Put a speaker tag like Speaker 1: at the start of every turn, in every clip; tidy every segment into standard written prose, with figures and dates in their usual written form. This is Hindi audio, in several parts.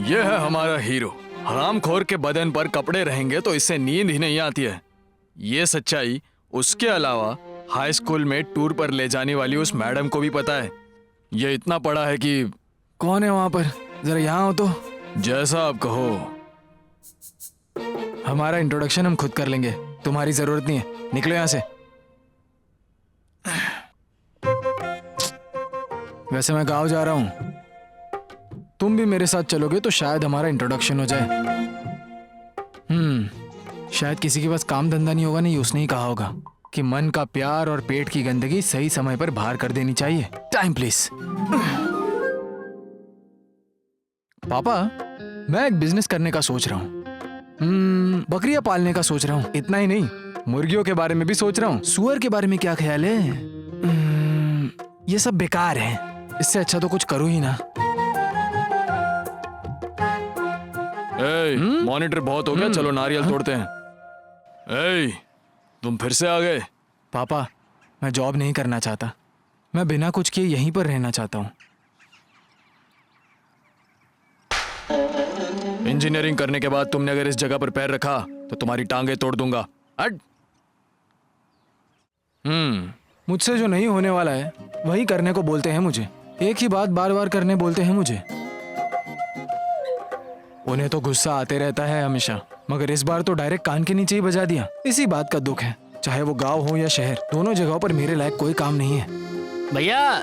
Speaker 1: ये है हमारा हीरो। हरामखोर के बदन पर कपड़े रहेंगे तो इससे नींद ही नहीं आती है। ये सच्चाई उसके अलावा हाई स्कूल में टूर पर ले जाने वाली उस मैडम को भी पता है। ये इतना पढ़ा है कि कौन है वहां पर, जरा यहाँ हो तो। जैसा आप कहो। हमारा इंट्रोडक्शन हम खुद कर लेंगे, तुम्हारी जरूरत नहीं है। निकलो यहां से। वैसे मैं गाँव जा रहा हूं, तुम भी मेरे साथ चलोगे तो शायद हमारा इंट्रोडक्शन हो जाए। शायद किसी के पास काम धंधा नहीं होगा, नहीं उसने ही कहा होगा कि मन का प्यार और पेट की गंदगी सही समय पर बाहर कर देनी चाहिए। Time please. पापा, मैं एक बिजनेस करने का सोच रहा हूँ। बकरियां पालने का सोच रहा हूँ। इतना ही नहीं, मुर्गियों के बारे में भी सोच रहा हूँ। सुअर के बारे में क्या ख्याल है? ये सब बेकार है, इससे अच्छा तो कुछ करो ही ना। मॉनिटर बहुत हो गया, चलो नारियल तोड़ते हैं। तुम फिर से आ गए। पापा, मैं जॉब नहीं करना चाहता, मैं बिना कुछ किए यहीं पर रहना चाहता हूँ। इंजीनियरिंग करने के बाद तुमने अगर इस जगह पर पैर रखा तो तुम्हारी टांगे तोड़ दूंगा। मुझसे जो नहीं होने वाला है वही करने को बोलते हैं मुझे। एक ही बात बार बार करने बोलते हैं मुझे। उन्हें तो गुस्सा आते रहता है हमेशा, मगर इस बार तो डायरेक्ट कान के नीचे ही बजा दिया। इसी बात का दुख है, चाहे वो गांव हो या शहर, दोनों जगहों पर मेरे लायक कोई काम नहीं है।
Speaker 2: भैया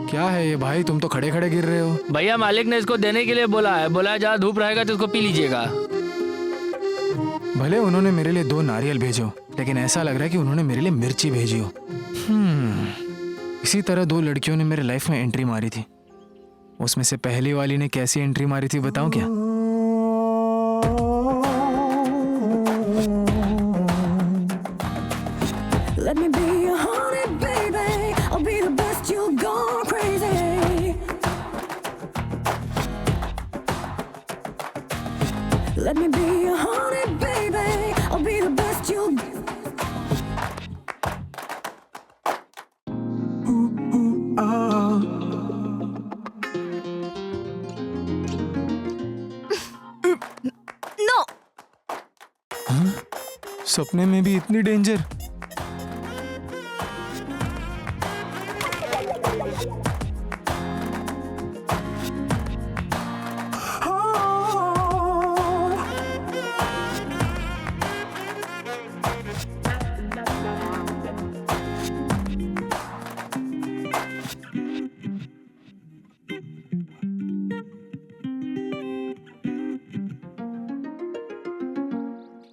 Speaker 1: क्या है ये भाई, तुम तो खड़े खड़े गिर रहे हो।
Speaker 2: भैया, मालिक ने इसको देने के लिए बोला है, बोला जहाँ धूप रहेगा तो इसको पी लीजिएगा।
Speaker 1: भले उन्होंने मेरे लिए 2 नारियल भेजो, लेकिन ऐसा लग रहा है कि उन्होंने मेरे लिए मिर्ची भेजी हो। इसी तरह 2 लड़कियों ने मेरे लाइफ में एंट्री मारी थी। उसमें से पहली वाली ने कैसी एंट्री मारी थी बताऊं क्या? Let me be your honey, baby. I'll be the best, you'll go crazy. Let me be your honey, baby. I'll be the best, you'll.
Speaker 3: No.
Speaker 1: सपने में भी इतनी डेंजर?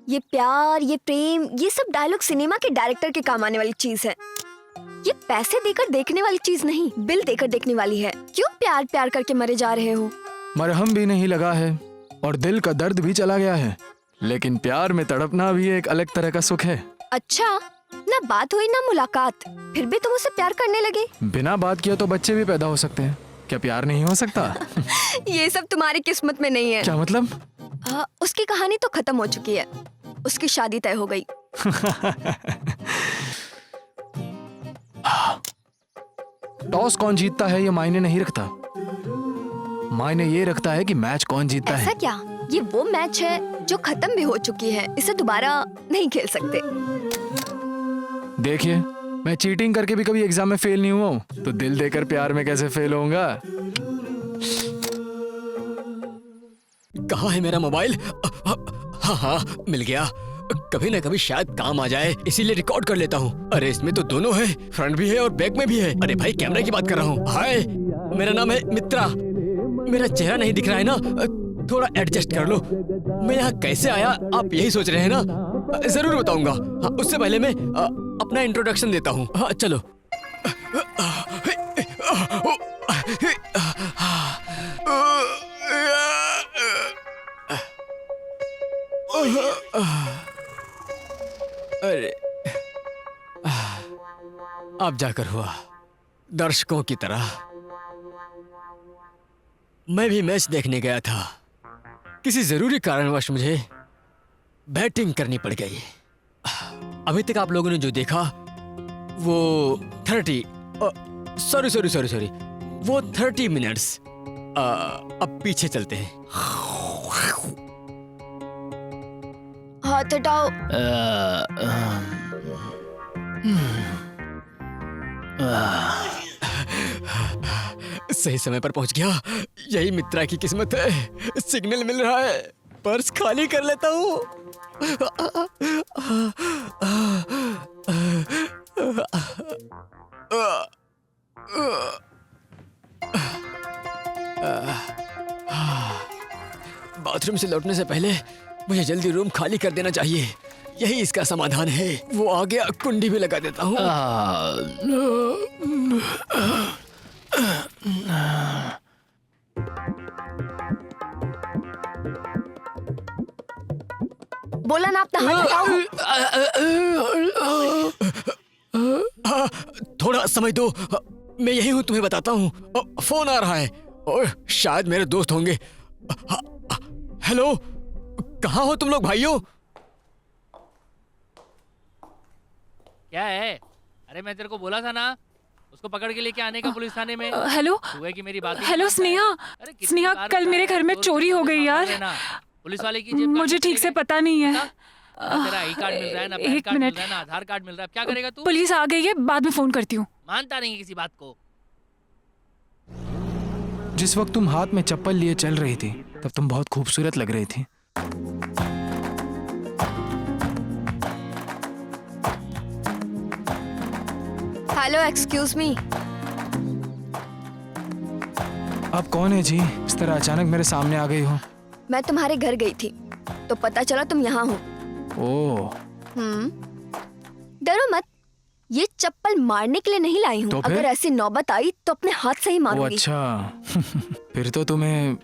Speaker 3: ये प्यार, ये प्रेम, ये सब डायलॉग सिनेमा के डायरेक्टर के काम आने वाली चीज है। ये पैसे देकर देखने वाली चीज नहीं, बिल देकर देखने वाली है। क्यों प्यार प्यार करके मरे जा रहे हो?
Speaker 1: मरहम भी नहीं लगा है और दिल का दर्द भी चला गया है, लेकिन प्यार में तड़पना भी एक अलग तरह का सुख है।
Speaker 3: अच्छा, ना बात हुई ना मुलाकात, फिर भी तुम उससे प्यार करने लगे?
Speaker 1: बिना बात किया तो बच्चे भी पैदा हो सकते हैं, क्या प्यार नहीं हो सकता?
Speaker 3: ये सब तुम्हारी किस्मत में नहीं है।
Speaker 1: क्या मतलब?
Speaker 3: उसकी कहानी तो खत्म हो चुकी है, उसकी शादी तय हो गई।
Speaker 1: टॉस कौन जीतता है ये मायने नहीं रखता, मायने ये रखता है कि मैच कौन जीतता है।
Speaker 3: ऐसा क्या? ये वो मैच है जो खत्म भी हो चुकी है, इसे दोबारा नहीं खेल सकते।
Speaker 1: देखिए, मैं चीटिंग करके भी कभी एग्जाम में फेल नहीं हुआ हूँ, तो दिल देकर प्यार में कैसे फेल होऊंगा?
Speaker 4: कहाँ है मेरा मोबाइल? हाँ हाँ, मिल गया। कभी ना कभी शायद काम आ जाए, इसीलिए रिकॉर्ड कर लेता हूँ। अरे इसमें तो दोनों है, फ्रंट भी है और बैक में भी है। अरे भाई, कैमरे की बात कर रहा हूँ। हाय, मेरा नाम है मित्रा। मेरा चेहरा नहीं दिख रहा है ना, थोड़ा एडजस्ट कर लो। मैं यहाँ कैसे आया आप यही सोच रहे हैं ना? जरूर बताऊंगा। हाँ, उससे पहले मैं अपना इंट्रोडक्शन देता हूँ। हाँ चलो। अरे अब जाकर हुआ। दर्शकों की तरह मैं भी मैच देखने गया था। किसी जरूरी कारणवश मुझे बैटिंग करनी पड़ गई। अभी तक आप लोगों ने जो देखा वो 30 वो 30 मिनट्स अब पीछे चलते हैं।
Speaker 3: हाथ हटाओ।
Speaker 4: सही समय पर पहुंच गया। यही मित्रा की किस्मत है। सिग्नल मिल रहा है, पर्स खाली कर लेता हूँ। बाथरूम से लौटने से पहले मुझे जल्दी रूम खाली कर देना चाहिए। यही इसका समाधान है। वो आ गया, कुंडी भी लगा देता हूँ।
Speaker 3: बोला ना अपना हाथ हटाओ।
Speaker 4: थोड़ा समय दो, मैं यही हूँ, तुम्हें बताता हूँ। फोन आ रहा है और शायद मेरे दोस्त होंगे। हेलो, कहाँ हो तुम लोग भाइयों?
Speaker 2: क्या है? अरे मैं तेरे को बोला था ना उसको पकड़ के लेके आने का पुलिस थाने में।
Speaker 5: हेलो
Speaker 2: हुआ कि मेरी बात।
Speaker 5: हेलो स्नेहा।
Speaker 2: अरे कितनी
Speaker 5: स्नेहा,
Speaker 2: बार
Speaker 5: कल मेरे
Speaker 2: बताया,
Speaker 5: घर में
Speaker 2: दो
Speaker 5: चोरी हो गई यार।
Speaker 2: पुलिस वाले की जेब
Speaker 5: मुझे ठीक से पता नहीं है।
Speaker 2: तेरा आई कार्ड मिल रहा है ना, पैन
Speaker 5: एक
Speaker 2: कार्ड मिल
Speaker 5: मिनट।
Speaker 2: रहा है ना, आधार कार्ड मिल रहा है, क्या करेगा तू?
Speaker 5: पुलिस आ गई है, बाद में फोन करती हूँ।
Speaker 2: मानता नहीं है किसी बात को।
Speaker 1: जिस वक्त तुम हाथ में चप्पल लिए चल रही थी तब तुम बहुत खूबसूरत लग रही थी।
Speaker 3: Hello, excuse me.
Speaker 1: अब कौन है जी, इस तरह अचानक मेरे सामने आ गई हो?
Speaker 3: मैं तुम्हारे घर गई थी तो पता चला तुम यहाँ हो।
Speaker 1: ओह,
Speaker 3: डरो मत, ये चप्पल मारने के लिए नहीं लाई हूँ।
Speaker 1: तो फिर?
Speaker 3: अगर ऐसी नौबत आई तो अपने हाथ से ही
Speaker 1: ओ
Speaker 3: मारूंगी।
Speaker 1: अच्छा। फिर तो तुम्हें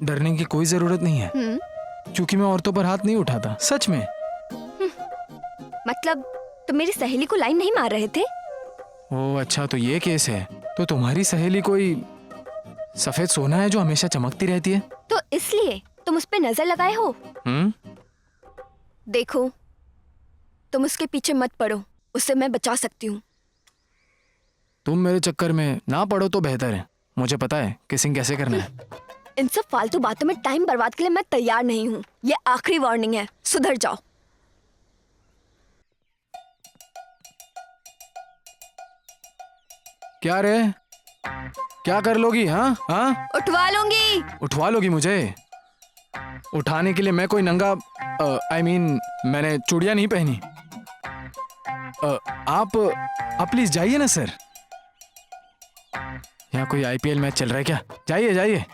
Speaker 1: डरने की कोई जरूरत नहीं है, क्योंकि मैं औरतों पर हाथ नहीं उठाता, सच में।
Speaker 3: मतलब तुम मेरी सहेली को लाइन नहीं मार रहे थे?
Speaker 1: ओह अच्छा, तो ये केस है। तो तुम्हारी सहेली कोई सफेद सोना है जो हमेशा चमकती रहती है?
Speaker 3: तो इसलिए तुम उस पे नजर लगाए हो? देखो, तुम उसके पीछे मत पड़ो, उससे मैं बचा सकती हूँ।
Speaker 1: तुम मेरे चक्कर में ना पड़ो तो बेहतर है। मुझे पता है किसिंग कैसे करना है।
Speaker 3: इन सब फालतू बातों में टाइम बर्बाद के लिए मैं तैयार नहीं हूँ। ये आखिरी वार्निंग है, सुधर जाओ।
Speaker 1: क्या रे, क्या कर लोगी? हाँ हाँ,
Speaker 3: उठवा लूंगी।
Speaker 1: उठवा लोगी मुझे? उठाने के लिए मैं कोई नंगा I mean, मैंने चूड़ियां नहीं पहनी। आप प्लीज जाइए ना सर। यहाँ कोई IPL मैच चल रहा है क्या? जाइए जाइए।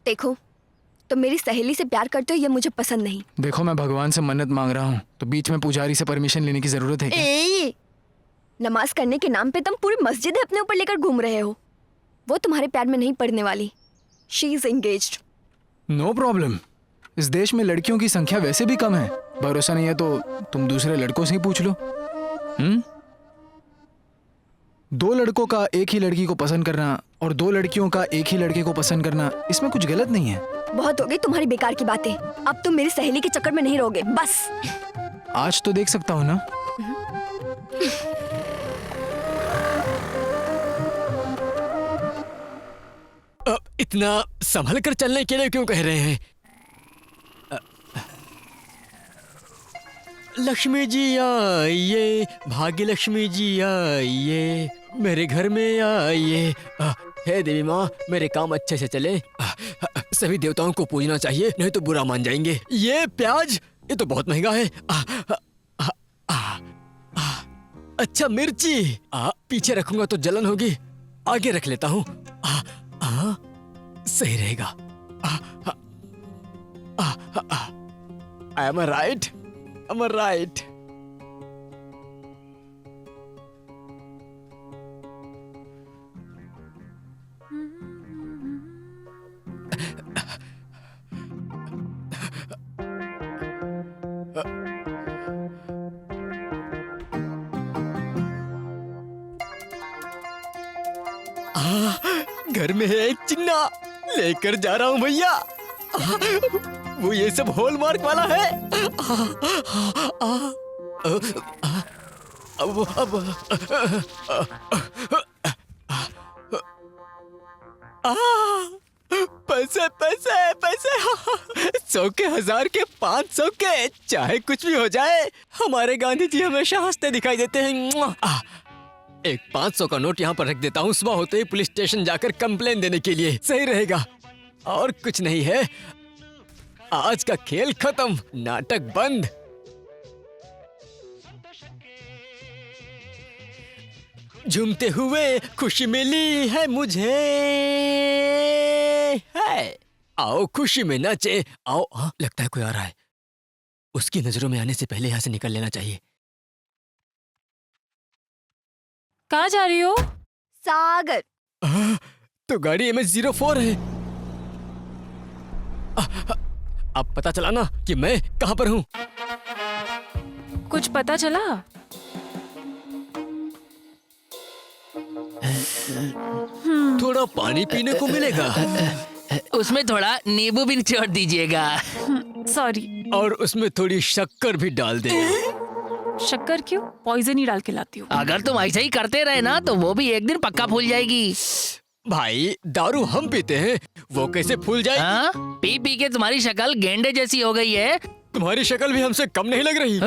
Speaker 3: देखो, तुम मेरी सहेली से प्यार करते हो, ये मुझे पसंद नहीं।
Speaker 1: देखो, मैं भगवान से मन्नत मांग रहा हूँ, तो बीच में पुजारी से परमिशन लेने की जरूरत है क्या?
Speaker 3: नमाज करने के नाम पे तुम पूरी मस्जिद अपने ऊपर लेकर घूम रहे हो। वो तुम्हारे प्यार में नहीं पड़ने वाली। She is engaged.
Speaker 1: No problem. इस देश में लड़कियों की संख्या वैसे भी कम है। भरोसा नहीं है तो तुम दूसरे लड़कों से ही पूछ लो। दो लड़कों का एक ही लड़की को पसंद करना और दो लड़कियों का एक ही लड़के को पसंद करना, इसमें कुछ गलत नहीं है।
Speaker 3: बहुत हो गई तुम्हारी बेकार की बातें। अब तुम मेरी सहेली के चक्कर में नहीं रहोगे, बस।
Speaker 1: आज तो देख सकता हूँ ना।
Speaker 4: इतना संभल कर चलने के लिए क्यों कह रहे हैं? लक्ष्मी जी आइए, भाग्य लक्ष्मी जी आइए, मेरे घर में आइए। हे देवी माँ, मेरे काम अच्छे से चले। सभी देवताओं को पूजना चाहिए, नहीं तो बुरा मान जाएंगे। ये प्याज, ये तो बहुत महंगा है। अच्छा मिर्ची, पीछे रखूंगा तो जलन होगी, आगे रख लेता हूँ। सही रहेगा। Am I right? Am I right? घर में है एक चिन्ना, लेकर जा रहा हूं भैया। वो ये सब हॉलमार्क वाला है। पैसे पैसे पैसे 100 के 1000 के 500 के, चाहे कुछ भी हो जाए हमारे गांधी जी हमेशा हंसते दिखाई देते हैं। एक 500 का नोट यहाँ पर रख देता हूँ, सुबह होते ही पुलिस स्टेशन जाकर कंप्लेन देने के लिए, सही रहेगा। और कुछ नहीं है, आज का खेल खत्म, नाटक बंद। झूमते हुए खुशी मिली है मुझे, है। आओ खुशी में नाचे, आओ। हाँ, लगता है कोई आ रहा है, उसकी नजरों में आने से पहले यहाँ से निकल लेना चाहिए।
Speaker 5: कहाँ जा रही हो?
Speaker 3: सागर।
Speaker 4: तो गाड़ी MH04 है। अब पता चला ना कि मैं कहाँ पर हूँ।
Speaker 5: कुछ पता चला?
Speaker 4: थोड़ा पानी पीने को मिलेगा।
Speaker 2: उसमें थोड़ा नींबू भी निचोड़ दीजिएगा।
Speaker 5: सॉरी।
Speaker 4: और उसमें थोड़ी शक्कर भी डाल दे।
Speaker 5: शक्कर क्यों? पॉइजन ही डाल के लाती हूँ।
Speaker 2: अगर तुम ऐसे ही करते रहे ना तो वो भी एक दिन पक्का फूल जाएगी।
Speaker 4: भाई दारू हम पीते हैं, वो कैसे फूल जाएगी?
Speaker 2: हाँ? पी पी के तुम्हारी शक्ल गेंडे जैसी हो गई है।
Speaker 4: तुम्हारी शक्ल भी हमसे कम नहीं लग रही।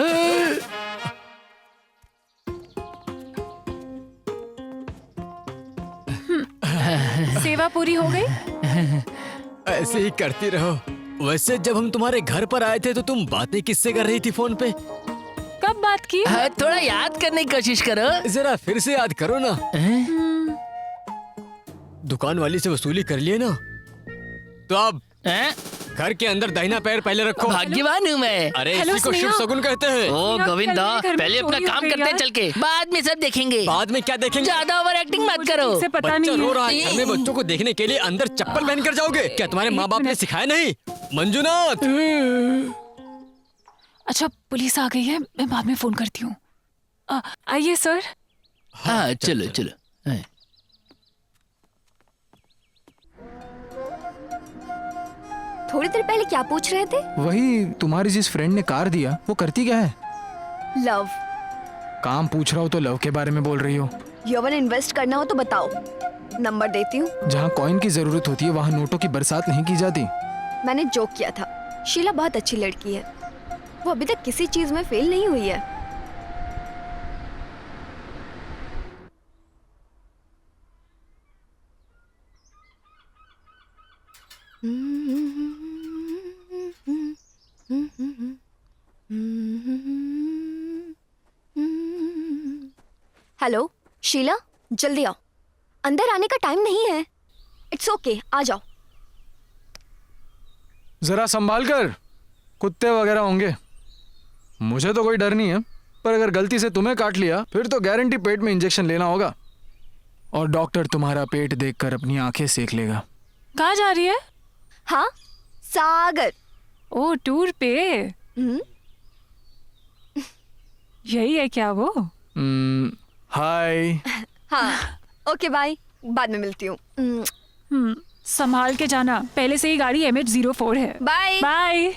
Speaker 5: सेवा पूरी हो गई?
Speaker 4: ऐसे ही करती रहो। वैसे जब हम तुम्हारे घर पर आए थे तो तुम बातें किससे कर रही थी फोन पे?
Speaker 5: कब बात की?
Speaker 2: थोड़ा याद करने की कोशिश करो।
Speaker 4: जरा फिर से याद करो ना। दुकान वाली से वसूली कर लिए ना, तो अब घर के अंदर दाहिना पैर पहले रखो।
Speaker 2: भाग्यवान हूँ मैं।
Speaker 4: अरे
Speaker 5: हेलो,
Speaker 4: इसी को शुभ
Speaker 5: स्नेहा।
Speaker 4: शगुन कहते हैं।
Speaker 2: ओ
Speaker 5: यार,
Speaker 2: गोविंदा,
Speaker 5: कल मेरे घर में
Speaker 2: पहले अपना
Speaker 5: चोरी हो
Speaker 2: काम
Speaker 5: गई
Speaker 2: करते हैं
Speaker 5: यार।
Speaker 2: चल के, बाद में सब देखेंगे।
Speaker 4: बाद में क्या देखेंगे?
Speaker 2: ज्यादा ओवर एक्टिंग मत
Speaker 5: मुझे
Speaker 2: करो।
Speaker 5: ठीक से पता
Speaker 4: बच्चा
Speaker 5: नहीं
Speaker 4: रो
Speaker 5: है।
Speaker 4: रहा है, घर में बच्चों को देखने के लिए अंदर चप्पल पहन कर जाओगे क्या? तुम्हारे माँ बाप ने सिखाया नहीं? मंजुनाथ,
Speaker 5: अच्छा पुलिस आ गई है, मैं बाद में फोन करती हूँ। आइए सर।
Speaker 2: हाँ चलो चलो।
Speaker 3: थोड़ी देर पहले क्या पूछ रहे थे?
Speaker 1: वही तुम्हारी जिस फ्रेंड ने कार दिया वो करती क्या है?
Speaker 3: लव।
Speaker 1: काम पूछ रहा हो तो लव के बारे में बोल रही हो।
Speaker 3: यौवन इन्वेस्ट करना हो तो बताओ, नंबर देती हूँ।
Speaker 1: जहाँ कॉइन की जरूरत होती है वहाँ नोटों की बरसात नहीं की जाती।
Speaker 3: मैंने जोक किया था। शीला बहुत अच्छी लड़की है, वो अभी तक किसी चीज में फेल नहीं हुई है। हेलो शीला, जल्दी आओ, अंदर आने का टाइम नहीं है। इट्स ओके, आ जाओ।
Speaker 1: जरा संभाल कर, कुत्ते वगैरह होंगे। मुझे तो कोई डर नहीं है, पर अगर गलती से तुम्हें काट लिया फिर तो गारंटी पेट में इंजेक्शन लेना होगा, और डॉक्टर तुम्हारा पेट देखकर अपनी आंखें सेक लेगा।
Speaker 5: कहाँ जा रही है?
Speaker 3: हाँ, सागर।
Speaker 5: ओ टूर पे।
Speaker 3: हम्म,
Speaker 5: यही है क्या वो?
Speaker 1: हाय।
Speaker 3: हाँ ओके बाय, बाद में मिलती हूँ।
Speaker 5: संभाल के जाना, पहले से ही गाड़ी MH04 है।
Speaker 3: बाय।
Speaker 5: बाय।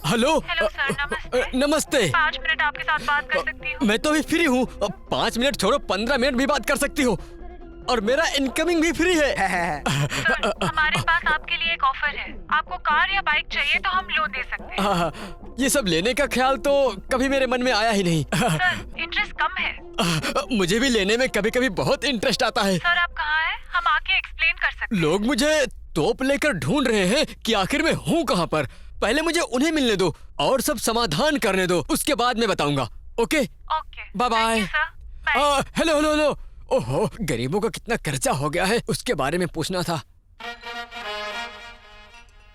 Speaker 4: हेलो।
Speaker 5: सर, नमस्ते।
Speaker 4: नमस्ते।
Speaker 5: 5 मिनट आपके साथ बात कर सकती हूँ?
Speaker 4: मैं तो अभी फ्री हूँ। 5 मिनट छोड़ो, 15 मिनट भी बात कर सकती हो, और मेरा इनकमिंग भी फ्री है।
Speaker 5: हमारे पास आपके लिए एक ऑफर है। आपको कार या बाइक चाहिए तो हम लोन दे सकते हैं।
Speaker 4: ये सब लेने का ख्याल तो कभी मेरे मन में आया ही नहीं।
Speaker 5: सर, इंटरेस्ट कम है।
Speaker 4: मुझे भी लेने में कभी कभी बहुत इंटरेस्ट आता है।
Speaker 5: सर आप कहाँ हैं? हम आके एक्सप्लेन कर सकते हैं।
Speaker 4: लोग मुझे तोप लेकर ढूंढ रहे हैं कि आखिर मैं हूँ कहाँ पर। पहले मुझे उन्हें मिलने दो और सब समाधान करने दो, उसके बाद मैं बताऊंगा। Okay
Speaker 5: okay,
Speaker 4: bye bye.
Speaker 5: Thank you sir. Bye.
Speaker 4: Hello hello hello. ओहो, गरीबों का कितना कर्जा हो गया है, उसके बारे में पूछना था।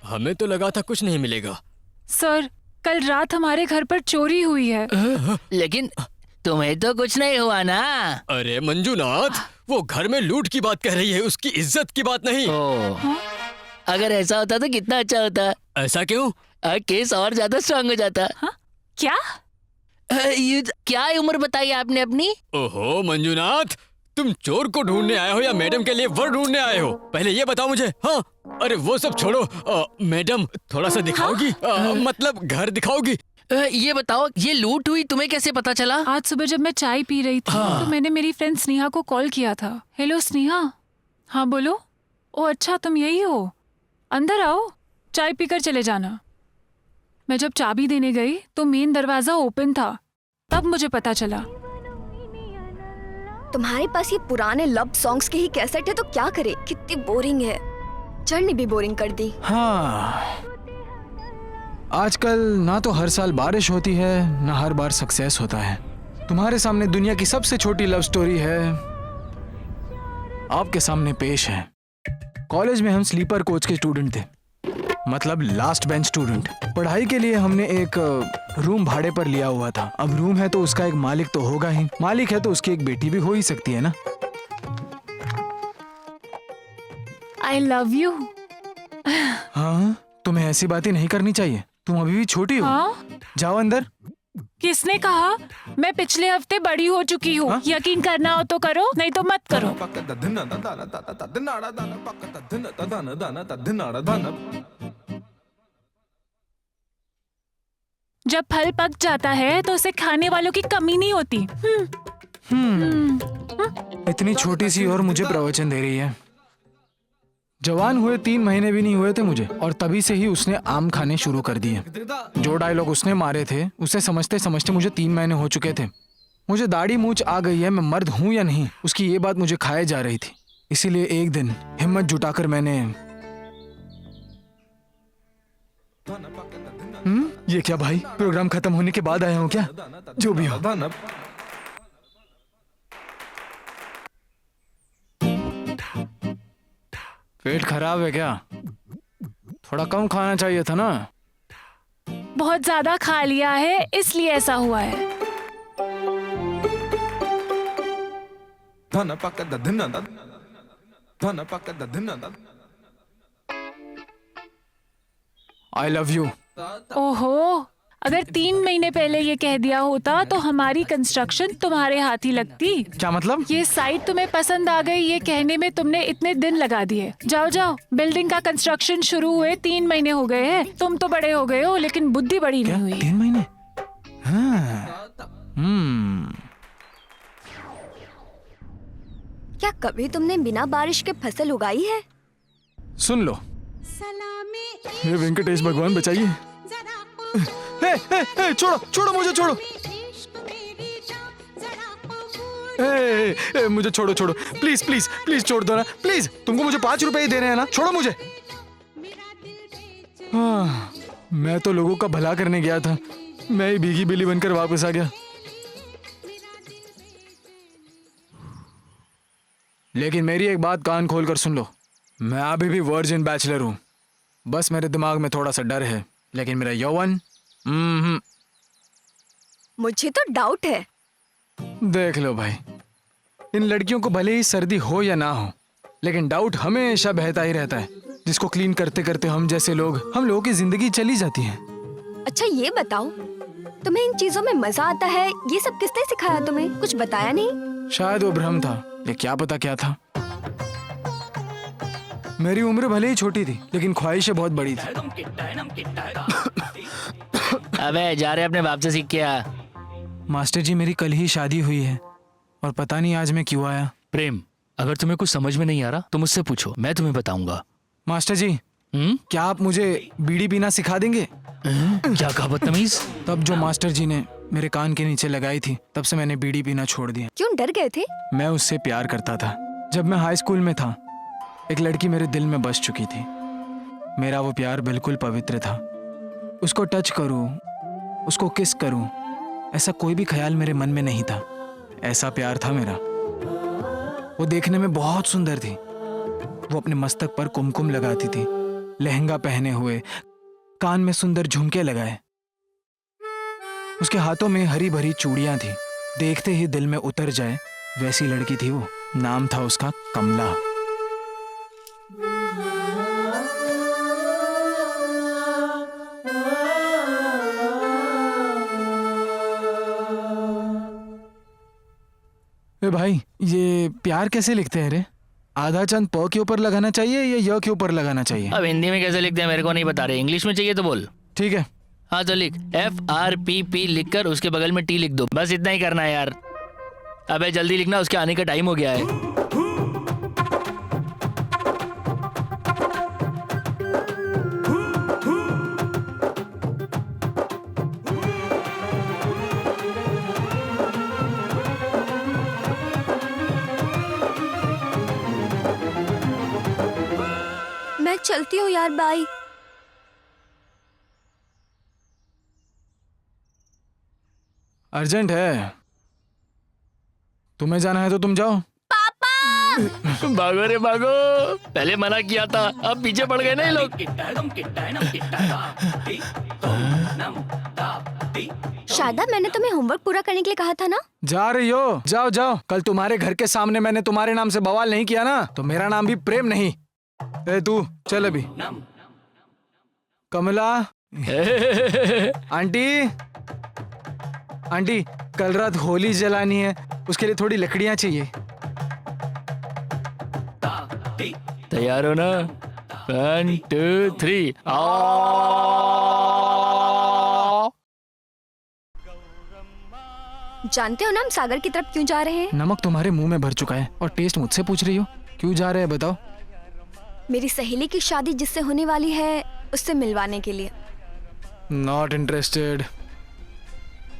Speaker 4: हमें तो लगा था कुछ नहीं मिलेगा।
Speaker 5: सर, कल रात हमारे घर पर चोरी हुई है।
Speaker 2: लेकिन तुम्हें तो कुछ नहीं हुआ ना?
Speaker 4: अरे मंजूनाथ, वो घर में लूट की बात कह रही है, उसकी इज्जत की बात नहीं।
Speaker 2: ओ, अगर ऐसा होता तो कितना अच्छा होता।
Speaker 4: ऐसा क्यों?
Speaker 2: केस और ज्यादा स्ट्रांग हो जाता।
Speaker 5: हाँ? क्या?
Speaker 2: क्या उम्र बताई आपने अपनी?
Speaker 4: ओहो मंजूनाथ, तुम चोर को ढूंढने आए हो या मैडम के लिए वर ढूंढने आए हो? पहले ये बताओ मुझे। हाँ, अरे वो सब छोड़ो। मैडम थोड़ा सा दिखाओगी? मतलब घर दिखाओगी?
Speaker 2: ये बताओ, ये लूट हुई तुम्हें कैसे पता चला?
Speaker 6: आज सुबह जब मैं चाय पी रही थी तो मैंने मेरी फ्रेंड स्नेहा को कॉल किया था। हेलो स्नेहा। हाँ बोलो। ओ अच्छा, तुम यही हो। अंदर आओ, चाय पीकर चले जाना। मैं जब चाबी देने गई तो मेन दरवाजा ओपन था, तब मुझे पता चला।
Speaker 3: तुम्हारे पास ये पुराने लव सॉन्ग्स के ही कैसेट है तो क्या करे? कितनी बोरिंग है। जर्नी भी बोरिंग कर दी।
Speaker 1: हाँ, आजकल ना तो हर साल बारिश होती है ना हर बार सक्सेस होता है। तुम्हारे सामने दुनिया की सबसे छोटी लव स्टोरी है, आपके सामने पेश है। कॉलेज में हम स्लीपर कोच के स्टूडेंट थे, मतलब लास्ट बेंच स्टूडेंट। पढ़ाई के लिए हमने एक रूम भाड़े पर लिया हुआ था। अब रूम है तो उसका एक मालिक तो होगा ही, मालिक है तो उसकी एक बेटी भी हो ही सकती है ना।
Speaker 6: I love you.
Speaker 1: हाँ, तुम्हें ऐसी बातें नहीं करनी चाहिए, तुम अभी भी छोटी हो।
Speaker 6: हाँ?
Speaker 1: जाओ अंदर।
Speaker 6: किसने कहा? मैं पिछले हफ्ते बड़ी हो चुकी हूँ। यकीन करना हो तो करो, नहीं तो मत करो। जब फल पक जाता है तो उसे खाने वालों की कमी नहीं होती।
Speaker 1: इतनी छोटी सी और मुझे प्रवचन दे रही है। जवान हुए 3 महीने भी नहीं हुए थे मुझे, और तभी से ही उसने आम खाने शुरू कर दिए। जो डायलॉग उसने मारे थे उसे समझते समझते मुझे 3 महीने हो चुके थे। मुझे दाढ़ी मूंछ आ गई है, मैं मर्द हूं या नहीं, उसकी ये बात मुझे खाए जा रही थी। इसीलिए एक दिन हिम्मत जुटाकर मैंने ये क्या भाई, प्रोग्राम खत्म होने के बाद आया हूं क्या? जो भी हो। पेट खराब है क्या? थोड़ा कम खाना चाहिए था ना।
Speaker 6: बहुत ज्यादा खा लिया है इसलिए ऐसा हुआ है।
Speaker 1: I love you.
Speaker 6: ओहो, अगर 3 महीने पहले ये कह दिया होता तो हमारी कंस्ट्रक्शन तुम्हारे हाथ ही लगती।
Speaker 1: क्या मतलब?
Speaker 6: ये साइट तुम्हें पसंद आ गई ये कहने में तुमने इतने दिन लगा दिए। जाओ जाओ, बिल्डिंग का कंस्ट्रक्शन शुरू हुए 3 महीने हो गए हैं। तुम तो बड़े हो गए हो लेकिन बुद्धि बड़ी
Speaker 1: क्या?
Speaker 6: नहीं हुई।
Speaker 1: 3 महीने? हाँ।
Speaker 3: क्या कभी तुमने बिना बारिश के फसल उगाई है?
Speaker 1: सुन लो, हे वेंकटेश भगवान बचाइए। छोड़ो छोड़ो, मुझे छोड़ो। मुझे छोड़ो छोड़ो, प्लीज प्लीज प्लीज छोड़ दो ना, प्लीज। तुमको मुझे 5 रुपए ही देने हैं ना, छोड़ो मुझे। मैं तो लोगों का भला करने गया था, मैं ही भीगी बिल्ली बनकर वापस आ गया। लेकिन मेरी एक बात कान खोल कर सुन लो, मैं अभी भी वर्जिन बैचलर हूं। बस मेरे दिमाग में थोड़ा सा डर है, लेकिन मेरा यौवन
Speaker 3: मुझे तो डाउट है।
Speaker 1: देख लो भाई, इन लड़कियों को भले ही सर्दी हो या ना हो, लेकिन डाउट हमेशा बहता ही रहता है, जिसको क्लीन करते करते हम जैसे लोग, हम लोगों की जिंदगी चली जाती है।
Speaker 3: अच्छा ये बताओ, तुम्हें इन चीजों में मजा आता है? ये सब किसने सिखाया तुम्हें? कुछ बताया नहीं?
Speaker 1: शायद वो भ्रम था, ये क्या पता क्या था। मेरी उम्र भले ही छोटी थी, लेकिन ख्वाहिशें बहुत बड़ी थी।
Speaker 2: अबे जा रहे अपने बाप से सीख के आ।
Speaker 1: मास्टर जी, मेरी कल ही शादी हुई है और पता नहीं आज मैं क्यों आया।
Speaker 2: प्रेम, अगर तुम्हें कुछ समझ में नहीं आ रहा तो मुझसे पूछो, मैं तुम्हें बताऊंगा।
Speaker 1: मास्टर जी, क्या आप मुझे बीड़ी पीना सिखा देंगे?
Speaker 2: क्या कहा बदतमीज?
Speaker 1: तब जो मास्टर जी ने मेरे कान के नीचे लगाई थी, तब से मैंने बीड़ी पीना छोड़ दिया।
Speaker 3: क्यों, डर गए थे?
Speaker 1: मैं उससे प्यार करता था। जब मैं हाई स्कूल में था, एक लड़की मेरे दिल में बस चुकी थी। मेरा वो प्यार बिल्कुल पवित्र था। उसको टच करूं, उसको किस करूं, ऐसा कोई भी ख्याल मेरे मन में नहीं था। ऐसा प्यार था मेरा। वो देखने में बहुत सुंदर थी। वो अपने मस्तक पर कुमकुम लगाती थी, लहंगा पहने हुए, कान में सुंदर झुमके लगाए। उसके हाथों में हरी भरी चूड़ियां थी, देखते ही दिल में उतर जाए वैसी लड़की थी वो। नाम था उसका कमला।
Speaker 7: ए भाई, ये प्यार कैसे लिखते हैं रे? आधा चंद प के ऊपर लगाना चाहिए या य के ऊपर लगाना चाहिए?
Speaker 2: अब हिंदी में कैसे लिखते हैं मेरे को नहीं बता रहे, इंग्लिश में चाहिए तो बोल।
Speaker 7: ठीक है।
Speaker 2: हाँ तो लिख FRPP लिख कर उसके बगल में T लिख दो, बस इतना ही करना है यार। अबे जल्दी लिखना, उसके आने का टाइम हो गया है।
Speaker 3: मैं चलती हूँ यार, बाय।
Speaker 7: अर्जेंट है, तुम्हें जाना है तो तुम जाओ।
Speaker 2: भागो रे भागो, पहले मना किया था, अब पीछे पड़ गए ना ये लोग।
Speaker 3: शारदा, मैंने तुम्हें होमवर्क पूरा करने के लिए कहा था ना?
Speaker 7: जा रही हो? जाओ जाओ। कल तुम्हारे घर के सामने मैंने तुम्हारे नाम से बवाल नहीं किया ना, तो मेरा नाम भी प्रेम नहीं। ए तू चल अभी। कमला आंटी, आंटी कल रात होली जलानी है, उसके लिए थोड़ी लकड़ियां चाहिए।
Speaker 2: तैयार हो ना? 1 2 3
Speaker 3: जानते हो ना हम सागर की तरफ क्यों जा रहे हैं?
Speaker 7: नमक तुम्हारे मुंह में भर चुका है और टेस्ट मुझसे पूछ रही हो क्यों जा रहे हैं, बताओ।
Speaker 3: मेरी सहेली की शादी जिससे होने वाली है उससे मिलवाने के लिए।
Speaker 7: Not interested.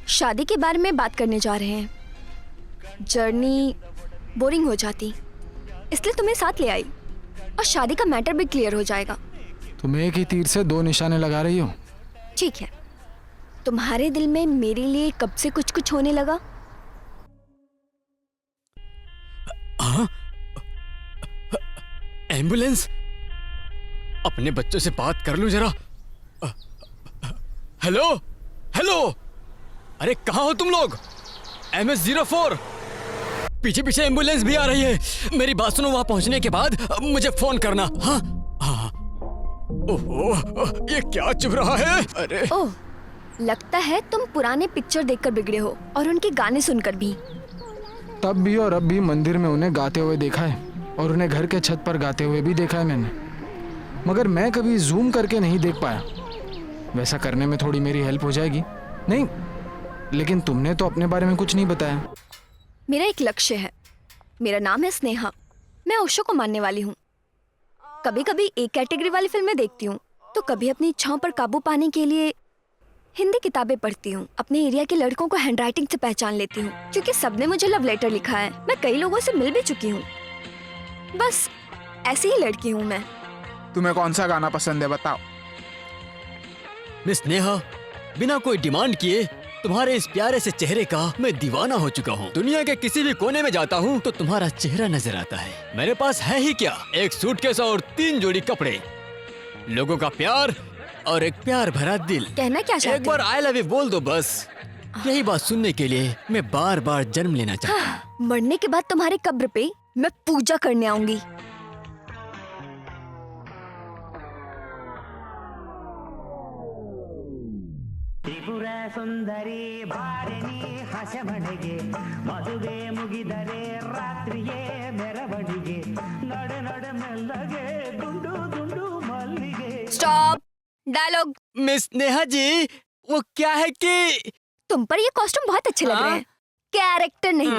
Speaker 3: शादी के बारे में बात करने जा रहे हैं। जर्नी बोरिंग हो जाती, इसलिए तुम्हें साथ ले आई और शादी का मैटर भी क्लियर हो जाएगा।
Speaker 7: तुम एक ही तीर से दो निशाने लगा रही हो।
Speaker 3: ठीक है, तुम्हारे दिल में मेरे लिए कब से कुछ कुछ होने लगा?
Speaker 4: एम्बुलेंस, अपने बच्चों से बात कर लूं जरा। हेलो हेलो, अरे कहाँ हो तुम लोग? MS-04, पीछे पीछे एम्बुलेंस भी आ रही है। मेरी बात सुनो, वहां पहुंचने के बाद मुझे फोन करना। हाँ हाँ। ओहो, ये क्या चुभ रहा है? अरे
Speaker 3: ओह, लगता है तुम पुराने पिक्चर देखकर बिगड़े हो और उनके गाने सुनकर भी।
Speaker 7: तब भी और अब भी मंदिर में उन्हें गाते हुए देखा है और उन्हें घर के छत पर गाते हुए भी देखा है मैंने, मगर मैं कभी जूम करके नहीं देख पाया। वैसा करने में थोड़ी मेरी हेल्प हो जाएगी? नहीं, लेकिन तुमने तो अपने बारे में कुछ नहीं बताया।
Speaker 3: मेरा एक लक्ष्य है, मेरा नाम है स्नेहा। मैं ओशो को मानने वाली हूँ। कभी कभी एक कैटेगरी वाली फिल्में देखती हूँ तो कभी अपनी इच्छाओं पर काबू पाने के लिए हिंदी किताबें पढ़ती हूँ। अपने एरिया के लड़कों को हैंडराइटिंग से पहचान लेती हूँ क्योंकि सबने मुझे लव लेटर लिखा है। मैं कई लोगों से मिल भी चुकी हूँ। बस ऐसी ही लड़की हूँ मैं।
Speaker 8: तुम्हें कौन सा गाना पसंद है बताओ?
Speaker 4: मिस नेहा, बिना कोई डिमांड किए तुम्हारे इस प्यारे से चेहरे का मैं दीवाना हो चुका हूँ। दुनिया के किसी भी कोने में जाता हूँ तो तुम्हारा चेहरा नजर आता है। मेरे पास है ही क्या, एक सूटकेस और 3 जोड़ी कपड़े, लोगों का प्यार और एक प्यार भरा दिल।
Speaker 3: कहना क्या चाहते
Speaker 4: एक बार आई लव यू बोल दो बस। यही बात सुनने के लिए मैं बार बार जन्म लेना चाहता हूँ।
Speaker 3: मरने के बाद तुम्हारे कब्र पे मैं पूजा करने आऊंगी।
Speaker 9: ಸುಂದರಿ ಬಾರಿನಿ ಹಸೆಮಣೆಗೆ ಮದುವೆ ಮುಗಿದರೆ ರಾತ್ರಿಯೇ ಮೆರವಣಿಗೆ ನಡೆ ನಡೆ ಮೆಲ್ಲಗೆ ದುಂಡು ದುಂಡು ಮಲ್ಲಿಗೆ।
Speaker 3: Stop dialogue.
Speaker 4: Miss Neha ji, वो क्या है कि
Speaker 3: तुम पर ये कॉस्ट्यूम बहुत अच्छे लग रहे हैं, कैरेक्टर नहीं।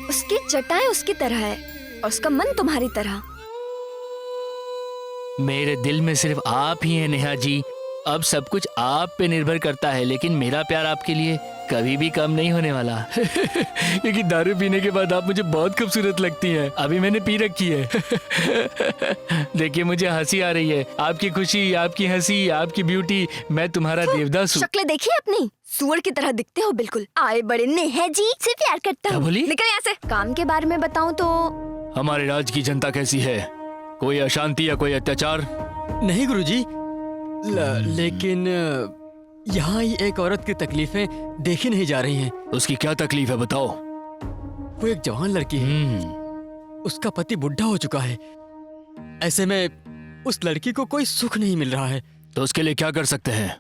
Speaker 3: उसकी जटाएं उसकी तरह है और उसका मन तुम्हारी तरह।
Speaker 2: मेरे दिल में सिर्फ आप ही हैं नेहा जी। अब सब कुछ आप पे निर्भर करता है, लेकिन मेरा प्यार आपके लिए कभी भी कम नहीं होने वाला। क्योंकि दारू पीने के बाद आप मुझे बहुत खूबसूरत लगती हैं। अभी मैंने पी रखी है। देखिए मुझे हंसी आ रही है। आपकी खुशी, आपकी हंसी, आपकी ब्यूटी, मैं तुम्हारा देवदास हूँ।
Speaker 3: शक्ल देखिए अपनी, सुअर की तरह दिखते हो बिल्कुल। आए बड़े नेहा जी से प्यार करता
Speaker 2: क्या
Speaker 3: हूँ।
Speaker 2: बोली?
Speaker 3: निकल यहाँ से। काम के बारे में बताऊँ तो
Speaker 2: हमारे राज्य की जनता कैसी है? कोई अशांति या कोई अत्याचार?
Speaker 4: नहीं गुरुजी, लेकिन यहाँ ही एक औरत की तकलीफें देखी नहीं जा रही हैं।
Speaker 2: उसकी क्या तकलीफ है बताओ?
Speaker 4: वो एक जवान लड़की है, उसका पति बुढ़ा हो चुका है। ऐसे में उस लड़की को कोई सुख नहीं मिल रहा है।
Speaker 2: तो उसके लिए क्या कर सकते हैं?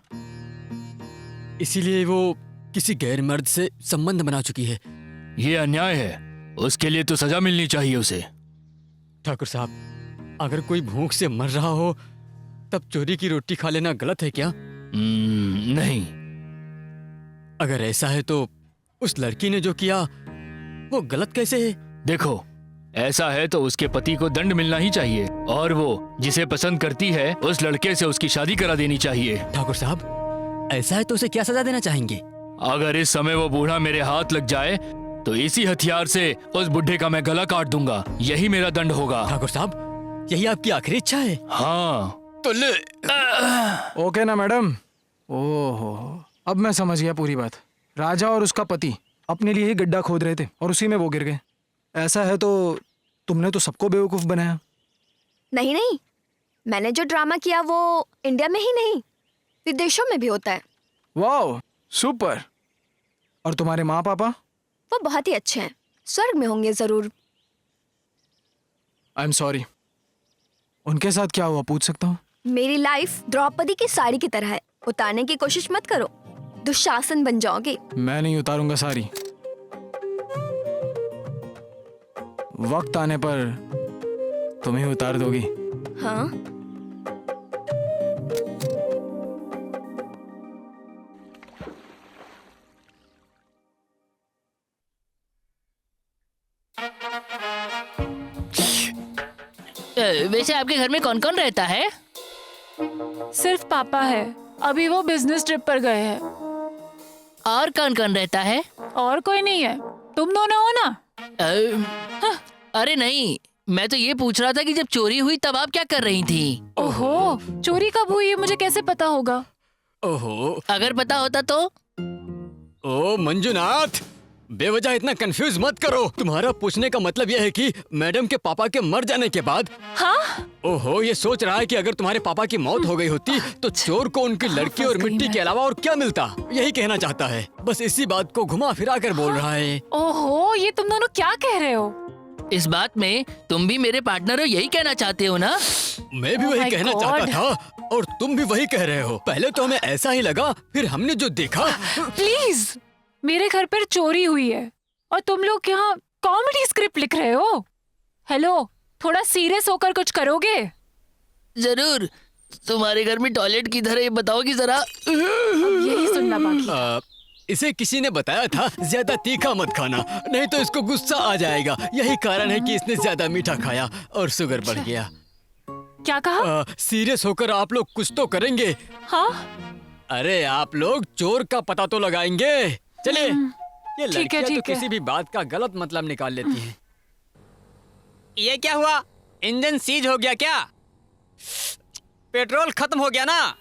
Speaker 4: इसीलिए वो किसी गैर मर्द से संबंध बना चुकी है।
Speaker 2: ये अन्याय है, उसके लिए तो सजा मिलनी चाहिए उसे।
Speaker 4: ठाकुर साहब, अगर कोई भूख से मर रहा हो तब चोरी की रोटी खा लेना गलत है क्या?
Speaker 2: नहीं।
Speaker 4: अगर ऐसा है तो उस लड़की ने जो किया वो गलत कैसे है?
Speaker 2: देखो, ऐसा है तो उसके पति को दंड मिलना ही चाहिए और वो जिसे पसंद करती है उस लड़के से उसकी शादी करा देनी चाहिए।
Speaker 4: ठाकुर साहब, ऐसा है तो उसे क्या सजा देना चाहेंगे?
Speaker 2: अगर इस समय वो बूढ़ा मेरे हाथ लग जाए तो इसी हथियार से उस बुढ़े का मैं गला काट दूंगा। यही मेरा दंड होगा।
Speaker 4: ठाकुर साहब, यही आपकी आखिरी इच्छा है?
Speaker 2: हाँ।
Speaker 4: तो ले।
Speaker 7: ओके ना मैडम? ओहो, अब मैं समझ गया पूरी बात। राजा और उसका पति अपने लिए ही गड्ढा खोद रहे थे और उसी में वो गिर गए। ऐसा है तो तुमने तो सबको बेवकूफ बनाया।
Speaker 3: नहीं नहीं, मैंने जो ड्रामा किया वो इंडिया में ही नहीं विदेशों में भी होता है।
Speaker 7: वाह, सुपर। और तुम्हारे माँ पापा?
Speaker 3: वो बहुत ही अच्छे हैं, स्वर्ग में होंगे जरूर।
Speaker 7: I am sorry. उनके साथ क्या हुआ पूछ सकता हूँ?
Speaker 3: मेरी लाइफ द्रौपदी की साड़ी की तरह है, उतारने की कोशिश मत करो, दुशासन बन जाओगे।
Speaker 7: मैं नहीं उतारूंगा साड़ी। वक्त आने पर तुम ही उतार दोगी।
Speaker 3: हाँ,
Speaker 2: वैसे आपके घर में कौन कौन रहता है?
Speaker 6: सिर्फ पापा है, अभी वो बिजनेस ट्रिप पर गए हैं।
Speaker 2: और कौन कौन रहता है?
Speaker 6: और कोई नहीं है, तुम दोनों हो ना?
Speaker 2: अरे नहीं, मैं तो ये पूछ रहा था कि जब चोरी हुई तब आप क्या कर रही थी?
Speaker 6: ओहो, चोरी कब हुई है मुझे कैसे पता होगा?
Speaker 4: ओहो,
Speaker 2: अगर पता होता तो?
Speaker 4: ओ मंजुनाथ, बेवजह इतना कंफ्यूज मत करो। तुम्हारा पूछने का मतलब यह है कि मैडम के पापा के मर जाने के बाद?
Speaker 6: हाँ?
Speaker 4: ओहो, ये सोच रहा है कि अगर तुम्हारे पापा की मौत हो गई होती तो चोर को उनकी लड़की और मिट्टी के अलावा और क्या मिलता, यही कहना चाहता है। बस इसी बात को घुमा फिरा कर बोल रहा है।
Speaker 6: ओहो, ये तुम दोनों क्या कह रहे हो?
Speaker 2: इस बात में तुम भी मेरे पार्टनर हो, यही कहना चाहते हो ना?
Speaker 4: मैं भी वही कहना चाहता था और तुम भी वही कह रहे हो। पहले तो हमें ऐसा ही लगा, फिर हमने जो देखा।
Speaker 6: प्लीज, मेरे घर पर चोरी हुई है और तुम लोग यहाँ कॉमेडी स्क्रिप्ट लिख रहे हो। हेलो, थोड़ा सीरियस होकर कुछ करोगे?
Speaker 2: जरूर। तुम्हारे घर में टॉयलेट किधर है ये बताओगी जरा।
Speaker 6: यही सुनना बाकी।
Speaker 4: इसे किसी ने बताया था ज्यादा तीखा मत खाना, नहीं तो इसको गुस्सा आ जाएगा। यही कारण है कि इसने ज्यादा मीठा खाया और शुगर बढ़ गया।
Speaker 6: क्या कहा?
Speaker 4: सीरियस होकर आप लोग कुछ तो करेंगे।
Speaker 6: हाँ?
Speaker 4: अरे आप लोग चोर का पता तो लगाएंगे। चलिए, ये लड़कियां तो किसी भी बात का गलत मतलब निकाल लेती हैं। ये क्या हुआ? इंजन सीज हो गया क्या? पेट्रोल खत्म हो गया ना?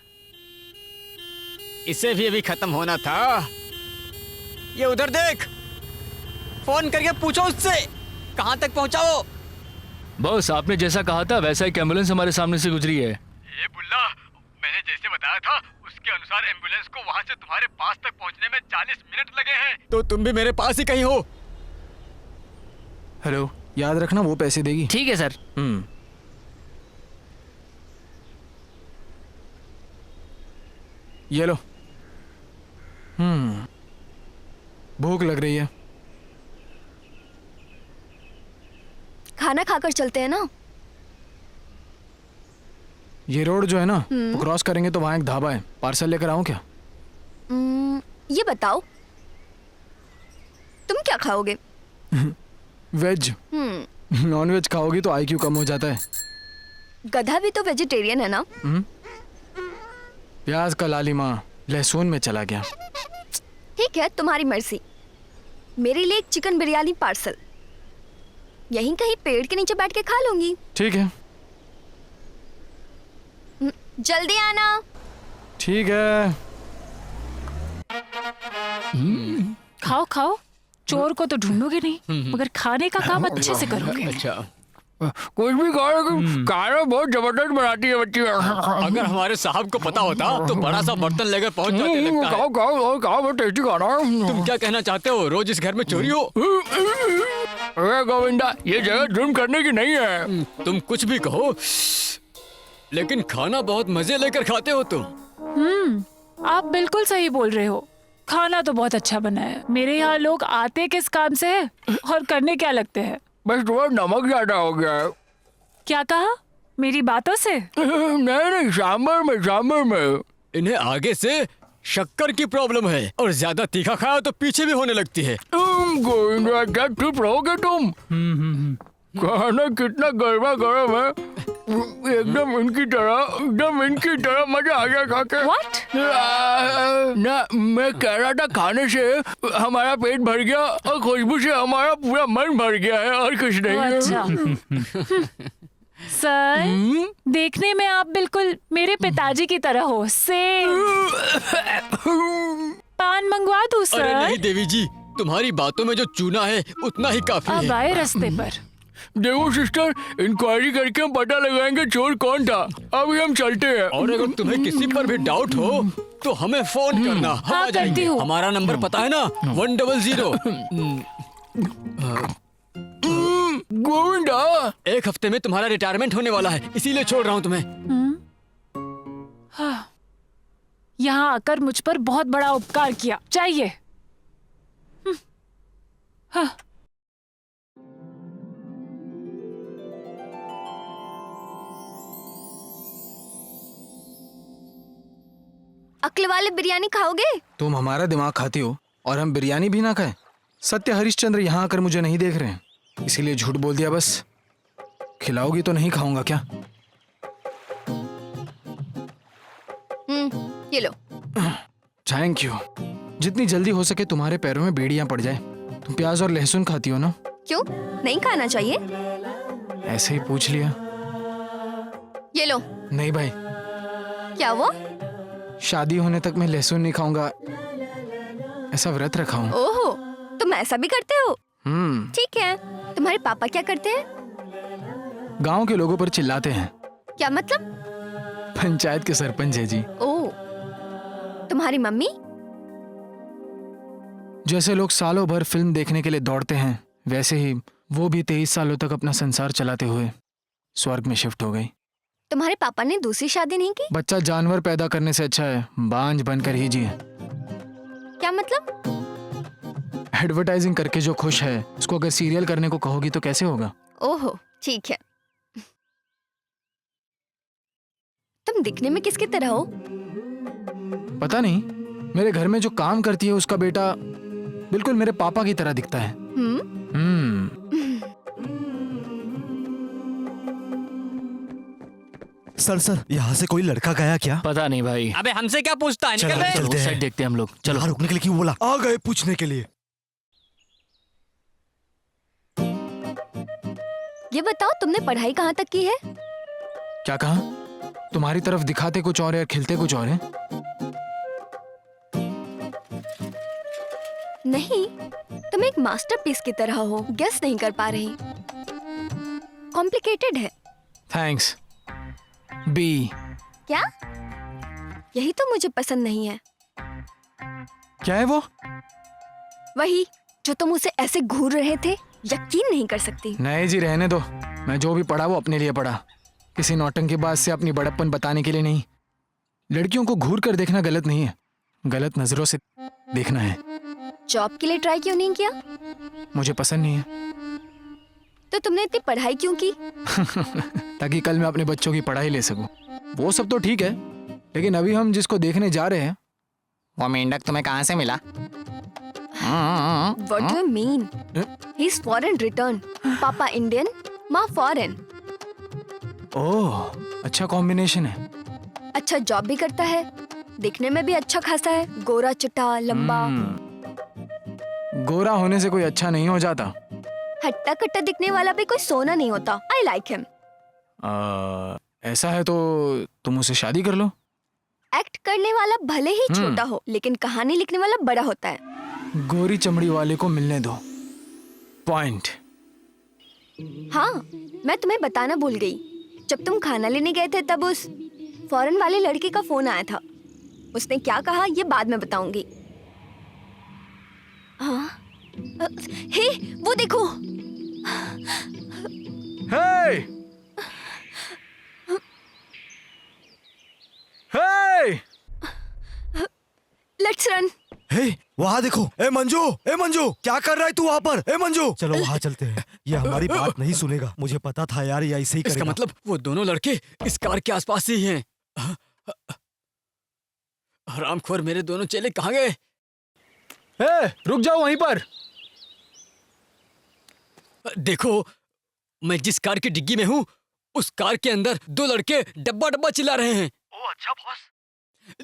Speaker 4: इसे भी अभी खत्म होना था। ये उधर देख, फोन करके पूछो उससे कहाँ तक पहुँचा वो।
Speaker 2: बॉस, आपने जैसा कहा था वैसा एक एम्बुलेंस हमारे सामने से गुजरी है।
Speaker 4: ये बुल्ला, मैंने जैसे बताया था उसके अनुसार एम्बुलेंस को वहाँ से तुम्हारे पास तक पहुँचने में 40 मिनट लगे हैं। तो तुम भी मेरे पास ही कहीं हो।
Speaker 7: हेलो, याद रखना वो पैसे देगी।
Speaker 2: ठीक है सर।
Speaker 7: ये लो। भूख लग रही है।
Speaker 3: खाना खाकर चलते हैं ना?
Speaker 7: ये रोड जो है ना, वो क्रॉस करेंगे तो वहाँ एक ढाबा है, पार्सल लेकर आऊँ क्या?
Speaker 3: ये बताओ, तुम क्या खाओगे?
Speaker 7: वेज। नॉन वेज खाओगी तो IQ कम हो जाता है।
Speaker 3: गधा भी तो वेजिटेरियन है ना?
Speaker 7: प्याज का लालिमा लहसुन में चला गया।
Speaker 3: ठीक है, तुम्हारी मर्जी। मेरे लिए एक चिकन बिरयानी पार्सल। यहीं कहीं पेड़ के नीचे बैठ के खा लूंगी।
Speaker 7: ठीक है।
Speaker 3: जल्दी आना।
Speaker 7: ठीक है।
Speaker 6: खाओ खाओ, चोर को तो ढूंढोगे नहीं, मगर खाने का काम अच्छे से करोगे।
Speaker 4: अच्छा,
Speaker 2: कुछ भी खाना बहुत जबरदस्त बनाती है बच्ची।
Speaker 4: अगर हमारे साहब को पता होता तो बड़ा सा बर्तन लेकर पहुंच जाते लगता है।
Speaker 2: खाओ बहुत टेस्टी खाना।
Speaker 4: तुम क्या कहना चाहते हो? रोज इस घर में चोरी हो?
Speaker 2: अरे गोविंदा, ये जगह जुर्म करने की नहीं है।
Speaker 4: तुम कुछ भी कहो, लेकिन खाना बहुत मजे लेकर खाते हो तुम।
Speaker 6: आप बिल्कुल सही बोल रहे हो। खाना तो बहुत अच्छा बना है। मेरे यहाँ लोग आते किस काम से है और करने क्या लगते हैं?
Speaker 2: बस थोड़ा नमक ज्यादा हो गया है।
Speaker 6: क्या कहा मेरी बातों से?
Speaker 2: नहीं, सांबर में।
Speaker 4: इन्हें आगे से शक्कर की प्रॉब्लम है और ज्यादा तीखा खाया तो पीछे भी होने लगती है।
Speaker 2: गोविंदा, क्या चुप रहोगे तुम? खाना कितना गर्मा गर्म है, एकदम इनकी तरह मजा आ गया खा के।
Speaker 6: What?
Speaker 2: ना, मैं कह रहा था खाने से हमारा पेट भर गया और खुशबू से हमारा पूरा मन भर गया है, और कुछ नहीं है।
Speaker 6: अच्छा। सर, देखने में आप बिल्कुल मेरे पिताजी की तरह हो। पान मंगवा दूं
Speaker 4: अरे
Speaker 6: सर?
Speaker 4: नहीं देवी जी, तुम्हारी बातों में जो चूना है उतना ही काफी
Speaker 6: अब
Speaker 4: है।
Speaker 6: आए रास्ते पर।
Speaker 2: देखो सिस्टर, इंक्वायरी करके हम पता लगाएंगे चोर कौन था। अभी हम चलते हैं।
Speaker 4: और अगर तुम्हें किसी पर भी डाउट हो तो हमें फोन करना, हम
Speaker 6: हाँ,
Speaker 4: आ जाएंगे।
Speaker 6: करती हूँ।
Speaker 4: हमारा नंबर पता है ना, 100।
Speaker 2: गोविंदा,
Speaker 4: एक हफ्ते में तुम्हारा रिटायरमेंट होने वाला है, इसीलिए छोड़ रहा हूँ तुम्हें।
Speaker 6: हाँ, यहाँ आकर मुझ पर बहुत बड़ा उपकार किया। चाहिए। हाँ।
Speaker 3: अक्ल वाले बिरयानी खाओगे?
Speaker 7: तुम हमारा दिमाग खाती हो और हम बिरयानी भी ना खाएं। सत्य हरिश्चंद्र यहाँ आकर मुझे नहीं देख रहे हैं, इसीलिए झूठ बोल दिया बस। खिलाओगी तो नहीं खाऊंगा क्या?
Speaker 3: ये लो।
Speaker 7: Thank you. जितनी जल्दी हो सके तुम्हारे पैरों में बेड़ियां पड़ जाए। तुम प्याज और लहसुन खाती हो ना?
Speaker 3: क्यों नहीं खाना चाहिए?
Speaker 7: ऐसे ही पूछ लिया।
Speaker 3: ये लो।
Speaker 7: नहीं भाई,
Speaker 3: क्या वो?
Speaker 7: शादी होने तक मैं लहसुन नहीं खाऊंगा, ऐसा व्रत रखा हूँ।
Speaker 3: ओहो, तुम ऐसा भी करते हो?
Speaker 7: हम्म।
Speaker 3: ठीक है। तुम्हारे पापा क्या करते हैं?
Speaker 7: गांव के लोगों पर चिल्लाते हैं।
Speaker 3: क्या मतलब?
Speaker 7: पंचायत के सरपंच है जी।
Speaker 3: ओह, तुम्हारी मम्मी?
Speaker 7: जैसे लोग सालों भर फिल्म देखने के लिए दौड़ते हैं, वैसे ही वो भी 23 सालों तक अपना संसार चलाते हुए स्वर्ग में शिफ्ट हो गई।
Speaker 3: तुम्हारे पापा ने दूसरी शादी नहीं की?
Speaker 7: बच्चा जानवर पैदा करने से अच्छा है बांझ बनकर ही जिए।
Speaker 3: क्या मतलब?
Speaker 7: एडवर्टाइजिंग करके जो खुश है, उसको अगर सीरियल करने को कहोगी तो कैसे होगा?
Speaker 3: ओहो, ठीक है। तुम दिखने में किसकी तरह हो?
Speaker 7: पता नहीं, मेरे घर में जो काम करती है उसका बेटा बिल्कुल मेरे पापा की तरह दिखता है।
Speaker 10: सर, यहाँ से कोई लड़का गया क्या?
Speaker 2: पता नहीं भाई।
Speaker 4: अबे हमसे क्या पूछता है, निकल बे।
Speaker 10: चलते
Speaker 2: उस
Speaker 10: हैं।
Speaker 2: साइड देखते हैं हम लोग। चलो।
Speaker 10: यहाँ रुकने के लिए क्यों बोला? आ गए पूछने के लिए।
Speaker 3: ये बताओ, तुमने पढ़ाई कहाँ तक की है?
Speaker 7: क्या कहा? तुम्हारी तरफ दिखाते कुछ और है और खिलते कुछ और है।
Speaker 3: नहीं, तुम एक मास्टरपीस की तरह हो। गेस नहीं कर पा रही। कॉम्प्लिकेटेड है।
Speaker 7: थैंक्स। बी।
Speaker 3: क्या? यही तो मुझे पसंद नहीं है।
Speaker 7: क्या है वो?
Speaker 3: वही जो तुम उसे ऐसे घूर रहे थे, यकीन नहीं कर सकती।
Speaker 7: नहीं जी, रहने दो। मैं जो भी पढ़ा वो अपने लिए पढ़ा, किसी नौटंकीबाज से अपनी बड़प्पन बताने के लिए नहीं। लड़कियों को घूर कर देखना गलत नहीं है, गलत नजरों से देखना है।
Speaker 3: जॉब के लिए ट्राई क्यों नहीं किया?
Speaker 7: मुझे पसंद नहीं है।
Speaker 3: तो तुमने इतनी पढ़ाई क्यों की?
Speaker 7: ताकि कल मैं अपने बच्चों की पढ़ाई ले सकूं। वो सब तो ठीक है, लेकिन अभी हम जिसको देखने जा रहे हैं वो मेंढक तुम्हें कहाँ से मिला?
Speaker 3: What do you mean? He's foreign return. पापा इंडियन, माँ फॉरेन।
Speaker 7: ओह, अच्छा कॉम्बिनेशन है।
Speaker 3: अच्छा जॉब भी करता है, दिखने में भी अच्छा खासा है, गोरा चिट्टा लंबा।
Speaker 7: गोरा होने से कोई अच्छा नहीं हो जाता।
Speaker 3: हट्टा कट्टा दिखने वाला भी कोई सोना नहीं होता। I like him.
Speaker 7: ऐसा है तो तुम उससे शादी कर लो।
Speaker 3: एक्ट करने वाला भले ही छोटा हो, लेकिन कहानी लिखने वाला बड़ा होता है।
Speaker 7: गोरी चमड़ी वाले को मिलने दो। पॉइंट।
Speaker 3: हाँ, मैं तुम्हें बताना भूल गई। जब तुम खाना लेने गए थे तब उस फॉरेन वाले लड़के का फोन आया था। उसने क्या कहा ये बाद में बताऊंगी। हाँ, हे वो देखो।
Speaker 7: हे! हे!
Speaker 3: Let's run.
Speaker 10: हे, वहाँ देखो। ए मंजू क्या कर रहा है तू वहाँ पर? ए मंजू, चलो वहाँ चलते हैं। ये हमारी बात नहीं सुनेगा। मुझे पता था यार, ये ऐसे ही
Speaker 4: इसका
Speaker 10: करेगा।
Speaker 4: मतलब वो दोनों लड़के इस कार के आसपास ही हैं। हरामखोर, मेरे दोनों चेले कहाँ गए?
Speaker 7: ए, रुक जाओ वहीं पर।
Speaker 4: देखो, मैं जिस कार की डिग्गी में हूँ उस कार के अंदर दो लड़के डब्बा डब्बा चिल्ला रहे हैं।
Speaker 9: ओ अच्छा बॉस।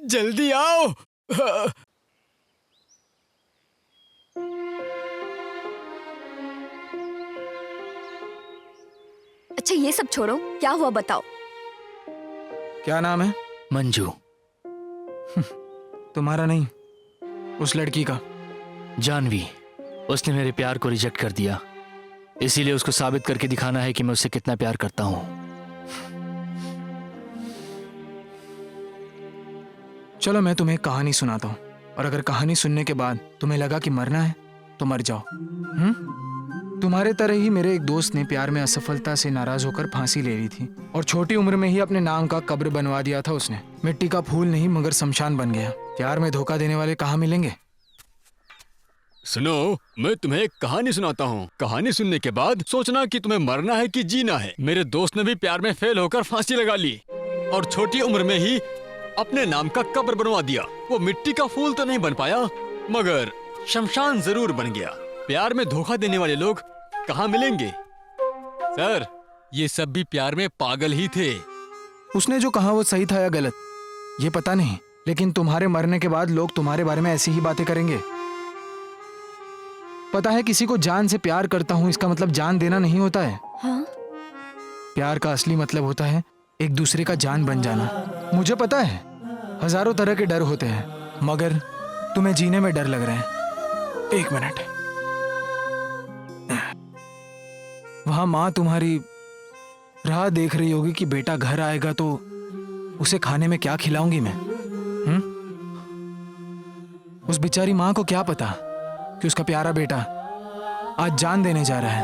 Speaker 4: जल्दी आओ।
Speaker 3: अच्छा ये सब छोड़ो, क्या हुआ बताओ।
Speaker 7: क्या नाम है?
Speaker 2: मंजू।
Speaker 7: तुम्हारा नहीं, उस लड़की का।
Speaker 2: जानवी। उसने मेरे प्यार को रिजेक्ट कर दिया, इसीलिए उसको साबित करके दिखाना है कि मैं उससे कितना प्यार करता हूँ।
Speaker 7: चलो मैं तुम्हें एक कहानी सुनाता हूँ, और अगर कहानी सुनने के बाद तुम्हें लगा कि मरना है तो मर जाओ। तुम्हारे तरह ही मेरे एक दोस्त ने प्यार में असफलता से नाराज होकर फांसी ले ली थी, और छोटी उम्र में ही अपने नाम का कब्र बनवा दिया था उसने। मिट्टी का फूल नहीं मगर शमशान बन गया। प्यार में धोखा देने वाले कहाँ मिलेंगे?
Speaker 4: सुनो, मैं तुम्हें एक कहानी सुनाता हूँ। कहानी सुनने के बाद सोचना कि तुम्हें मरना है कि जीना है। मेरे दोस्त ने भी प्यार में फेल होकर फांसी लगा ली और छोटी उम्र में ही अपने नाम का कब्र बनवा दिया। वो मिट्टी का फूल तो नहीं बन पाया मगर शमशान जरूर बन गया। प्यार में धोखा देने वाले लोग कहाँ मिलेंगे? सर, ये सब भी प्यार में पागल ही थे।
Speaker 7: उसने जो कहा वो सही था या गलत ये पता नहीं, लेकिन तुम्हारे मरने के बाद लोग तुम्हारे बारे में ऐसी ही बातें करेंगे। पता है, किसी को जान से प्यार करता हूँ इसका मतलब जान देना नहीं होता है।
Speaker 3: हाँ?
Speaker 7: प्यार का असली मतलब होता है एक दूसरे का जान बन जाना। मुझे पता है हजारों तरह के डर होते हैं, मगर तुम्हें जीने में डर लग रहा है। एक मिनट। वहां माँ तुम्हारी राह देख रही होगी कि बेटा घर आएगा तो उसे खाने में क्या खिलाऊंगी मैं। उस बेचारी माँ को क्या पता कि उसका प्यारा बेटा आज जान देने जा रहा है।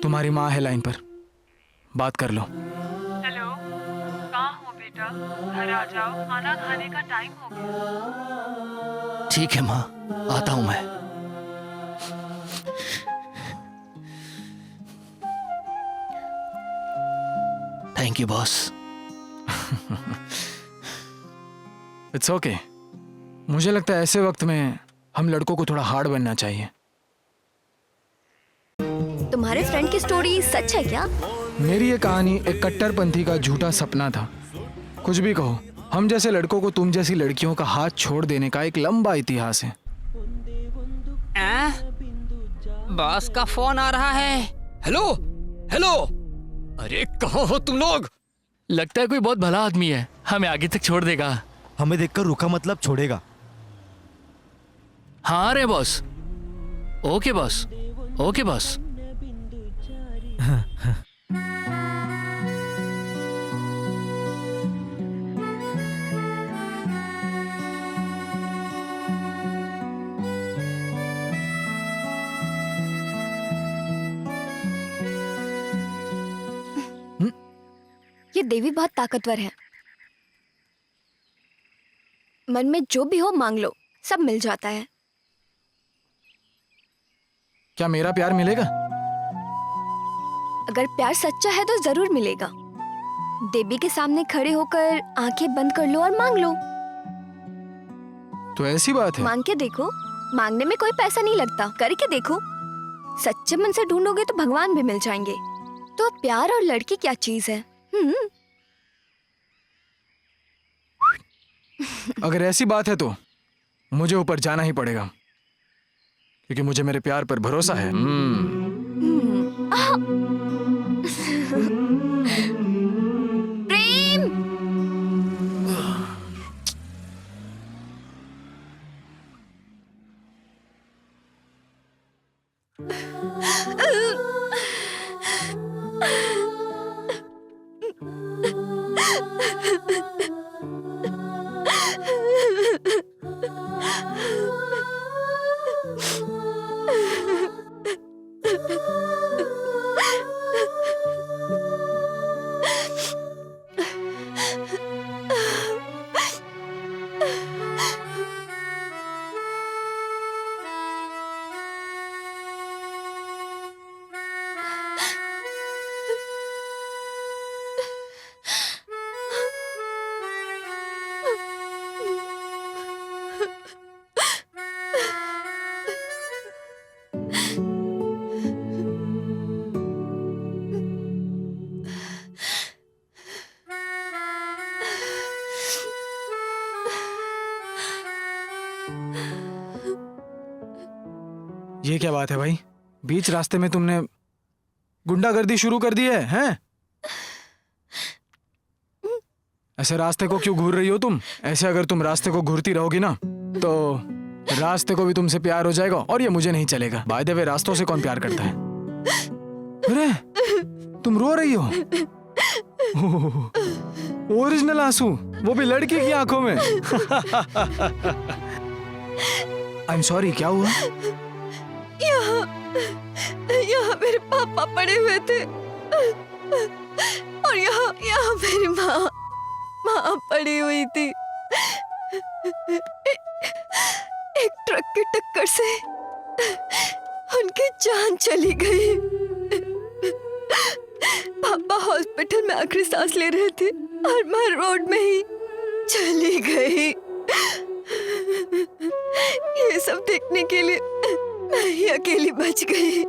Speaker 7: तुम्हारी माँ है लाइन पर, बात कर लो।
Speaker 5: हेलो, कहाँ हो बेटा? घर आ जाओ, खाना खाने का टाइम हो गया।
Speaker 2: ठीक है माँ, आता हूँ मैं। Thank you boss.
Speaker 7: It's okay. मुझे लगता है ऐसे वक्त में हम लड़कों को थोड़ा हार्ड बनना चाहिए।
Speaker 3: तुम्हारे फ्रेंड की स्टोरी सच है क्या?
Speaker 7: मेरी ये कहानी एक कट्टरपंथी का झूठा सपना था। कुछ भी कहो, हम जैसे लड़कों को तुम जैसी लड़कियों का हाथ छोड़ देने का एक लंबा इतिहास है।
Speaker 4: बॉस का फोन आ रहा है। हेलो हेलो, अरे कहाँ हो तुम लोग?
Speaker 2: लगता है कोई बहुत भला आदमी है, हमें आगे तक छोड़ देगा।
Speaker 10: हमें देखकर रुका मतलब छोड़ेगा।
Speaker 2: हाँ रे boss. Okay boss, okay boss.
Speaker 3: ये देवी बहुत ताकतवर है। मन में जो भी हो मांग लो, सब मिल जाता है।
Speaker 7: क्या मेरा प्यार मिलेगा?
Speaker 3: अगर प्यार सच्चा है तो जरूर मिलेगा। देवी के सामने खड़े होकर आंखें बंद कर लो और मांग लो।
Speaker 7: तो ऐसी बात है।
Speaker 3: मांग के देखो, मांगने में कोई पैसा नहीं लगता। करके देखो, सच्चे मन से ढूंढोगे तो भगवान भी मिल जाएंगे। तो प्यार और लड़की क्या चीज है?
Speaker 7: अगर ऐसी बात है तो मुझे ऊपर जाना ही पड़ेगा, क्योंकि मुझे मेरे प्यार पर भरोसा है।
Speaker 3: प्रेम।
Speaker 7: ये क्या बात है भाई, बीच रास्ते में तुमने गुंडागर्दी शुरू कर दी है, हैं? ऐसे रास्ते को क्यों घूर रही हो तुम? ऐसे अगर तुम रास्ते को घूरती रहोगी ना तो रास्ते को भी तुमसे प्यार हो जाएगा और ये मुझे नहीं चलेगा। बाय द वे, रास्तों से कौन प्यार करता है? अरे तुम रो रही हो? ओरिजिनल आंसू, वो भी लड़की की आंखों में। आई एम सॉरी, क्या हुआ?
Speaker 3: यहाँ मेरे पापा पड़े हुए थे और यहाँ मेरी माँ पड़ी हुई थी। एक ट्रक की टक्कर से उनकी जान चली गई। पापा हॉस्पिटल में आखिरी सांस ले रहे थे और मैं रोड में ही चली गई। ये सब देखने के लिए मैं ही अकेली बच गई।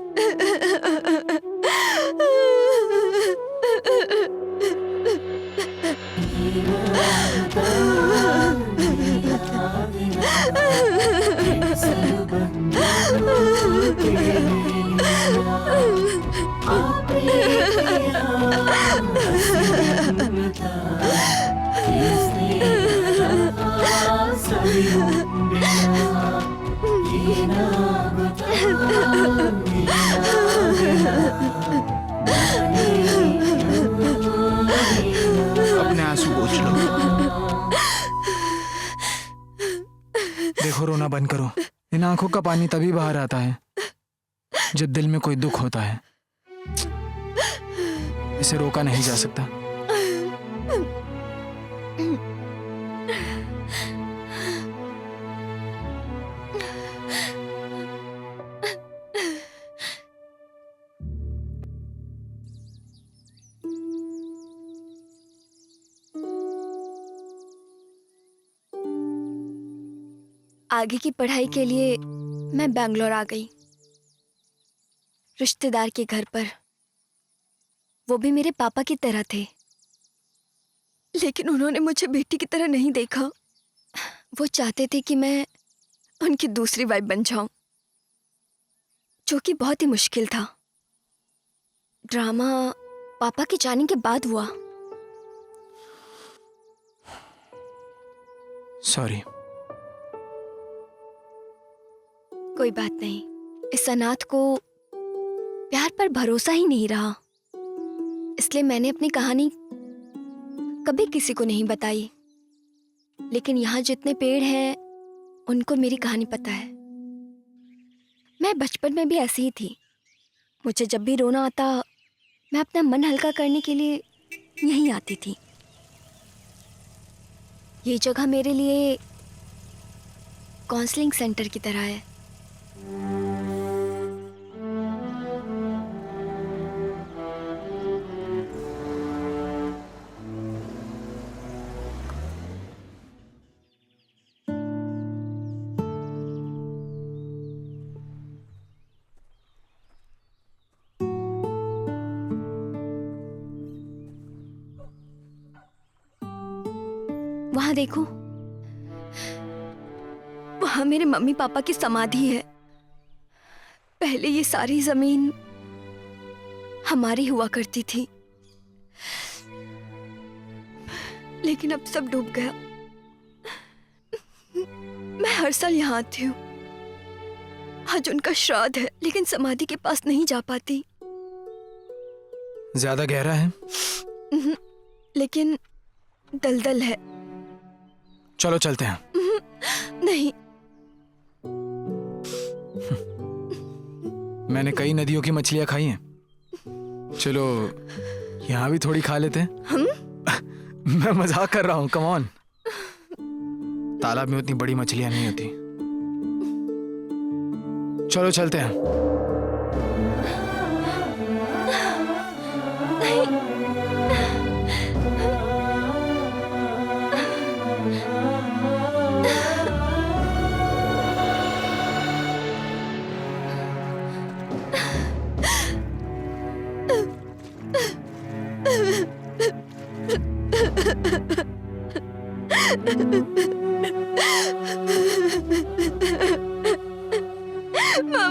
Speaker 7: अपने आंसू पोंछ लो। देखो, रोना बंद करो। इन आंखों का पानी तभी बाहर आता है जब दिल में कोई दुख होता है। इसे रोका नहीं जा सकता।
Speaker 3: आगे की पढ़ाई के लिए मैं बैंगलोर आ गई, रिश्तेदार के घर पर। वो भी मेरे पापा की तरह थे, लेकिन उन्होंने मुझे बेटी की तरह नहीं देखा। वो चाहते थे कि मैं उनकी दूसरी वाइफ बन जाऊं, जो कि बहुत ही मुश्किल था। ड्रामा पापा के जाने के बाद हुआ।
Speaker 7: सॉरी।
Speaker 3: कोई बात नहीं। इस अनाथ को प्यार पर भरोसा ही नहीं रहा, इसलिए मैंने अपनी कहानी कभी किसी को नहीं बताई। लेकिन यहाँ जितने पेड़ हैं उनको मेरी कहानी पता है। मैं बचपन में भी ऐसी ही थी। मुझे जब भी रोना आता, मैं अपना मन हल्का करने के लिए यहीं आती थी। ये जगह मेरे लिए काउंसलिंग सेंटर की तरह है। वहां देखो, वहां मेरे मम्मी पापा की समाधि है। पहले ये सारी जमीन हमारी हुआ करती थी, लेकिन अब सब डूब गया। मैं हर साल यहाँ आती हूँ। आज उनका श्राद्ध है, लेकिन समाधि के पास नहीं जा पाती।
Speaker 7: ज्यादा गहरा है?
Speaker 3: लेकिन दलदल है।
Speaker 7: चलो चलते हैं।
Speaker 3: नहीं।
Speaker 7: मैंने कई नदियों की मछलियां खाई हैं। चलो यहाँ भी थोड़ी खा लेते हैं। मैं मजाक कर रहा हूँ, कम ऑन। तालाब में उतनी बड़ी मछलियां नहीं होती। चलो चलते हैं।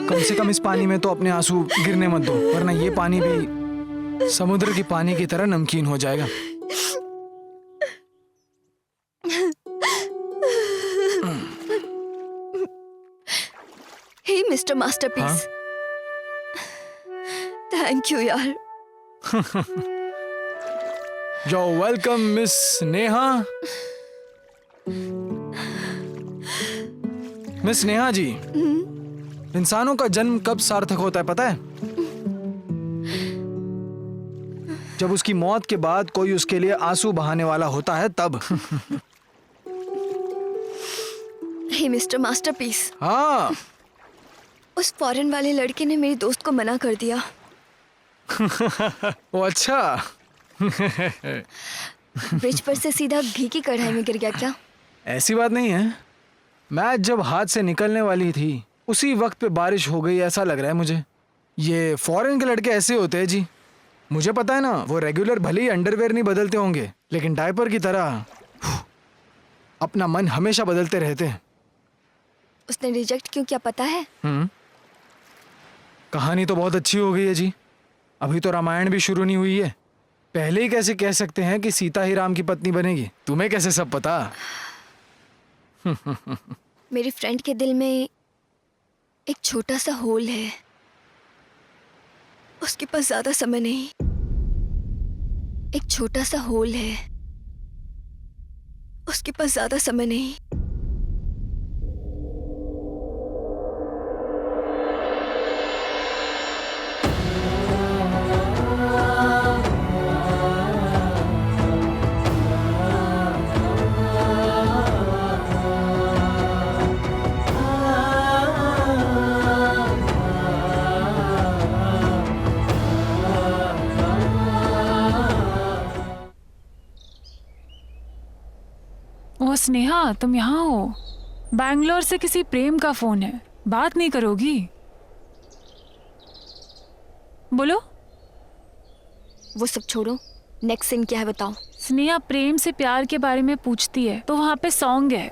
Speaker 7: कम से कम कम इस पानी में तो अपने आंसू गिरने मत दो, वरना ये पानी भी समुद्र की पानी की तरह नमकीन हो जाएगा।
Speaker 3: Hey mister masterpiece, thank you यार।
Speaker 7: Yo welcome miss Neha. Miss Neha ji, इंसानों का जन्म कब सार्थक होता है पता है? जब उसकी मौत के बाद कोई उसके लिए आंसू बहाने वाला होता है तब।
Speaker 3: हे मिस्टर मास्टरपीस,
Speaker 7: हाँ।
Speaker 3: उस फॉरेन वाले लड़के ने मेरी दोस्त को मना कर दिया।
Speaker 7: ओ अच्छा।
Speaker 3: ब्रिज पर से सीधा घी की कढ़ाई में गिर गया क्या?
Speaker 7: ऐसी बात नहीं है, मैच जब हाथ से निकलने वाली थी उसी वक्त पे बारिश हो गई, ऐसा लग रहा है मुझे। ये फॉरेन के लड़के ऐसे होते हैं जी, मुझे पता है ना, वो रेगुलर भले ही अंडरवेयर नहीं बदलते होंगे, लेकिन डायपर की तरह अपना मन हमेशा बदलते रहते हैं।
Speaker 3: उसने रिजेक्ट क्यों किया पता है?
Speaker 7: कहानी तो बहुत अच्छी हो गई है जी, अभी तो रामायण भी शुरू नहीं हुई है, पहले ही कैसे कह सकते हैं कि सीता ही राम की पत्नी बनेगी? तुम्हें कैसे सब पता?
Speaker 3: मेरी फ्रेंड के दिल में एक छोटा सा होल है, उसके पास ज्यादा समय नहीं। एक छोटा सा होल है, उसके पास ज्यादा समय नहीं।
Speaker 6: ओ स्नेहा, तुम यहाँ हो? बैंगलोर से किसी प्रेम का फोन है, बात नहीं करोगी? बोलो।
Speaker 3: वो सब छोड़ो, नेक्स्ट सीन क्या है बताओ।
Speaker 6: स्नेहा प्रेम से प्यार के बारे में पूछती है तो वहां पे सॉन्ग है।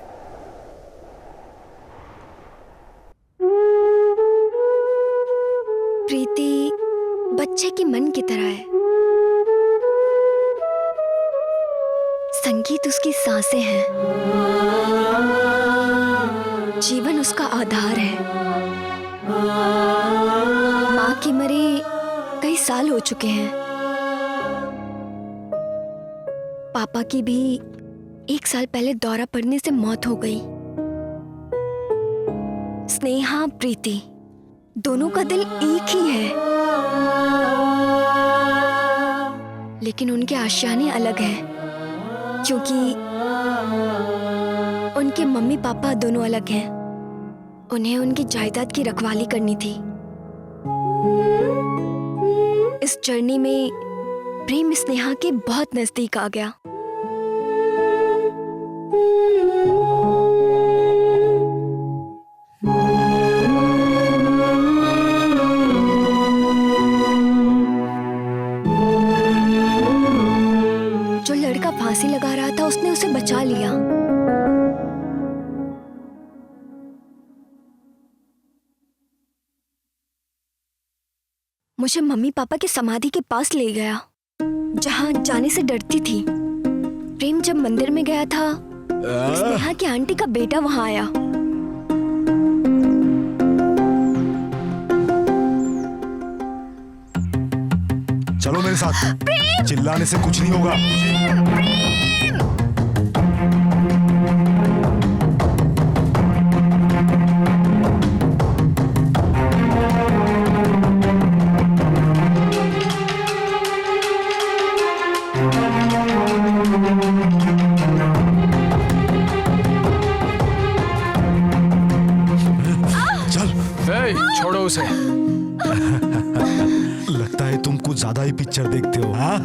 Speaker 3: प्रीति बच्चे के मन की तरह है, संगीत उसकी सांसें हैं, जीवन उसका आधार है। माँ के मरे कई साल हो चुके हैं, पापा की भी 1 साल पहले दौरा पड़ने से मौत हो गई। स्नेहा प्रीति दोनों का दिल एक ही है, लेकिन उनके आशियाने अलग हैं, क्योंकि उनके मम्मी पापा दोनों अलग हैं। उन्हें उनकी जायदाद की रखवाली करनी थी। इस जर्नी में प्रेम स्नेहा के बहुत नजदीक आ गया। जो लड़का फांसी लगा रहा था उसने उसे बचा लिया। मुझे मम्मी पापा की समाधि के पास ले गया, जहां जाने से डरती थी। प्रेम जब मंदिर में गया था, स्नेहा की आंटी का बेटा वहां आया।
Speaker 10: चलो मेरे साथ, चिल्लाने से कुछ नहीं होगा।
Speaker 7: छोड़ो उसे।
Speaker 10: लगता है तुम कुछ ज्यादा ही पिक्चर देखते हो। हाँ,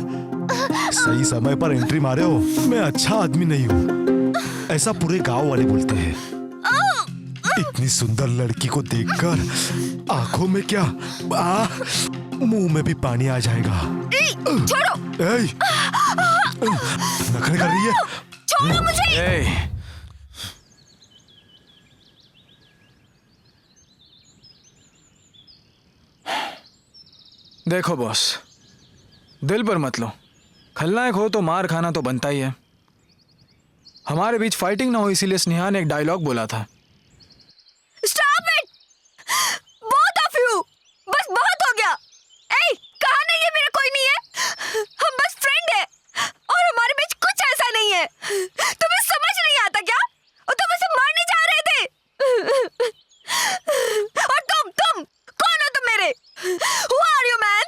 Speaker 10: सही समय पर एंट्री मारे हो। मैं अच्छा आदमी नहीं हूँ, ऐसा पूरे गांव वाले बोलते हैं। इतनी सुंदर लड़की को देखकर आंखों में क्या, मुंह में भी पानी आ जाएगा।
Speaker 3: छोड़ो।
Speaker 10: नखरे कर रही है।
Speaker 3: छोड़ो मुझे।
Speaker 7: देखो बॉस, दिल पर मत लो। खलनायक हो तो मार खाना तो बनता ही है। हमारे बीच फाइटिंग ना हो इसीलिए स्नेहा ने एक डायलॉग बोला था।
Speaker 3: Stop it! Both of you! बस बहुत हो गया। ए, कहा नहीं है मेरा कोई नहीं है। हम बस फ्रेंड है और हमारे बीच कुछ ऐसा नहीं है। तुम्हें समझ नहीं आता क्या? और तुम उसे मारने जा रहे थे। और तुम कौन हो तुम मेरे? Who are you man?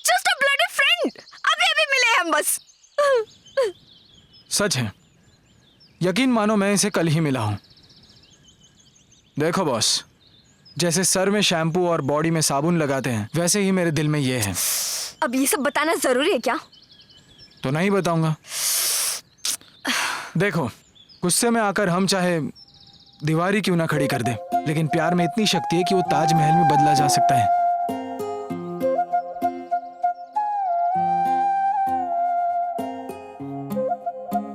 Speaker 3: Just a bloody friend. अभी मिले हम बस।
Speaker 7: सच है, यकीन मानो मैं इसे कल ही मिला हूं। देखो बॉस, जैसे सर में शैम्पू और बॉडी में साबुन लगाते हैं वैसे ही मेरे दिल में ये है।
Speaker 3: अब ये सब बताना जरूरी है क्या?
Speaker 7: तो नहीं बताऊंगा। देखो, गुस्से में आकर हम चाहे दीवार ही क्यों ना खड़ी कर दे, लेकिन प्यार में इतनी शक्ति है कि वो ताजमहल में बदला जा सकता है।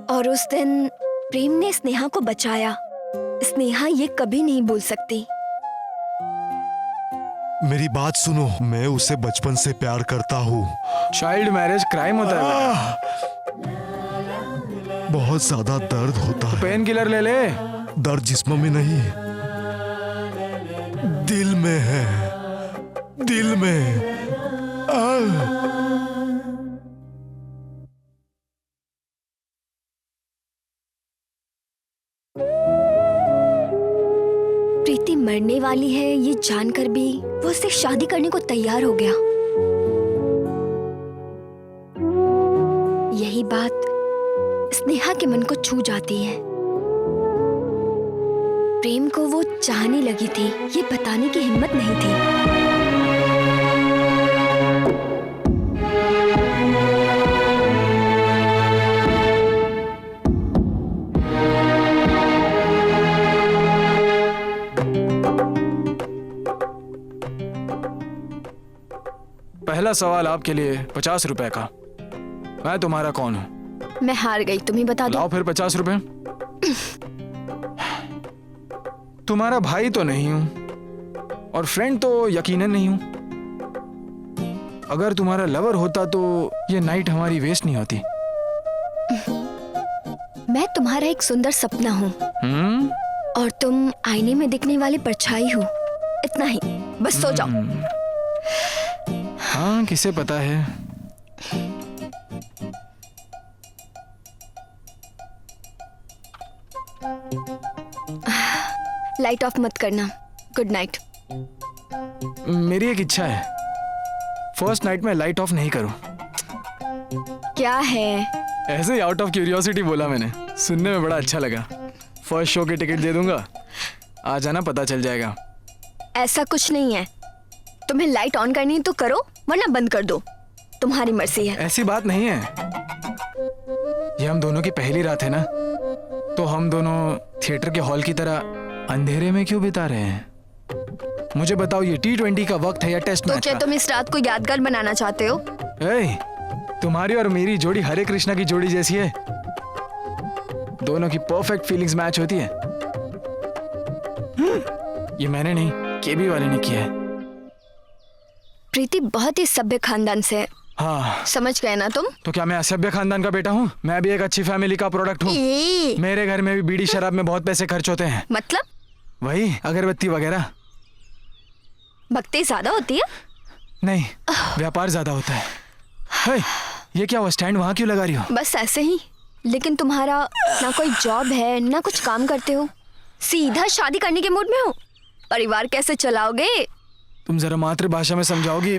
Speaker 3: और उस दिन प्रेम ने स्नेहा को बचाया। स्नेहा ये कभी नहीं भूल सकती।
Speaker 10: मेरी बात सुनो, मैं उसे बचपन से प्यार करता हूँ।
Speaker 7: चाइल्ड मैरिज क्राइम होता है।
Speaker 10: बहुत ज्यादा दर्द होता है।
Speaker 7: पेन किलर ले ले।
Speaker 10: दर्द जिस्म में नहीं, दिल में है, दिल में।
Speaker 3: प्रीति मरने वाली है ये जानकर भी वो उससे शादी करने को तैयार हो गया। यही बात स्नेहा के मन को छू जाती है। प्रेम को वो चाहने लगी थी, ये बताने की हिम्मत नहीं थी।
Speaker 7: पहला सवाल आपके लिए 50 रुपए का। मैं तुम्हारा कौन हूँ?
Speaker 3: मैं हार गई, तुम ही बता दो।
Speaker 7: लाओ फिर 50 रुपए। तुम्हारा भाई तो नहीं हूं और फ्रेंड तो यकीनन नहीं हूं। अगर तुम्हारा लवर होता तो ये नाइट हमारी वेस्ट नहीं होती।
Speaker 3: मैं तुम्हारा एक सुंदर सपना हूँ और तुम आईने में दिखने वाली परछाई हो। इतना ही, बस सो जाओ।
Speaker 7: हाँ, किसे पता है।
Speaker 3: लाइट ऑफ मत करना। Good night.
Speaker 7: मेरी एक इच्छा है, फर्स्ट नाइट में लाइट ऑफ नहीं करूं।
Speaker 3: क्या है?
Speaker 7: ऐसे ही आउट ऑफ क्यूरियोसिटी बोला मैंने, सुनने में बड़ा अच्छा लगा। फर्स्ट शो की टिकट दे दूंगा, आ जाना, पता चल जाएगा।
Speaker 3: ऐसा कुछ नहीं है, तुम्हें लाइट ऑन करनी है तो करो वरना बंद कर दो, तुम्हारी मर्जी है।
Speaker 7: ऐसी बात नहीं है, ये हम दोनों की पहली रात है ना, तो हम दोनों थिएटर के हॉल की तरह अंधेरे में क्यों बिता रहे हैं? मुझे बताओ, ये T20 का वक्त है या टेस्ट
Speaker 3: तो
Speaker 7: मैच
Speaker 3: क्या
Speaker 7: का?
Speaker 3: तुम इस रात को यादगार बनाना चाहते हो?
Speaker 7: तुम्हारी और मेरी जोड़ी हरे कृष्णा की जोड़ी जैसी है। दोनों की परफेक्ट फीलिंग्स मैच होती है। ये मैंने नहीं, केबी वाले ने किया है।
Speaker 3: प्रीति बहुत ही सभ्य खानदान से है।
Speaker 7: हाँ,
Speaker 3: समझ गए ना तुम?
Speaker 7: तो क्या मैं असभ्य खानदान का बेटा हूँ? मैं भी एक अच्छी फैमिली का प्रोडक्ट हूँ। मेरे घर में भी बीड़ी शराब में बहुत पैसे खर्च होते हैं।
Speaker 3: मतलब?
Speaker 7: वही अगरबत्ती वगैरह।
Speaker 3: भक्ति ज्यादा होती है?
Speaker 7: नहीं, व्यापार ज्यादा होता है। हे, ये क्या हुआ? स्टैंड वहाँ क्यों लगा रही हो?
Speaker 3: बस ऐसे ही। लेकिन तुम्हारा ना कोई जॉब है ना कुछ काम करते हो, सीधा शादी करने के मूड में हो। परिवार कैसे चलाओगे?
Speaker 7: तुम जरा मातृभाषा में समझाओगी?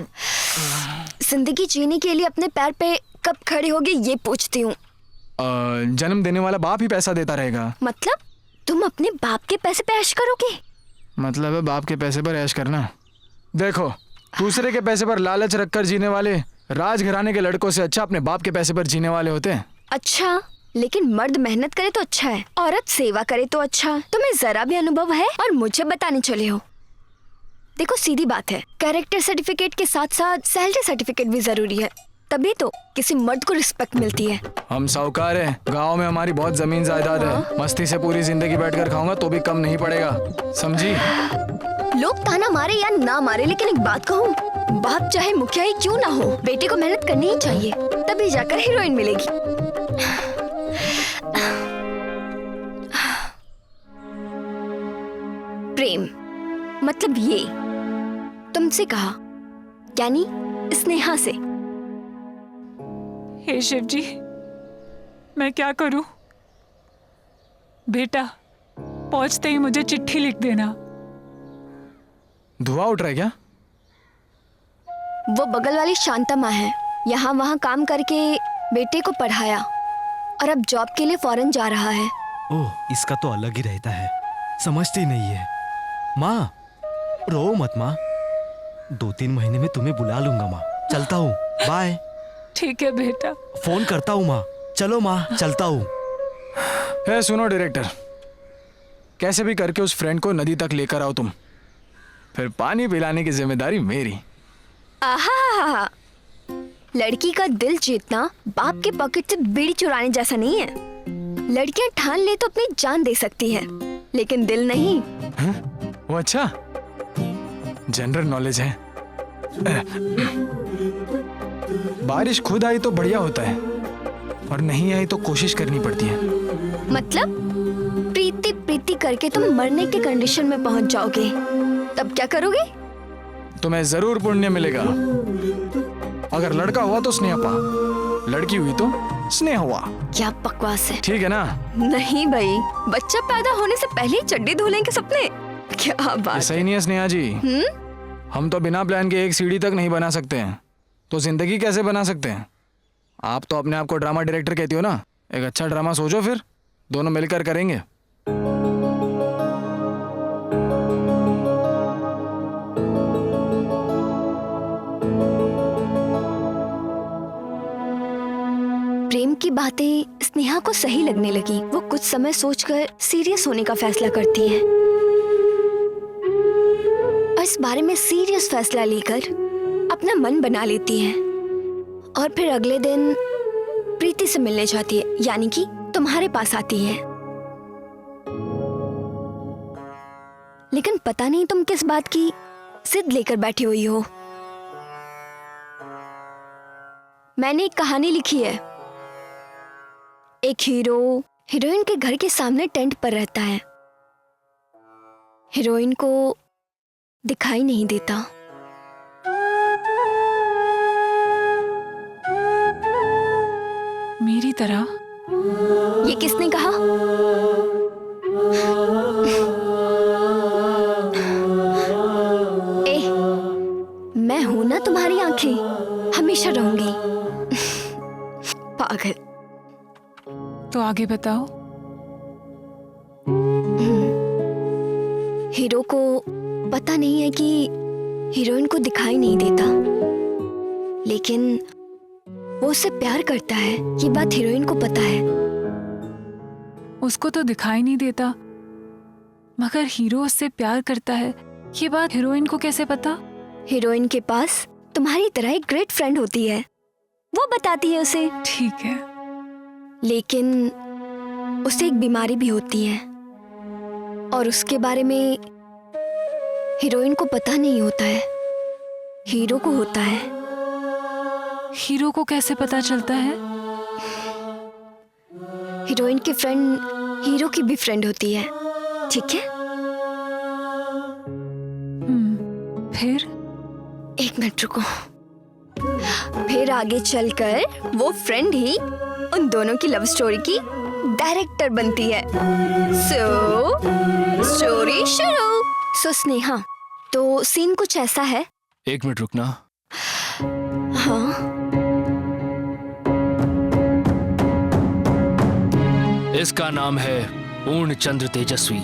Speaker 3: जिंदगी जीने के लिए अपने पैर पे कब खड़े होगे ये पूछती हूँ।
Speaker 7: जन्म देने वाला बाप ही पैसा देता रहेगा।
Speaker 3: मतलब तुम अपने बाप के पैसे पे ऐश करोगे?
Speaker 7: मतलब है बाप के पैसे पर ऐश करना। देखो, दूसरे के पैसे पर लालच रखकर जीने वाले राजघराने के लड़कों से अच्छा अपने बाप के पैसे पर जीने वाले होते हैं।
Speaker 3: अच्छा, लेकिन मर्द मेहनत करे तो अच्छा है, औरत सेवा करे तो अच्छा। तुम्हें जरा भी अनुभव है और मुझे बताने चले हो? देखो, सीधी बात है, कैरेक्टर सर्टिफिकेट के साथ साथ सैलरी सर्टिफिकेट भी जरूरी है, तभी तो किसी मर्द को रिस्पेक्ट मिलती है।
Speaker 7: हम साहूकार हैं, गांव में हमारी बहुत जमीन जायदाद है। मस्ती से पूरी जिंदगी बैठकर खाऊंगा तो भी कम नहीं पड़ेगा, समझी?
Speaker 3: लोग ताना मारे या ना मारे, लेकिन एक बात कहूँ, बाप चाहे मुखिया ही क्यों ना हो, बेटे को मेहनत करनी ही चाहिए, तभी जाकर हीरोइन मिलेगी। प्रेम मतलब ये तुमसे कहा, यानी स्नेहा से।
Speaker 6: हे शिव जी, मैं क्या करूं? बेटा पहुंचते ही मुझे चिट्ठी लिख देना।
Speaker 7: धुआं उठ रहा है क्या?
Speaker 3: वो बगल वाली शांता माँ है, यहाँ वहाँ काम करके बेटे को पढ़ाया और अब जॉब के लिए फॉरेन जा रहा है।
Speaker 10: ओह, इसका तो अलग ही रहता है, समझती नहीं है। माँ रो मत माँ, 2-3 महीने में तुम्हें बुला लूंगा माँ। चलता हूँ, बाय।
Speaker 6: ठीक है बेटा।
Speaker 10: फोन करता हूँ माँ। चलो माँ, चलता हूँ।
Speaker 7: है सुनो डायरेक्टर, कैसे भी करके उस फ्रेंड को नदी तक लेकर आओ तुम, फिर पानी पिलाने की जिम्मेदारी मेरी।
Speaker 3: आहा, लड़की का दिल जीतना बाप के पॉकेट से बीड़ी चुराने जैसा नहीं है। लड़कियां ठान ले तो अपनी जान दे सकती है, लेकिन दिल नहीं।
Speaker 7: वो अच्छा जनरल नॉलेज है। बारिश खुद आई तो बढ़िया होता है, और नहीं आई तो कोशिश करनी पड़ती है।
Speaker 3: मतलब प्रीति प्रीति करके तुम मरने के कंडीशन में पहुंच जाओगे, तब क्या करोगे?
Speaker 7: तुम्हें जरूर पुण्य मिलेगा। अगर लड़का हुआ तो स्नेह पा, लड़की हुई तो स्नेह हुआ।
Speaker 3: क्या बकवास है।
Speaker 7: ठीक है ना?
Speaker 3: नहीं भाई, बच्चा पैदा होने से पहले ही चड्डी धो लेंगे सपने, क्या
Speaker 7: ये
Speaker 3: बात।
Speaker 7: सही नहीं है स्नेहा जी। हम तो बिना प्लान के एक सीढ़ी तक नहीं बना सकते हैं, तो जिंदगी कैसे बना सकते हैं? आप तो अपने आप को ड्रामा डायरेक्टर कहती हो ना। एक अच्छा ड्रामा सोचो, फिर दोनों मिलकर करेंगे।
Speaker 3: प्रेम की बातें स्नेहा को सही लगने लगी। वो कुछ समय सोचकर सीरियस होने का फैसला करती है और इस बारे में सीरियस फैसला लेकर अपना मन बना लेती है, और फिर अगले दिन प्रीति से मिलने जाती है, यानी कि तुम्हारे पास आती है। लेकिन पता नहीं तुम किस बात की जिद लेकर बैठी हुई हो। मैंने एक कहानी लिखी है। एक हीरो हीरोइन के घर के सामने टेंट पर रहता है। हीरोइन को दिखाई नहीं देता।
Speaker 6: मेरी तरह?
Speaker 3: ये किसने कहा? मैं हूं ना तुम्हारी आंखें, हमेशा रहूंगी। पागल।
Speaker 6: तो आगे बताओ।
Speaker 3: हीरो को पता नहीं है कि हीरोइन को दिखाई नहीं देता, लेकिन वो उससे प्यार करता है, ये बात हीरोइन को पता है।
Speaker 6: उसको तो दिखाई नहीं देता, मगर हीरो उससे प्यार करता है, ये बात हीरोइन को कैसे पता?
Speaker 3: हीरोइन के पास तुम्हारी तरह एक ग्रेट फ्रेंड होती है, वो बताती है उसे।
Speaker 6: ठीक है।
Speaker 3: लेकिन उसे एक बीमारी भी होती है, और उसके बारे में हीरोइन को पता नहीं होता है, हीरो को होता है।
Speaker 6: हीरो को कैसे पता चलता है?
Speaker 3: हीरोइन की फ्रेंड हीरो की भी फ्रेंड होती है, ठीक है?
Speaker 6: फिर?
Speaker 3: एक मिनट रुको। फिर आगे चलकर वो फ्रेंड ही उन दोनों की लव स्टोरी की डायरेक्टर बनती है। स्टोरी शुरू। स्नेहा, तो सीन कुछ ऐसा है।
Speaker 2: एक मिनट रुकना।
Speaker 3: हाँ।
Speaker 2: इसका नाम है पूर्ण चंद्र तेजस्वी।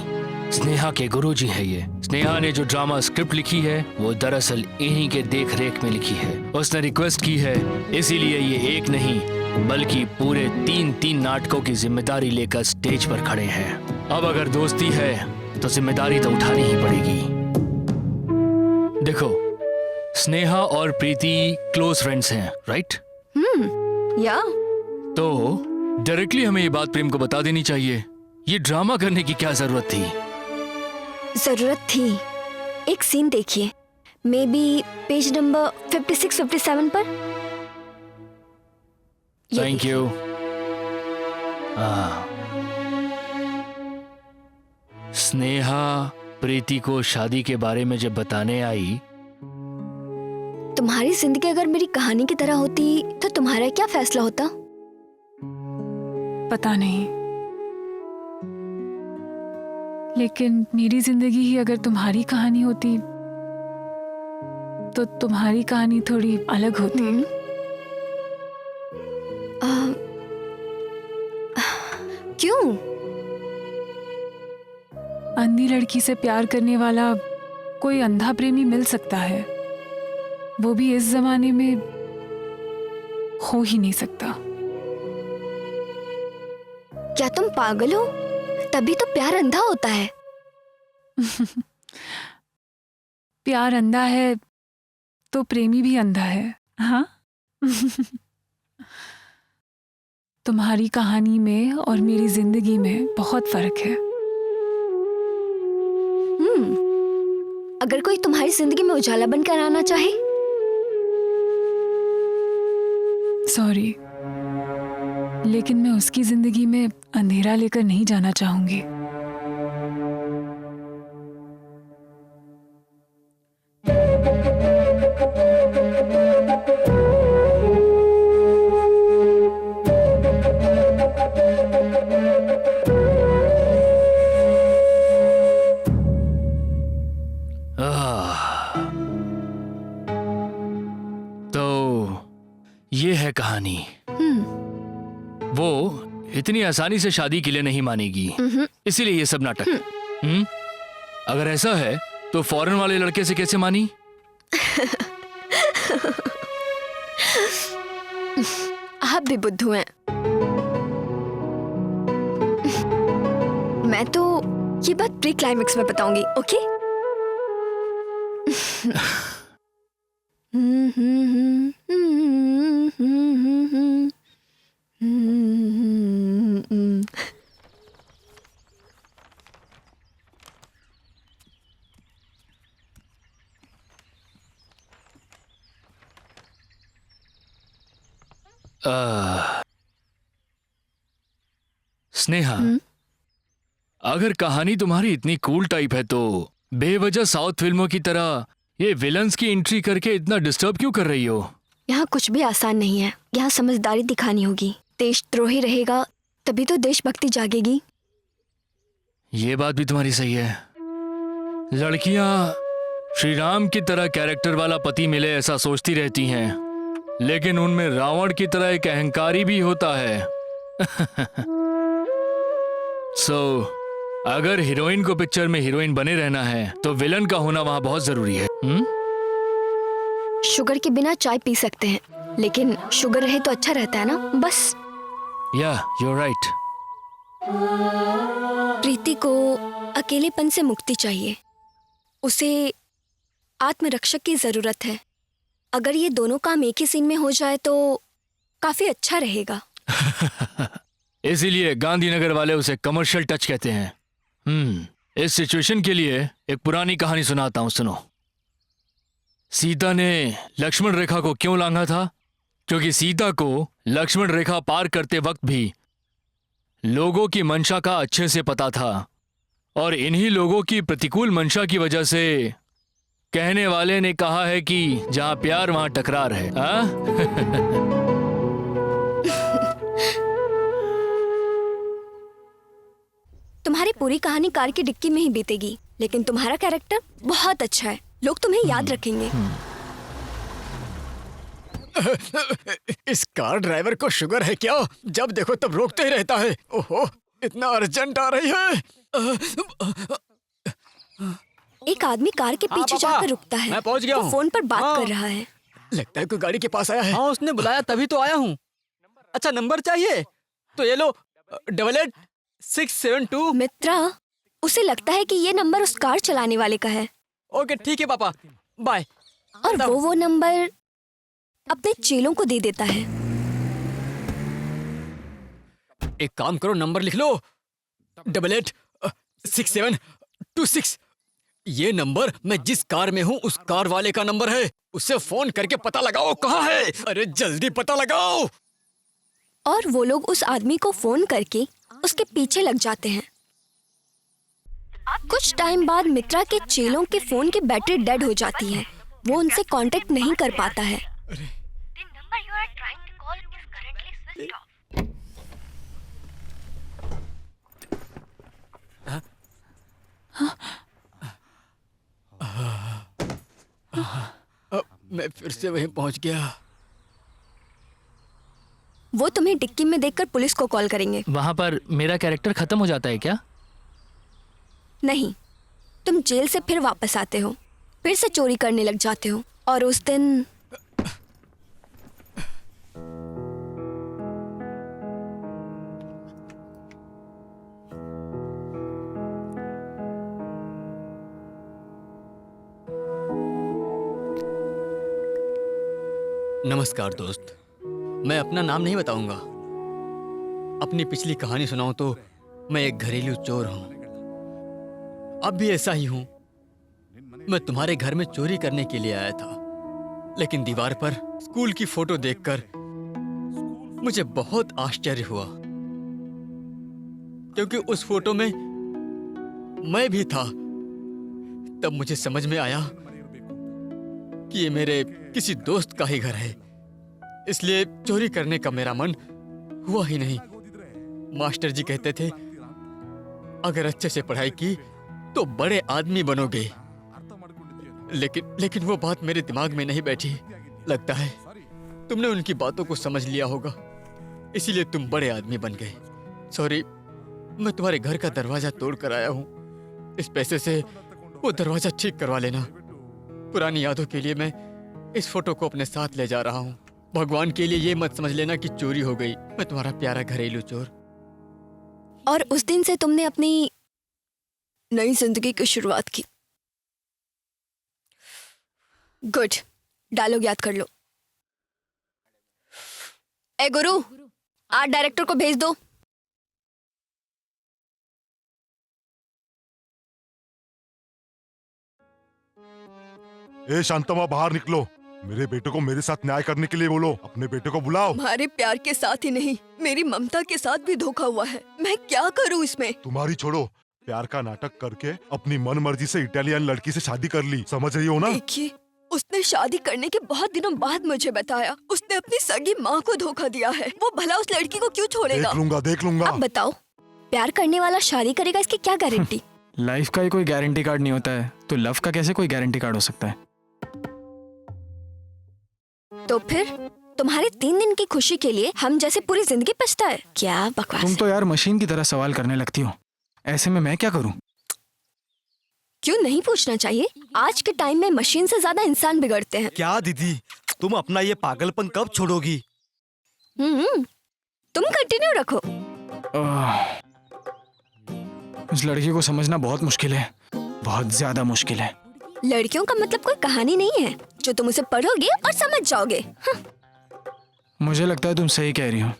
Speaker 2: स्नेहा के गुरुजी है ये। स्नेहा ने जो ड्रामा स्क्रिप्ट लिखी है वो दरअसल इन्हीं के देख रेख में लिखी है। उसने रिक्वेस्ट की है, इसीलिए ये एक नहीं बल्कि पूरे 3 नाटकों की जिम्मेदारी लेकर स्टेज पर खड़े हैं। अब अगर दोस्ती है तो जिम्मेदारी तो उठानी ही पड़ेगी। देखो, स्नेहा और प्रीति क्लोज फ्रेंड्स हैं, राइट?
Speaker 3: या
Speaker 2: तो डायरेक्टली हमें ये बात प्रेम को बता देनी चाहिए। ये ड्रामा करने की क्या जरूरत थी?
Speaker 3: जरूरत थी, एक सीन देखिए, मे बी पेज नंबर 56-57 पर। ये
Speaker 2: थैंक
Speaker 3: देखिए।
Speaker 2: यू। स्नेहा प्रीति को शादी के बारे में जब बताने आई,
Speaker 3: तुम्हारी जिंदगी अगर मेरी कहानी की तरह होती तो तुम्हारा क्या फैसला होता?
Speaker 6: पता नहीं, लेकिन मेरी जिंदगी ही अगर तुम्हारी कहानी होती तो तुम्हारी कहानी थोड़ी अलग होती।
Speaker 3: क्यों?
Speaker 6: अंधी लड़की से प्यार करने वाला कोई अंधा प्रेमी मिल सकता है, वो भी इस जमाने में हो ही नहीं सकता।
Speaker 3: क्या तुम पागल हो? तभी तो प्यार अंधा होता है।
Speaker 6: प्यार अंधा है तो प्रेमी भी अंधा है। हाँ। तुम्हारी कहानी में और मेरी जिंदगी में बहुत फर्क है।
Speaker 3: अगर कोई तुम्हारी जिंदगी में उजाला बनकर आना चाहे?
Speaker 6: सॉरी, लेकिन मैं उसकी जिंदगी में अंधेरा लेकर नहीं जाना चाहूंगी।
Speaker 2: ये है कहानी। वो इतनी आसानी से शादी के लिए नहीं मानेगी, इसीलिए ये सब नाटक। अगर ऐसा है तो फॉरेन वाले लड़के से कैसे मानी?
Speaker 3: आप भी बुद्धू हैं। मैं तो ये बात प्री क्लाइमेक्स में बताऊंगी, ओके?
Speaker 2: स्नेहा, अगर कहानी तुम्हारी इतनी कूल टाइप है तो बेवजह साउथ फिल्मों की तरह ये विलन्स की एंट्री करके इतना डिस्टर्ब क्यों कर रही हो?
Speaker 3: यहाँ कुछ भी आसान नहीं है। यहाँ समझदारी दिखानी होगी। देशद्रोही रहेगा तभी तो देशभक्ति जागेगी।
Speaker 2: ये बात भी तुम्हारी सही है। लड़कियां श्री राम की तरह कैरेक्टर वाला पति मिले ऐसा सोचती रहती हैं, लेकिन उनमें रावण की तरह एक अहंकारी भी होता है। अगर हीरोइन को पिक्चर में हीरोइन बने रहना है तो विलन का होना वहां बहुत जरूरी है।
Speaker 3: शुगर के बिना चाय पी सकते हैं, लेकिन शुगर रहे तो अच्छा रहता है ना, बस।
Speaker 2: या you're right।
Speaker 3: प्रीति को अकेलेपन से मुक्ति चाहिए। उसे आत्मरक्षक की जरूरत है। अगर ये दोनों काम एक ही सीन में हो जाए तो काफी अच्छा रहेगा।
Speaker 2: इसीलिए गांधीनगर वाले उसे कमर्शियल टच कहते हैं। इस सिचुएशन के लिए एक पुरानी कहानी सुनाता हूं, सुनो। सीता ने लक्ष्मण रेखा को क्यों लांघा था? क्योंकि सीता को लक्ष्मण रेखा पार करते वक्त भी लोगों की मंशा का अच्छे से पता था, और इन्हीं लोगों की प्रतिकूल मंशा की वजह से कहने वाले ने कहा है कि जहां प्यार वहां टकरार है।
Speaker 3: तुम्हारी पूरी कहानी कार की डिक्की में ही बीतेगी, लेकिन तुम्हारा कैरेक्टर बहुत अच्छा है। लोग तुम्हें याद रखेंगे।
Speaker 4: इस कार ड्राइवर को शुगर है क्या? जब देखो तब रोकते ही रहता है। ओहो, इतना अर्जेंट आ रही है।
Speaker 3: एक आदमी कार के पीछे जाकर रुकता है।
Speaker 9: मैं पहुंच गया
Speaker 3: वो
Speaker 9: हूँ।
Speaker 3: फोन पर बात
Speaker 9: हाँ।
Speaker 3: कर रहा है।
Speaker 4: लगता है कोई गाड़ी के पास आया है।
Speaker 9: हाँ, उसने बुलाया तभी तो आया हूँ। अच्छा, नंबर चाहिए तो ये लो, 88-672।
Speaker 3: मित्रा, उसे लगता है कि ये नंबर उस कार चलाने वाले का है,
Speaker 9: ओके ठीक है पापा, बाय।
Speaker 3: और वो नंबर अपने चेलों को दे देता है।
Speaker 4: एक काम करो, नंबर लिख लो, 88-6726। ये नंबर मैं जिस कार में हूँ उस कार वाले का नंबर है। उससे फोन करके पता लगाओ कहाँ है। अरे जल्दी पता लगाओ।
Speaker 3: और वो लोग उस आदमी को फोन करके उसके पीछे लग जाते हैं। कुछ टाइम बाद मित्रा के चेलों के फोन की बैटरी डेड हो जाती है। वो उनसे कांटेक्ट नहीं कर पाता है।
Speaker 4: मैं फिर से वहीं पहुंच गया।
Speaker 3: वो तुम्हें डिक्की में देखकर पुलिस को कॉल करेंगे।
Speaker 2: वहां पर मेरा कैरेक्टर खत्म हो जाता है क्या?
Speaker 3: नहीं, तुम जेल से फिर वापस आते हो, फिर से चोरी करने लग जाते हो और उस दिन
Speaker 4: नमस्कार दोस्त। मैं अपना नाम नहीं बताऊंगा। अपनी पिछली कहानी सुनाऊं तो मैं एक घरेलू चोर हूं। अब भी ऐसा ही हूं। मैं तुम्हारे घर में चोरी करने के लिए आया था, लेकिन दीवार पर स्कूल की फोटो देखकर मुझे बहुत आश्चर्य हुआ, क्योंकि उस फोटो में मैं भी था। तब मुझे समझ में आया कि ये मेरे किसी दोस्त का ही घर है, इसलिए चोरी करने का मेरा मन हुआ ही नहीं। मास्टर जी कहते थे अगर अच्छे से पढ़ाई की तो बड़े आदमी बनोगे, लेकिन वो बात मेरे दिमाग में नहीं बैठी। लगता है तुमने उनकी बातों को समझ लिया होगा, इसीलिए तुम बड़े आदमी बन गए। सॉरी, मैं तुम्हारे घर का दरवाजा तोड़ कर आया हूँ। इस पैसे से वो दरवाजा ठीक करवा लेना। पुरानी यादों के लिए मैं इस फोटो को अपने साथ ले जा रहा हूँ। भगवान के लिए ये मत समझ लेना कि चोरी हो गई। मैं तुम्हारा प्यारा घरेलू चोर।
Speaker 3: और उस दिन से तुमने अपनी नई जिंदगी की शुरुआत की। गुड, डायलॉग याद कर लो। ए गुरु, आर्ट डायरेक्टर को भेज दो।
Speaker 10: ए शांतमा, बाहर निकलो। मेरे बेटे को मेरे साथ न्याय करने के लिए बोलो। अपने बेटे को बुलाओ।
Speaker 3: तुम्हारे प्यार के साथ ही नहीं, मेरी ममता के साथ भी धोखा हुआ है। मैं क्या करूं इसमें?
Speaker 10: तुम्हारी छोड़ो, प्यार का नाटक करके अपनी मन मर्जी से इटालियन लड़की से शादी कर ली। समझ रही हो ना?
Speaker 3: देखिए, उसने शादी करने के बहुत दिनों बाद मुझे बताया उसने अपनी सगी माँ को धोखा दिया है। वो भला उस लड़की को क्यों छोड़ेगा?
Speaker 10: देख लूंगा।
Speaker 3: अब बताओ, प्यार करने वाला शादी करेगा, इसकी क्या गारंटी?
Speaker 7: लाइफ का ही कोई गारंटी कार्ड नहीं होता है, तो लव का कैसे कोई गारंटी कार्ड हो सकता है?
Speaker 3: तो फिर तुम्हारे 3 दिन की खुशी के लिए हम जैसे पूरी जिंदगी पछताए? क्या बकवास
Speaker 7: तुम
Speaker 3: है।
Speaker 7: तो यार मशीन की तरह सवाल करने लगती हो। ऐसे में मैं क्या करूं?
Speaker 3: क्यों नहीं पूछना चाहिए? आज के टाइम में मशीन से ज्यादा इंसान बिगड़ते हैं।
Speaker 11: क्या दीदी, तुम अपना ये पागलपन कब छोड़ोगी?
Speaker 3: तुम कंटिन्यू रखो।
Speaker 7: उस लड़की को समझना बहुत मुश्किल है, बहुत ज्यादा मुश्किल है।
Speaker 3: लड़कियों का मतलब कोई कहानी नहीं है जो तुम उसे पढ़ोगे और समझ जाओगे।
Speaker 7: मुझे लगता है तुम सही कह रही हो।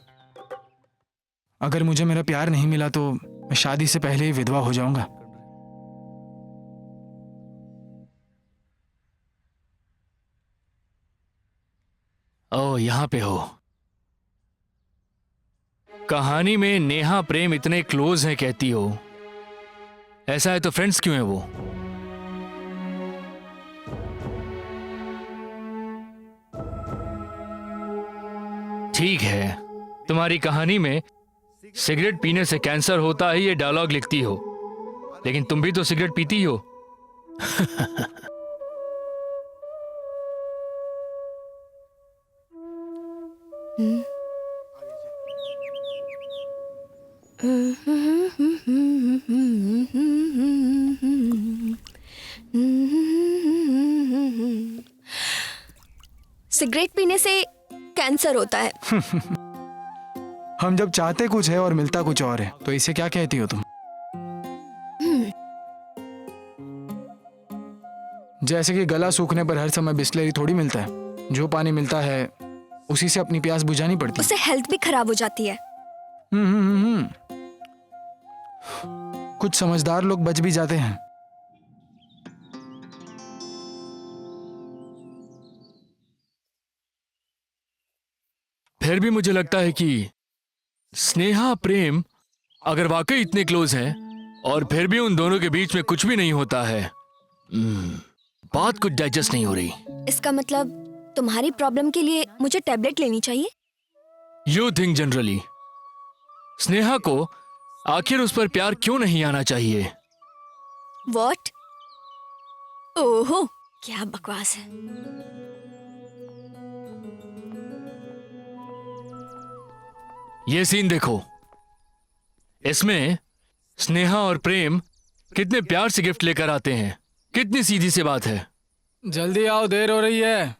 Speaker 7: अगर मुझे मेरा प्यार नहीं मिला तो मैं शादी से पहले ही विधवा हो जाऊंगा।
Speaker 2: ओह, यहाँ पे हो। कहानी में नेहा प्रेम इतने क्लोज हैं कहती हो। ऐसा है तो फ्रेंड्स क्यों है वो? ठीक है, तुम्हारी कहानी में सिगरेट पीने से कैंसर होता है ये डायलॉग लिखती हो, लेकिन तुम भी तो सिगरेट पीती हो।
Speaker 3: सिगरेट पीने से कैंसर होता है।
Speaker 7: हम जब चाहते कुछ है और मिलता कुछ और है, तो इसे क्या कहती हो तुम? जैसे कि गला सूखने पर हर समय बिस्लेरी थोड़ी मिलता है। जो पानी मिलता है उसी से अपनी प्यास बुझानी पड़ती है।
Speaker 3: उससे हेल्थ भी खराब हो जाती है।
Speaker 7: कुछ समझदार लोग बच भी जाते हैं,
Speaker 2: फिर भी मुझे लगता है कि स्नेहा प्रेम अगर वाकई इतने क्लोज हैं और फिर भी उन दोनों के बीच में कुछ भी नहीं होता है, बात कुछ डाइजेस्ट नहीं हो रही।
Speaker 3: इसका मतलब तुम्हारी प्रॉब्लम के लिए मुझे टैबलेट लेनी चाहिए?
Speaker 2: यू थिंक जनरली स्नेहा को आखिर उस पर प्यार क्यों नहीं आना चाहिए?
Speaker 3: What? ओहो, क्या बकवास है।
Speaker 2: ये सीन देखो, इसमें स्नेहा और प्रेम कितने प्यार से गिफ्ट लेकर आते हैं। कितनी सीधी सी बात है।
Speaker 7: जल्दी आओ, देर हो रही है।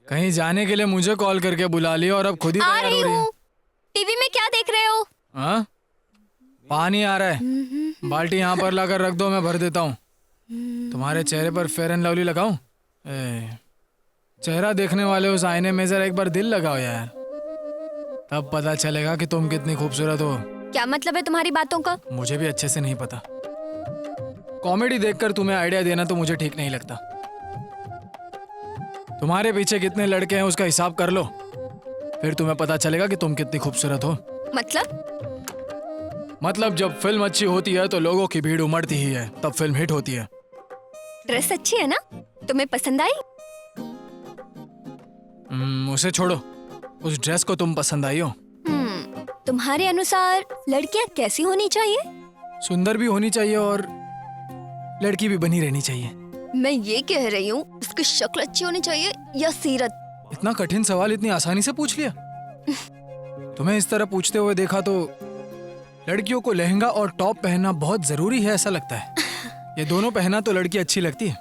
Speaker 7: कहीं जाने के लिए मुझे कॉल करके बुला लिया और अब खुद ही
Speaker 3: आ
Speaker 7: तैयार
Speaker 3: रही
Speaker 7: हो रही है।
Speaker 3: हूँ। टीवी में क्या देख रहे हो?
Speaker 7: हाँ? पानी आ रहा है, बाल्टी यहाँ पर लाकर रख दो, मैं भर देता हूँ। तुम्हारे चेहरे पर फेयर एंड लवली लगाऊं? चेहरा देखने वाले उस आईने में जरा एक बार दिल लगाओ यार, तब पता चलेगा कि तुम कितनी खूबसूरत हो।
Speaker 3: क्या मतलब है तुम्हारी बातों का?
Speaker 7: मुझे भी अच्छे से नहीं पता। कॉमेडी देखकर तुम्हें आइडिया देना तो मुझे ठीक नहीं लगता। तुम्हारे पीछे कितने लड़के हैं उसका हिसाब कर लो, फिर तुम्हें पता चलेगा कि तुम कितनी खूबसूरत हो। मतलब जब फिल्म अच्छी होती है तो लोगों की भीड़ उमड़ती ही है, तब फिल्म हिट होती है।
Speaker 3: ड्रेस अच्छी है ना? तुम्हें पसंद आई?
Speaker 7: उसे छोड़ो, उस ड्रेस को तुम पसंद आई हो।
Speaker 3: तुम्हारे अनुसार लड़कियां कैसी होनी चाहिए?
Speaker 7: सुंदर भी होनी चाहिए और लड़की भी बनी रहनी चाहिए।
Speaker 3: मैं ये कह रही हूँ, उसकी शक्ल अच्छी होनी चाहिए या सीरत?
Speaker 7: इतना कठिन सवाल इतनी आसानी से पूछ लिया। तुम्हें इस तरह पूछते हुए देखा तो लड़कियों को लहंगा और टॉप पहनना बहुत जरूरी है ऐसा लगता है। ये दोनों पहना तो लड़की अच्छी लगती है।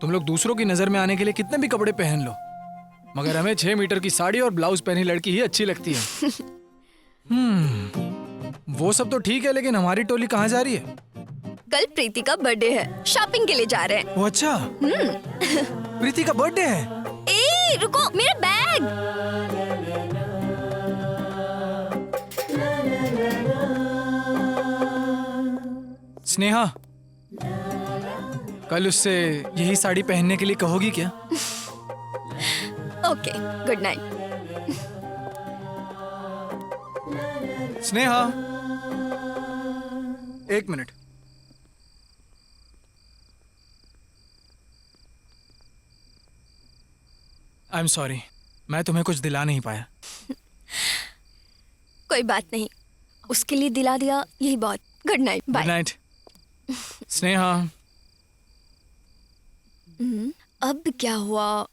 Speaker 7: तुम लोग दूसरों की नजर में आने के लिए कितने भी कपड़े पहन लो, मगर हमें 6 मीटर की साड़ी और ब्लाउज पहनी लड़की ही अच्छी लगती है। वो सब तो ठीक है, लेकिन हमारी टोली कहाँ जा रही है?
Speaker 3: कल प्रीति का बर्थडे है, शॉपिंग के लिए जा रहे हैं।
Speaker 7: वो अच्छा, प्रीति का बर्थडे है।
Speaker 3: ए, रुको, मेरा बैग।
Speaker 7: स्नेहा, कल उससे यही साड़ी पहनने के लिए कहोगी क्या?
Speaker 3: Okay, good night.
Speaker 7: Sneha, 1 minute. I am sorry, मैं तुम्हें कुछ दिला नहीं पाया।
Speaker 3: कोई बात नहीं, उसके लिए दिला दिया यही बहुत। Good night,
Speaker 7: good
Speaker 3: bye.
Speaker 7: Night. Sneha,
Speaker 3: अब क्या हुआ?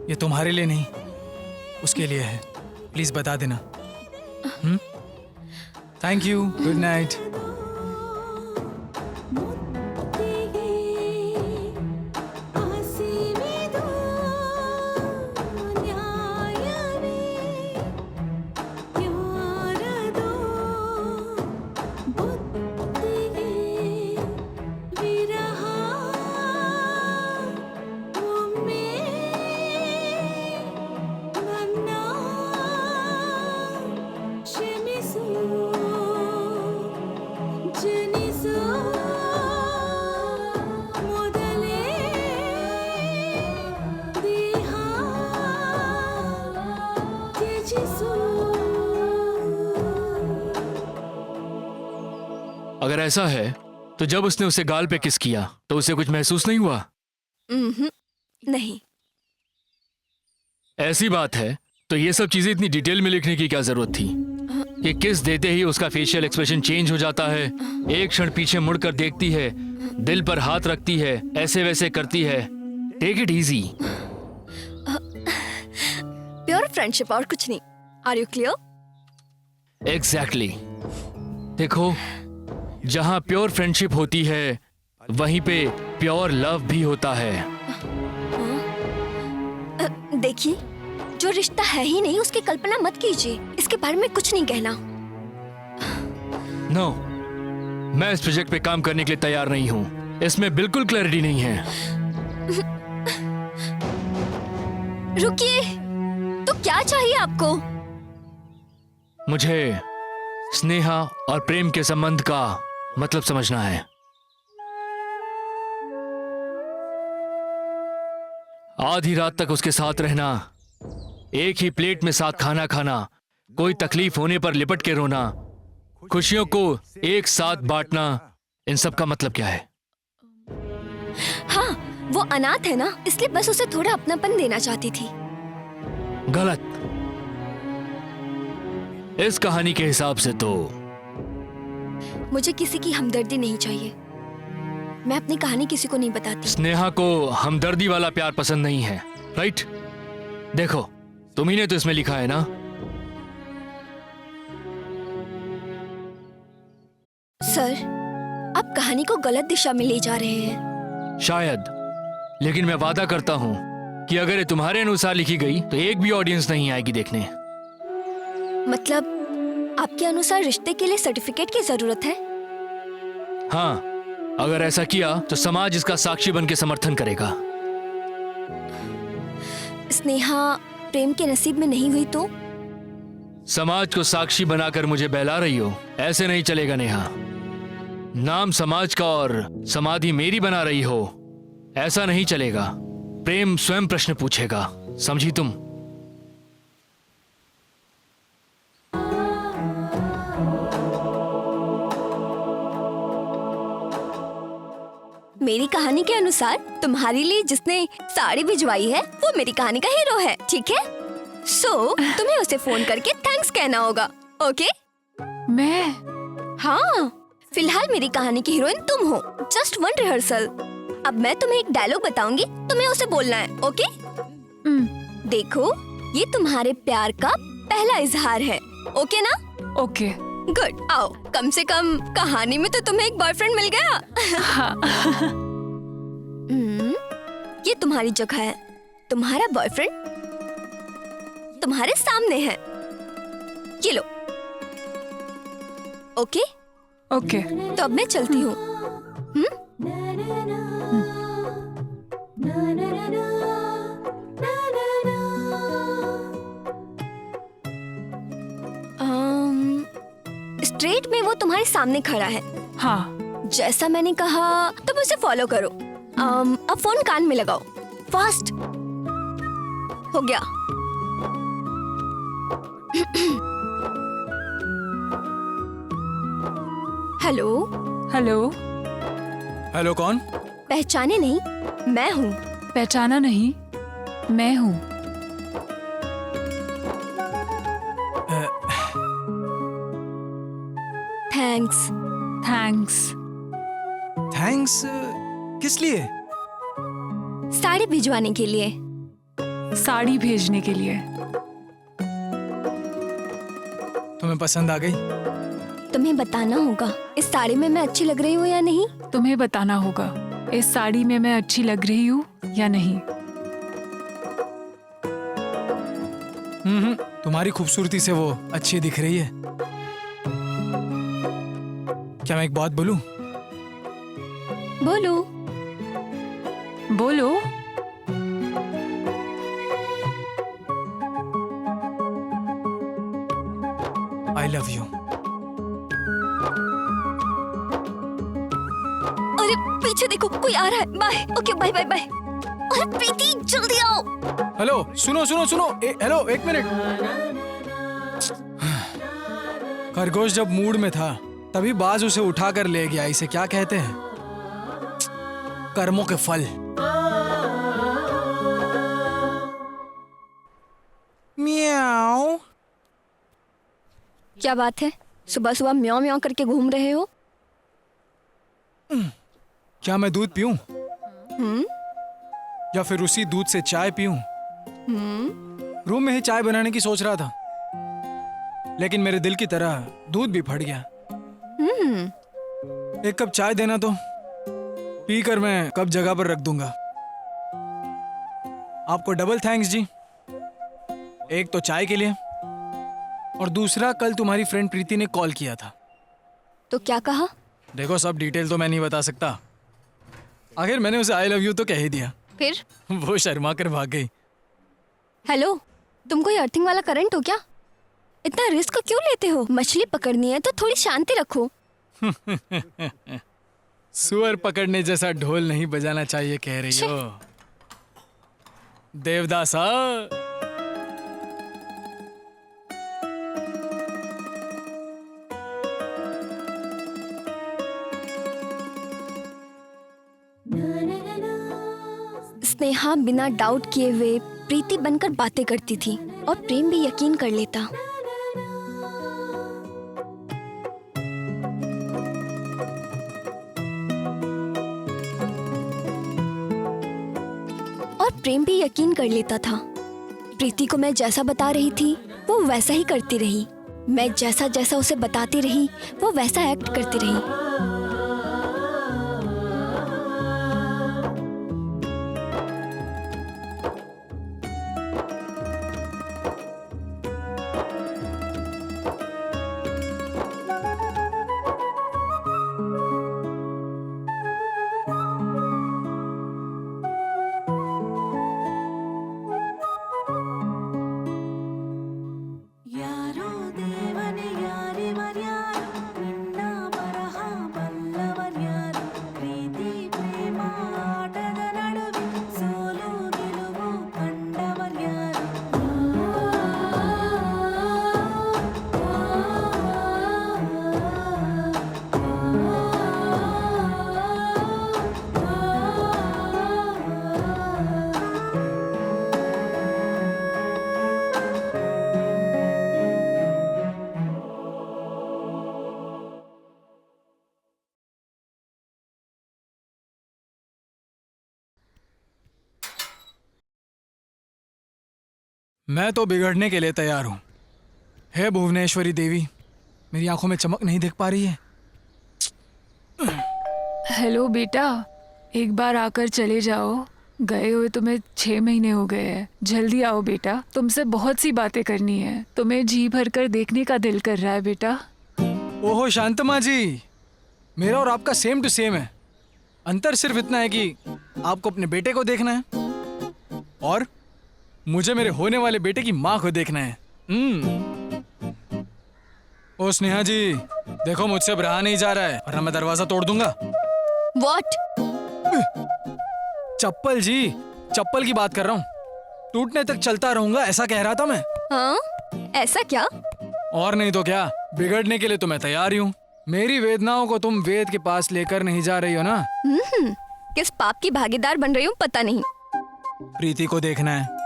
Speaker 7: ये तुम्हारे लिए नहीं, उसके लिए है। प्लीज बता देना। Thank you, good night.
Speaker 2: अगर ऐसा है तो जब उसने उसे गाल पे किस किया तो उसे कुछ महसूस नहीं हुआ?
Speaker 3: नहीं।
Speaker 2: ऐसी बात है तो ये सब चीजें इतनी डिटेल में लिखने की क्या जरूरत थी कि किस देते ही उसका फेशियल एक्सप्रेशन चेंज हो जाता है, एक क्षण पीछे मुड़कर देखती है, दिल पर हाथ रखती है, ऐसे वैसे करती है। Take it easy.
Speaker 3: Pure friendship और कुछ नहीं। Are you clear?
Speaker 2: एग्जैक्टली। देखो, जहां प्योर फ्रेंडशिप होती है वहीं पे प्योर लव भी होता है।
Speaker 3: देखिए, जो रिश्ता है ही नहीं उसकी कल्पना मत कीजिए। इसके बारे में कुछ नहीं कहना।
Speaker 2: नो, मैं इस प्रोजेक्ट पे काम करने के लिए तैयार नहीं हूं। इसमें बिल्कुल क्लैरिटी नहीं है।
Speaker 3: रुकिए, तो क्या चाहिए आपको?
Speaker 2: मुझे स्नेहा और प्रेम के संबंध का मतलब समझना है। आधी रात तक उसके साथ रहना, एक ही प्लेट में साथ खाना खाना, कोई तकलीफ होने पर लिपट के रोना, खुशियों को एक साथ बांटना, इन सब का मतलब क्या है?
Speaker 3: हाँ, वो अनाथ है ना, इसलिए बस उसे थोड़ा अपनापन देना चाहती थी।
Speaker 2: गलत। इस कहानी के हिसाब से तो
Speaker 3: मुझे किसी की हमदर्दी नहीं चाहिए। मैं अपनी कहानी किसी को नहीं बताती।
Speaker 2: स्नेहा को हमदर्दी वाला प्यार पसंद नहीं है, राइट? देखो, तुम्ही ने तो इसमें लिखा है ना।
Speaker 3: सर, आप कहानी को गलत दिशा में ले जा रहे हैं।
Speaker 2: शायद, लेकिन मैं वादा करता हूं कि अगर ये तुम्हारे अनुसार लिखी गई तो एक भी ऑडियंस नहीं आएगी देखने।
Speaker 3: मतलब आपके अनुसार रिश्ते के लिए सर्टिफिकेट की जरूरत है?
Speaker 2: हाँ, अगर ऐसा किया तो समाज इसका साक्षी बन के समर्थन करेगा।
Speaker 3: स्नेहा प्रेम के नसीब में नहीं हुई तो?
Speaker 2: समाज को साक्षी बनाकर मुझे बहला रही हो, ऐसे नहीं चलेगा नेहा। नाम समाज का और समाधि मेरी बना रही हो, ऐसा नहीं चलेगा। प्रेम स्वयं प्रश्न पूछेगा, समझी तुम?
Speaker 3: मेरी कहानी के अनुसार तुम्हारे लिए जिसने साड़ी भिजवाई है वो मेरी कहानी का हीरो है, ठीक है? तुम्हें उसे फोन करके थैंक्स कहना होगा, ओके?
Speaker 6: मैं?
Speaker 3: हाँ, फिलहाल मेरी कहानी की हीरोइन तुम हो। Just one rehearsal. अब मैं तुम्हें एक डायलॉग बताऊंगी, तुम्हें उसे बोलना है, ओके? देखो, ये तुम्हारे प्यार का पहला इजहार है, ओके ना?
Speaker 6: ओके।
Speaker 3: गुड। आओ, कम से कम कहानी में तो तुम्हें एक बॉयफ्रेंड मिल गया। ये तुम्हारी जगह है। तुम्हारा बॉयफ्रेंड तुम्हारे सामने है। ये लो। ओके?
Speaker 6: ओके।
Speaker 3: तो अब मैं चलती हूँ। स्ट्रेट में वो तुम्हारे सामने खड़ा है।
Speaker 6: हाँ।
Speaker 3: जैसा मैंने कहा तुम उसे फॉलो करो। अब फोन कान में लगाओ, फास्ट। हो गया। हेलो।
Speaker 6: हेलो।
Speaker 1: हेलो, कौन?
Speaker 3: पहचाने नहीं? मैं हूँ।
Speaker 6: पहचाना नहीं? मैं हूँ।
Speaker 3: थैंक्स।
Speaker 6: थैंक्स।
Speaker 1: थैंक्स किस लिए?
Speaker 3: साड़ी भिजवाने के लिए।
Speaker 6: साड़ी भेजने के लिए।
Speaker 1: तुम्हें पसंद आ गई?
Speaker 3: तुम्हें बताना होगा इस साड़ी में मैं अच्छी लग रही हूँ या नहीं।
Speaker 6: तुम्हें बताना होगा इस साड़ी में मैं अच्छी लग रही हूँ या नहीं।
Speaker 1: तुम्हारी खूबसूरती से वो अच्छी दिख रही है। क्या मैं एक बात बोलूं?
Speaker 3: बोलो।
Speaker 6: बोलो।
Speaker 1: I love you.
Speaker 3: अरे पीछे देखो, कोई आ रहा है। Bye. Okay, bye bye bye. अरे प्रीति, जल्दी आओ।
Speaker 1: हेलो, सुनो सुनो सुनो। हेलो, एक मिनट। खरगोश जब मूड में था तभी बाज उसे उठा कर ले गया। इसे क्या कहते हैं? कर्मों के फल। म्याऊ।
Speaker 3: क्या बात है, सुबह सुबह म्याऊ म्याऊ करके घूम रहे हो?
Speaker 1: क्या मैं दूध पीऊं? या फिर उसी दूध से चाय पीऊं? रूम में ही चाय बनाने की सोच रहा था, लेकिन मेरे दिल की तरह दूध भी फट गया। एक कप चाय देना तो पीकर मैं कप जगह पर रख दूंगा। आपको डबल थैंक्स जी। एक तो चाय के लिए और दूसरा कल तुम्हारी फ्रेंड प्रीति ने कॉल किया था।
Speaker 3: तो क्या कहा?
Speaker 1: देखो, सब डिटेल तो मैं नहीं बता सकता। आखिर मैंने उसे आई लव यू तो कह ही दिया।
Speaker 3: फिर?
Speaker 1: वो शर्मा कर भाग गई।
Speaker 3: हेलो, तुम कोई अर्थिंग वाला करंट हो क्या? इतना रिस्क क्यों लेते हो? मछली पकड़नी है तो थोड़ी शांति रखो।
Speaker 1: सुअर पकड़ने जैसा ढोल नहीं बजाना चाहिए कह रही हो देवदासा।
Speaker 3: स्नेहा बिना डाउट किए हुए प्रीति बनकर बातें करती थी और प्रेम भी यकीन कर लेता। और प्रेम भी यकीन कर लेता था। प्रीति को मैं जैसा बता रही थी वो वैसा ही करती रही। मैं जैसा जैसा उसे बताती रही वो वैसा एक्ट करती रही।
Speaker 1: मैं तो बिगड़ने के लिए तैयार हूं। हे भुवनेश्वरी देवी, मेरी आंखों में चमक नहीं देख पा रही है।
Speaker 6: हेलो बेटा, एक बार आकर चले जाओ। गए हुए तुम्हें 6 महीने हो गए हैं। जल्दी आओ बेटा, तुमसे बहुत सी बातें करनी है। तुम्हें जी भर कर देखने का दिल कर रहा है बेटा।
Speaker 1: ओहो शांतमा जी, मेरा और आपका सेम टू सेम है। अंतर सिर्फ इतना है कि आपको अपने बेटे को देखना है और मुझे मेरे होने वाले बेटे की माँ को देखना है। ओ स्नेहा जी, देखो मुझसे अब रहा नहीं जा रहा है वरना मैं दरवाजा तोड़ दूंगा।
Speaker 3: What?
Speaker 1: चप्पल जी, चप्पल की बात कर रहा हूँ। टूटने तक चलता रहूंगा ऐसा कह रहा था मैं।
Speaker 3: हाँ? ऐसा क्या?
Speaker 1: और नहीं तो क्या, बिगड़ने के लिए तो मैं तैयार ही हूँ। मेरी वेदनाओं को तुम वेद के पास लेकर नहीं जा रही हो ना?
Speaker 3: किस पाप की भागीदार बन रही हूँ पता नहीं।
Speaker 1: प्रीति को देखना है।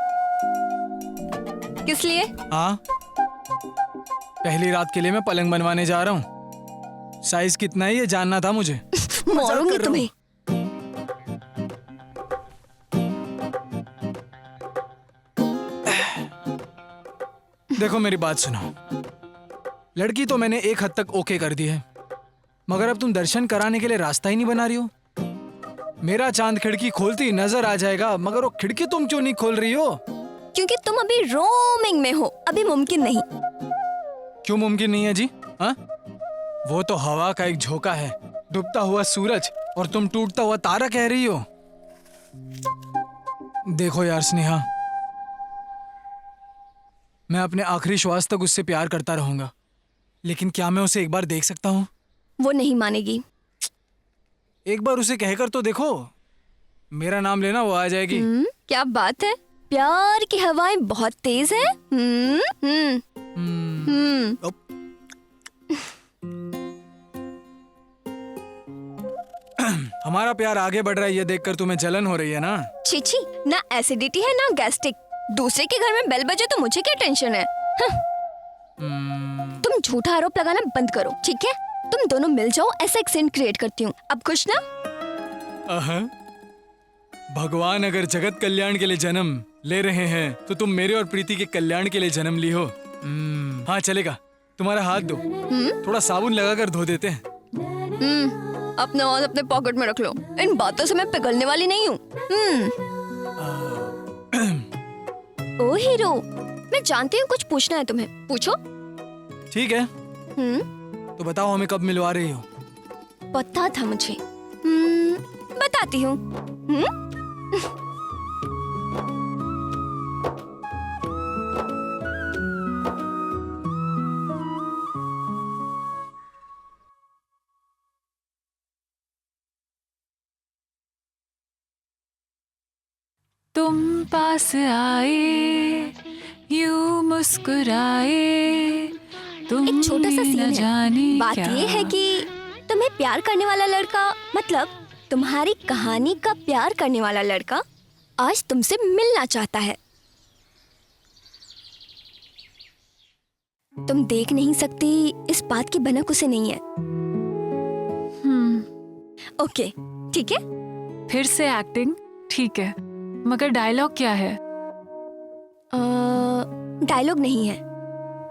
Speaker 3: किस लिए?
Speaker 1: हाँ, पहली रात के लिए मैं पलंग बनवाने जा रहा हूँ। साइज कितना है ये जानना था मुझे।
Speaker 3: मारूंगी तुम्हें।
Speaker 1: देखो मेरी बात सुनो, लड़की तो मैंने एक हद तक ओके कर दी है, मगर अब तुम दर्शन कराने के लिए रास्ता ही नहीं बना रही हो। मेरा चांद खिड़की खोलती नजर आ जाएगा, मगर वो खिड़की तुम क्यों नहीं खोल रही हो?
Speaker 3: क्योंकि तुम अभी रोमिंग में हो, अभी मुमकिन नहीं।
Speaker 1: क्यों मुमकिन नहीं है जी? हाँ, वो तो हवा का एक झोंका है, डूबता हुआ सूरज, और तुम टूटता हुआ तारा कह रही हो। देखो यार स्नेहा, मैं अपने आखिरी श्वास तक उससे प्यार करता रहूंगा, लेकिन क्या मैं उसे एक बार देख सकता हूँ?
Speaker 3: वो नहीं मानेगी।
Speaker 1: एक बार उसे कहकर तो देखो, मेरा नाम लेना वो आ जाएगी।
Speaker 3: क्या बात है, प्यार की हवाएं बहुत तेज है।
Speaker 1: हमारा प्यार आगे बढ़ रहा है ये देखकर तुम्हें जलन हो रही है ना?
Speaker 3: छी, ना एसिडिटी है ना गैस्ट्रिक। दूसरे के घर में बेल बजे तो मुझे क्या टेंशन है? तुम झूठा आरोप लगाना बंद करो, ठीक है? तुम दोनों मिल जाओ, ऐसा एक सीन क्रिएट करती हूँ। अब खुश ना?
Speaker 1: भगवान अगर जगत कल्याण के लिए जन्म ले रहे हैं तो तुम मेरे और प्रीति के कल्याण के लिए जन्म ली हो। हाँ चलेगा, तुम्हारा हाथ दो, थोड़ा साबुन लगाकर धो देते हैं।
Speaker 3: अपना हाथ अपने पॉकेट में रख लो, इन बातों से मैं पिघलने वाली नहीं हूँ। ओ हीरो, मैं जानती हूँ कुछ पूछना है तुम्हें, पूछो।
Speaker 1: ठीक है, तो बताओ हमें कब मिलवा रही हो?
Speaker 3: पता था मुझे। बताती हूँ।
Speaker 6: तुम पास आए यूं मुस्कुराए तुम
Speaker 3: एक छोटा सा
Speaker 6: भी
Speaker 3: सीन
Speaker 6: न
Speaker 3: है।
Speaker 6: जाने
Speaker 3: बात
Speaker 6: क्या।
Speaker 3: ये है कि तुम्हें प्यार करने वाला लड़का, मतलब तुम्हारी कहानी का प्यार करने वाला लड़का आज तुमसे मिलना चाहता है। तुम देख नहीं सकती इस बात की भनक उसे नहीं है। ओके, ठीक है।
Speaker 6: फिर से एक्टिंग ठीक है, मगर डायलॉग क्या है?
Speaker 3: डायलॉग नहीं है,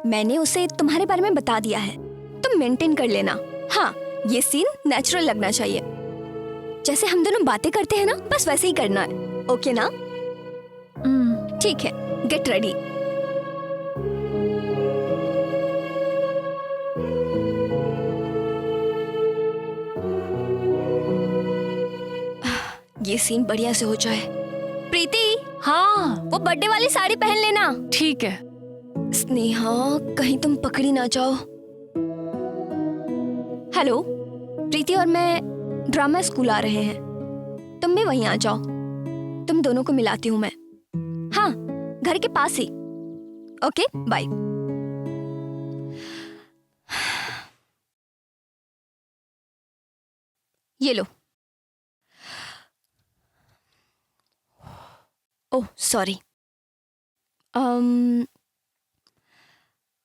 Speaker 3: मैंने उसे तुम्हारे बारे में बता दिया है। तुम मेंटेन कर लेना। हाँ, ये सीन नेचुरल लगना चाहिए, जैसे हम दोनों बातें करते हैं ना, बस वैसे ही करना है। ओके ना? ठीक है, गेट रेडी। ये सीन बढ़िया से हो जाए। प्रीति,
Speaker 6: हाँ
Speaker 3: वो बर्थडे वाली साड़ी पहन लेना।
Speaker 6: ठीक है।
Speaker 3: स्नेहा, कहीं तुम पकड़ी ना जाओ। हेलो, प्रीति और मैं ड्रामा स्कूल आ रहे हैं, तुम भी वहीं आ जाओ। तुम दोनों को मिलाती हूँ मैं। हाँ, घर के पास ही। Okay, bye. ये लो। Oh sorry.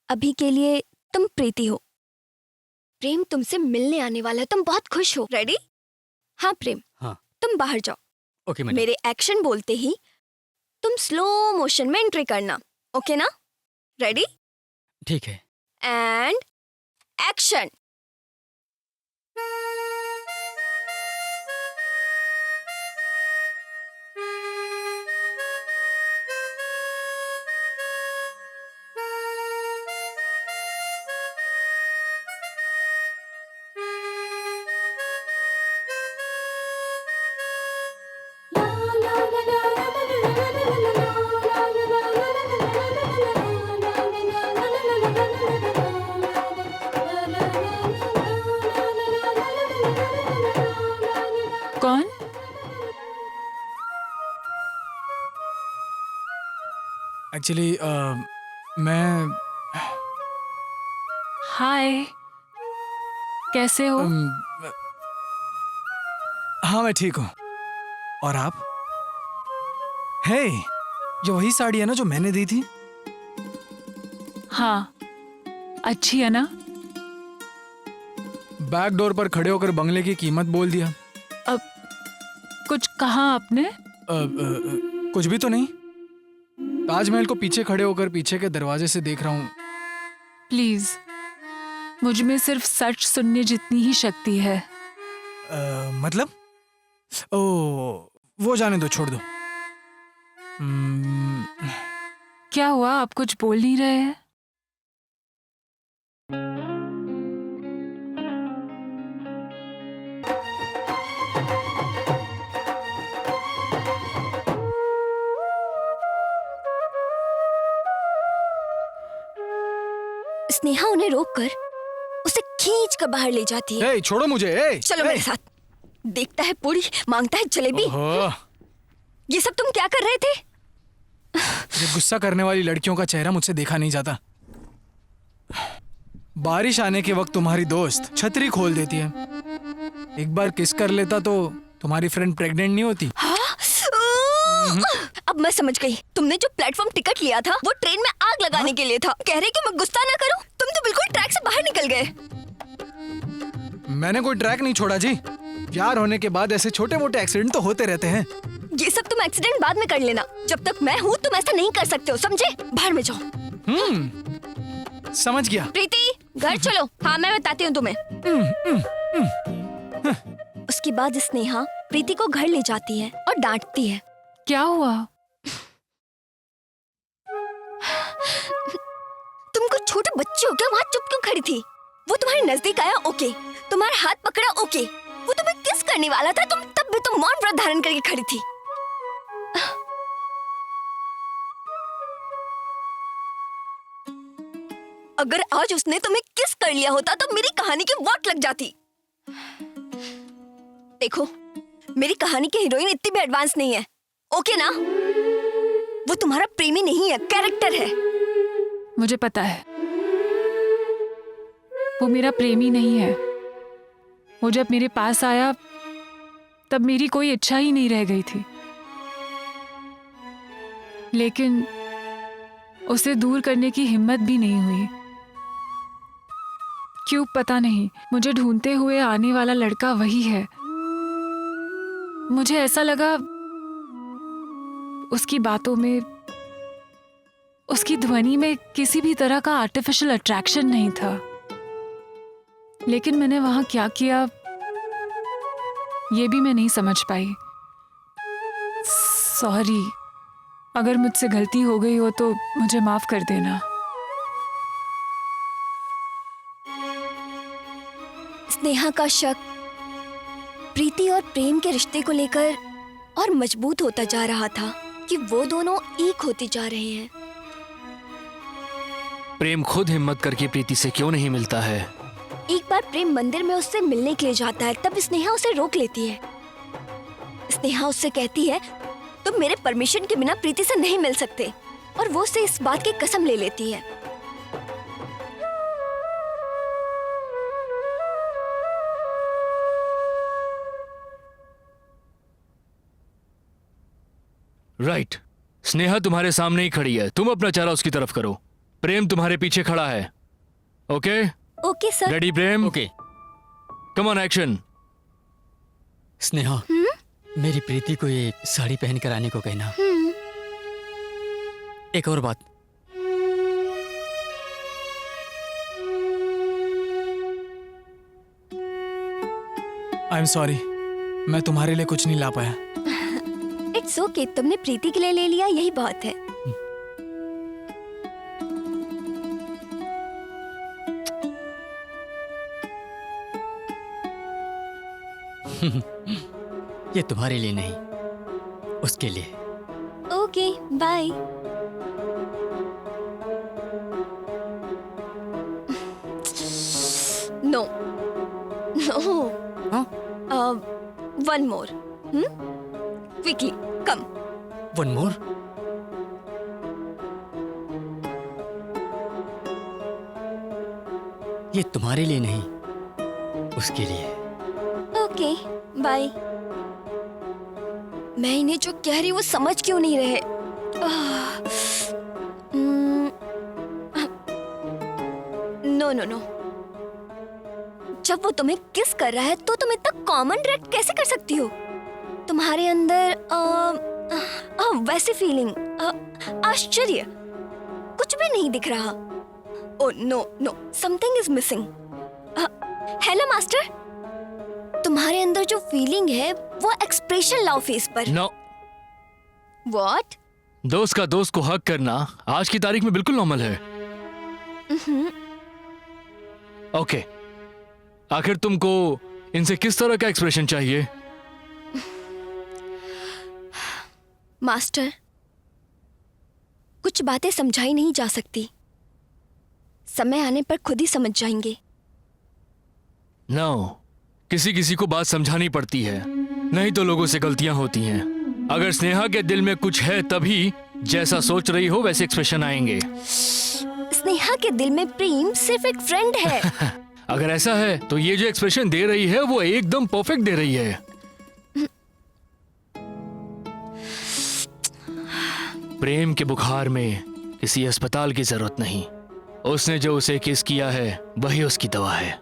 Speaker 3: अभी के लिए तुम प्रीति हो। प्रेम तुमसे मिलने आने वाला है, तुम बहुत खुश हो। रेडी? हाँ प्रेम,
Speaker 4: हाँ।
Speaker 3: तुम बाहर जाओ।
Speaker 4: Okay madam.
Speaker 3: मेरे एक्शन बोलते ही तुम स्लो मोशन में एंट्री करना। ओके ना? रेडी?
Speaker 4: ठीक है।
Speaker 3: And action.
Speaker 6: कौन?
Speaker 7: एक्चुअली मैं
Speaker 6: हाय, कैसे हो?
Speaker 7: हाँ मैं ठीक हूँ। और आप? हे, ये वही साड़ी है ना जो मैंने दी थी?
Speaker 6: हाँ, अच्छी है ना?
Speaker 7: बैक डोर पर खड़े होकर बंगले की कीमत बोल दिया।
Speaker 6: अब कुछ कहा आपने?
Speaker 7: कुछ भी तो नहीं। ताजमहल को पीछे खड़े होकर पीछे के दरवाजे से देख रहा हूँ।
Speaker 6: प्लीज, मुझ में सिर्फ सच सुनने जितनी ही शक्ति है।
Speaker 7: मतलब? ओ, वो जाने दो, छोड़ दो।
Speaker 6: क्या हुआ, आप कुछ बोल नहीं रहे हैं?
Speaker 3: स्नेहा उन्हें रोककर उसे खींच कर बाहर ले जाती है।
Speaker 7: ए, छोड़ो मुझे। ए,
Speaker 3: चलो मेरे साथ। देखता है पूरी, मांगता है जलेबी। ये सब तुम क्या कर रहे थे?
Speaker 7: ये गुस्सा करने वाली लड़कियों का चेहरा मुझसे देखा नहीं जाता। बारिश आने के वक्त तुम्हारी दोस्त छतरी खोल देती है। एक बार किस कर लेता तो तुम्हारी फ्रेंड प्रेग्नेंट नहीं होती।
Speaker 3: अब मैं समझ गई, तुमने जो प्लेटफॉर्म टिकट लिया था वो ट्रेन में आग लगाने के लिए था। कह रहे कि मैं गुस्सा ना करूं, तुम तो बिल्कुल ट्रैक से बाहर निकल गए।
Speaker 7: मैंने कोई ट्रैक नहीं छोड़ा जी। प्यार होने के बाद ऐसे छोटे मोटे एक्सीडेंट तो होते रहते हैं।
Speaker 3: ये सब तुम एक्सीडेंट बाद में कर लेना, जब तक मैं हूँ तुम ऐसा नहीं कर सकते हो, समझे? बाहर में जाओ।
Speaker 7: समझ गया।
Speaker 3: प्रीति, घर चलो। हाँ, मैं बताती हूँ तुम्हें। उसके बाद स्नेहा प्रीति को घर ले जाती है और डांटती है।
Speaker 6: क्या हुआ?
Speaker 3: तुम कुछ छोटे बच्चे हो क्या? वहाँ चुप क्यों खड़ी थी? वो तुम्हारे नजदीक आया, ओके। तुम्हारा हाथ पकड़ा, ओके। वो तुम्हें किस करने वाला था, तुम तब भी तो मौन व्रत धारण करके खड़ी थी। अगर आज उसने तुम्हें किस कर लिया होता तो मेरी कहानी की वाट लग जाती। देखो, मेरी कहानी की हीरोइन इतनी भी एडवांस नहीं है, ओके ना? वो तुम्हारा प्रेमी नहीं है, कैरेक्टर है।
Speaker 6: मुझे पता है वो मेरा प्रेमी नहीं है। वो जब मेरे पास आया तब मेरी कोई इच्छा ही नहीं रह गई थी, लेकिन उसे दूर करने की हिम्मत भी नहीं हुई। क्यों पता नहीं, मुझे ढूंढते हुए आने वाला लड़का वही है। मुझे ऐसा लगा उसकी बातों में, उसकी ध्वनि में किसी भी तरह का आर्टिफिशियल अट्रैक्शन नहीं था। लेकिन मैंने वहां क्या किया ये भी मैं नहीं समझ पाई। सॉरी, अगर मुझसे गलती हो गई हो तो मुझे माफ कर देना।
Speaker 3: स्नेहा का शक प्रीति और प्रेम के रिश्ते को लेकर और मजबूत होता जा रहा था कि वो दोनों एक होते जा रहे हैं।
Speaker 2: प्रेम खुद हिम्मत करके प्रीति से क्यों नहीं मिलता है?
Speaker 3: एक बार प्रेम मंदिर में उससे मिलने के लिए जाता है, तब स्नेहा उसे रोक लेती है। स्नेहा उससे कहती है तुम मेरे परमिशन के बिना प्रीति से नहीं मिल सकते, और वो उससे इस बात की कसम ले लेती है।
Speaker 2: राइट, स्नेहा तुम्हारे सामने ही खड़ी है, तुम अपना चेहरा उसकी तरफ करो। प्रेम तुम्हारे पीछे खड़ा है। Okay
Speaker 3: okay sir.
Speaker 2: Ready Prem?
Speaker 4: Okay.
Speaker 2: Come on action.
Speaker 4: Sneha, मेरी प्रीति को ये साड़ी पहन कर आने को कहना। एक और बात,
Speaker 7: आई एम सॉरी, मैं तुम्हारे लिए कुछ नहीं ला पाया।
Speaker 3: इट्स ओके, तुमने प्रीति के लिए ले लिया, यही बहुत है।
Speaker 4: ये तुम्हारे लिए नहीं, उसके लिए।
Speaker 3: Okay bye. No no, one more. Quickly come.
Speaker 4: One more? ये तुम्हारे लिए नहीं, उसके लिए।
Speaker 3: Okay bye. मैं इन्हें जो कह रही हूँ वो समझ क्यों नहीं रहे? नो नो नो, जब वो तुम्हें किस कर रहा है तो तुम इतना कॉमन रिएक्ट कैसे कर सकती हो? तुम्हारे अंदर वैसी फीलिंग, आश्चर्य कुछ भी नहीं दिख रहा। Oh no no, something is missing. Hello master, तुम्हारे अंदर जो फीलिंग है वो एक्सप्रेशन लाओ फेस पर।
Speaker 2: नो।
Speaker 3: व्हाट?
Speaker 2: दोस्त का दोस्त को हक करना आज की तारीख में बिल्कुल नॉर्मल है। ओके, आखिर तुमको इनसे किस तरह का एक्सप्रेशन चाहिए?
Speaker 3: मास्टर, कुछ बातें समझाई नहीं जा सकती, समय आने पर खुद ही समझ जाएंगे।
Speaker 2: नो, किसी किसी को बात समझानी पड़ती है, नहीं तो लोगों से गलतियां होती हैं। अगर स्नेहा के दिल में कुछ है तभी जैसा सोच रही हो वैसे एक्सप्रेशन आएंगे।
Speaker 3: स्नेहा के दिल में प्रेम सिर्फ एक फ्रेंड है।
Speaker 2: अगर ऐसा है तो ये जो एक्सप्रेशन दे रही है वो एकदम परफेक्ट दे रही है। प्रेम के बुखार में किसी अस्पताल की जरूरत नहीं, उसने जो उसे किस किया है वही उसकी दवा है।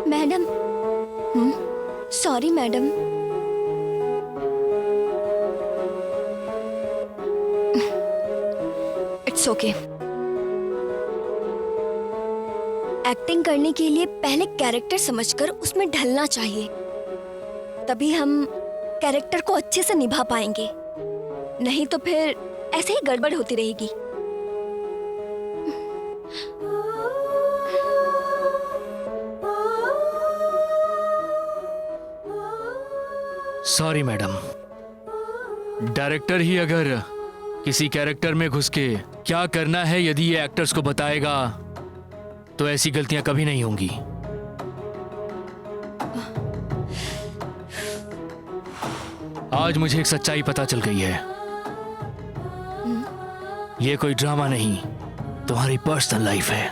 Speaker 3: Madam, sorry madam. It's okay. Acting करने के लिए पहले कैरेक्टर समझकर उसमें ढलना चाहिए, तभी हम कैरेक्टर को अच्छे से निभा पाएंगे। नहीं तो फिर ऐसे ही गड़बड़ होती रहेगी।
Speaker 2: सॉरी मैडम, डायरेक्टर ही अगर किसी कैरेक्टर में घुस के क्या करना है यदि ये एक्टर्स को बताएगा तो ऐसी गलतियां कभी नहीं होंगी। आज मुझे एक सच्चाई पता चल गई है। ये कोई ड्रामा नहीं, तुम्हारी पर्सनल लाइफ है।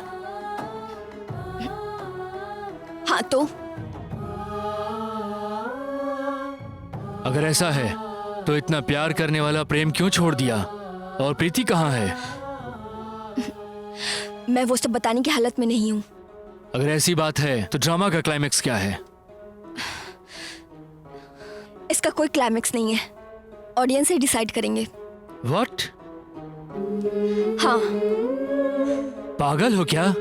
Speaker 3: हाँ तो
Speaker 2: अगर ऐसा है तो इतना प्यार करने वाला प्रेम क्यों छोड़ दिया? और प्रीति कहाँ है?
Speaker 3: मैं वो सब बताने की हालत में नहीं हूँ।
Speaker 2: अगर ऐसी बात है तो ड्रामा का क्लाइमेक्स क्या है?
Speaker 3: इसका कोई क्लाइमेक्स नहीं है, ऑडियंस ही डिसाइड करेंगे।
Speaker 2: व्हाट?
Speaker 3: हाँ।
Speaker 2: पागल हो क्या?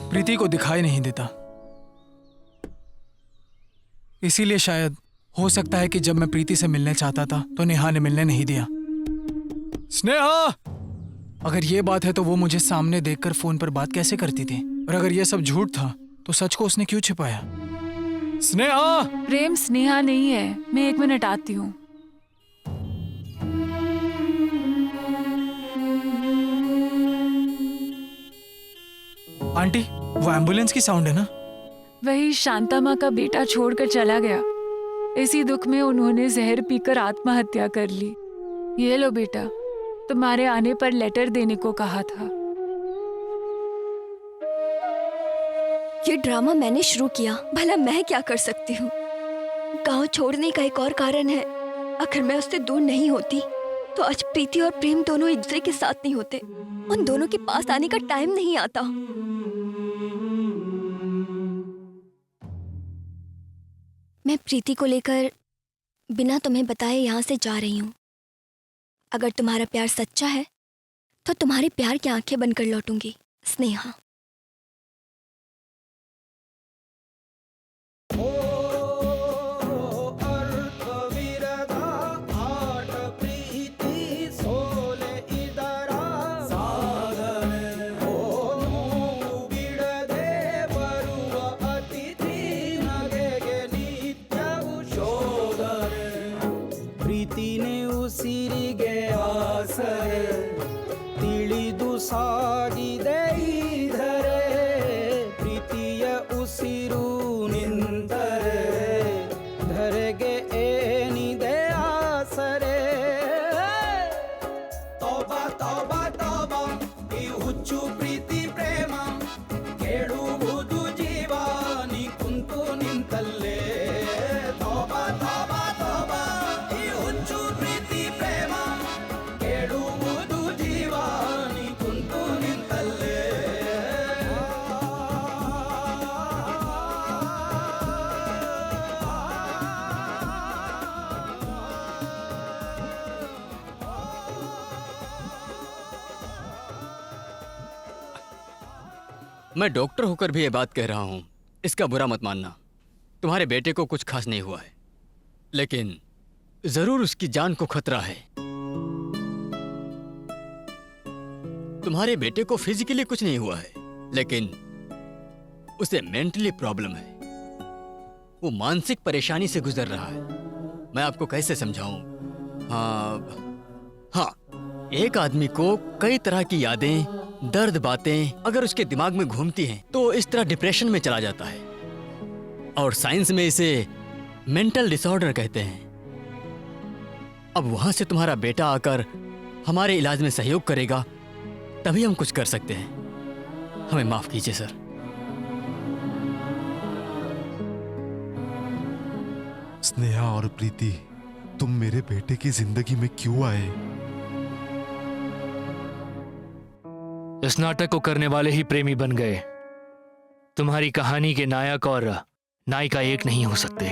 Speaker 7: प्रीति को दिखाई नहीं देता, इसीलिए शायद हो सकता है कि जब मैं प्रीति से मिलने चाहता था तो नेहा ने मिलने नहीं दिया। स्नेहा! अगर ये बात है तो वो मुझे सामने देखकर फोन पर बात कैसे करती थी? और अगर ये सब झूठ था तो सच को उसने क्यों छिपाया? स्नेहा!
Speaker 6: प्रेम स्नेहा नहीं है, मैं 1 मिनट आती हूँ।
Speaker 7: आंटी, वो एम्बुलेंस की साउंड है ना?
Speaker 6: वही शांता माँ का बेटा छोड़कर चला गया। इसी दुख में उन्होंने जहर पीकर आत्महत्या कर ली। ये लो बेटा, तुम्हारे आने पर लेटर देने को कहा था।
Speaker 3: ये ड्रामा मैंने शुरू किया, भला मैं क्या कर सकती हूँ? गांव छोड़ने का एक और कारण है, अगर मैं उससे दूर नहीं होती तो आज प्रीति और प्रेम दोनों एक दूसरे के साथ नहीं होते। उन दोनों के पास आने का टाइम नहीं आता। मैं प्रीति को लेकर बिना तुम्हें बताए यहाँ से जा रही हूँ। अगर तुम्हारा प्यार सच्चा है तो तुम्हारे प्यार की आंखें बंद कर लौटूंगी। स्नेहा।
Speaker 12: ಸಾಗಿದೆ ಇಧರೆ ಪ್ರೀತಿಯ ಉಸಿರು ನಿಂತರೆ ಧರೆಗೆ ಏನಿದೆ ಆಸರೆ ತೋಬಾ ತೋಬಾ ತೋಬಾ ಈ ಹುಚ್ಚು ಪ್ರೀತಿ ಪ್ರೇಮ ಕೇಳುವುದು ಜೀವ ನೀ ಕುಂತು ನಿಂತಲ್ಲೇ ತೋಬಾ ತೋಬಾ ತೋಬಾ ಈ ಹುಚ್ಚು ಪ್ರೀತಿ ಪ್ರೇಮ ಕೇಳುವುದು ಜೀವ
Speaker 4: मैं डॉक्टर होकर भी ये बात कह रहा हूं, इसका बुरा मत मानना। तुम्हारे बेटे को कुछ खास नहीं हुआ है, लेकिन जरूर उसकी जान को खतरा है। तुम्हारे बेटे को फिजिकली कुछ नहीं हुआ है, लेकिन उसे मेंटली प्रॉब्लम है। वो मानसिक परेशानी से गुजर रहा है। मैं आपको कैसे समझाऊं? हाँ, एक आदमी को कई तरह की यादें, दर्द, बातें अगर उसके दिमाग में घूमती हैं तो इस तरह डिप्रेशन में चला जाता है, और साइंस में इसे मेंटल डिसऑर्डर कहते हैं। अब वहां से तुम्हारा बेटा आकर हमारे इलाज में सहयोग करेगा, तभी हम कुछ कर सकते हैं। हमें माफ कीजिए सर।
Speaker 10: स्नेहा और प्रीति, तुम मेरे बेटे की जिंदगी में क्यों आए?
Speaker 2: इस नाटक को करने वाले ही प्रेमी बन गए। तुम्हारी कहानी के नायक और नायिका एक नहीं हो सकते।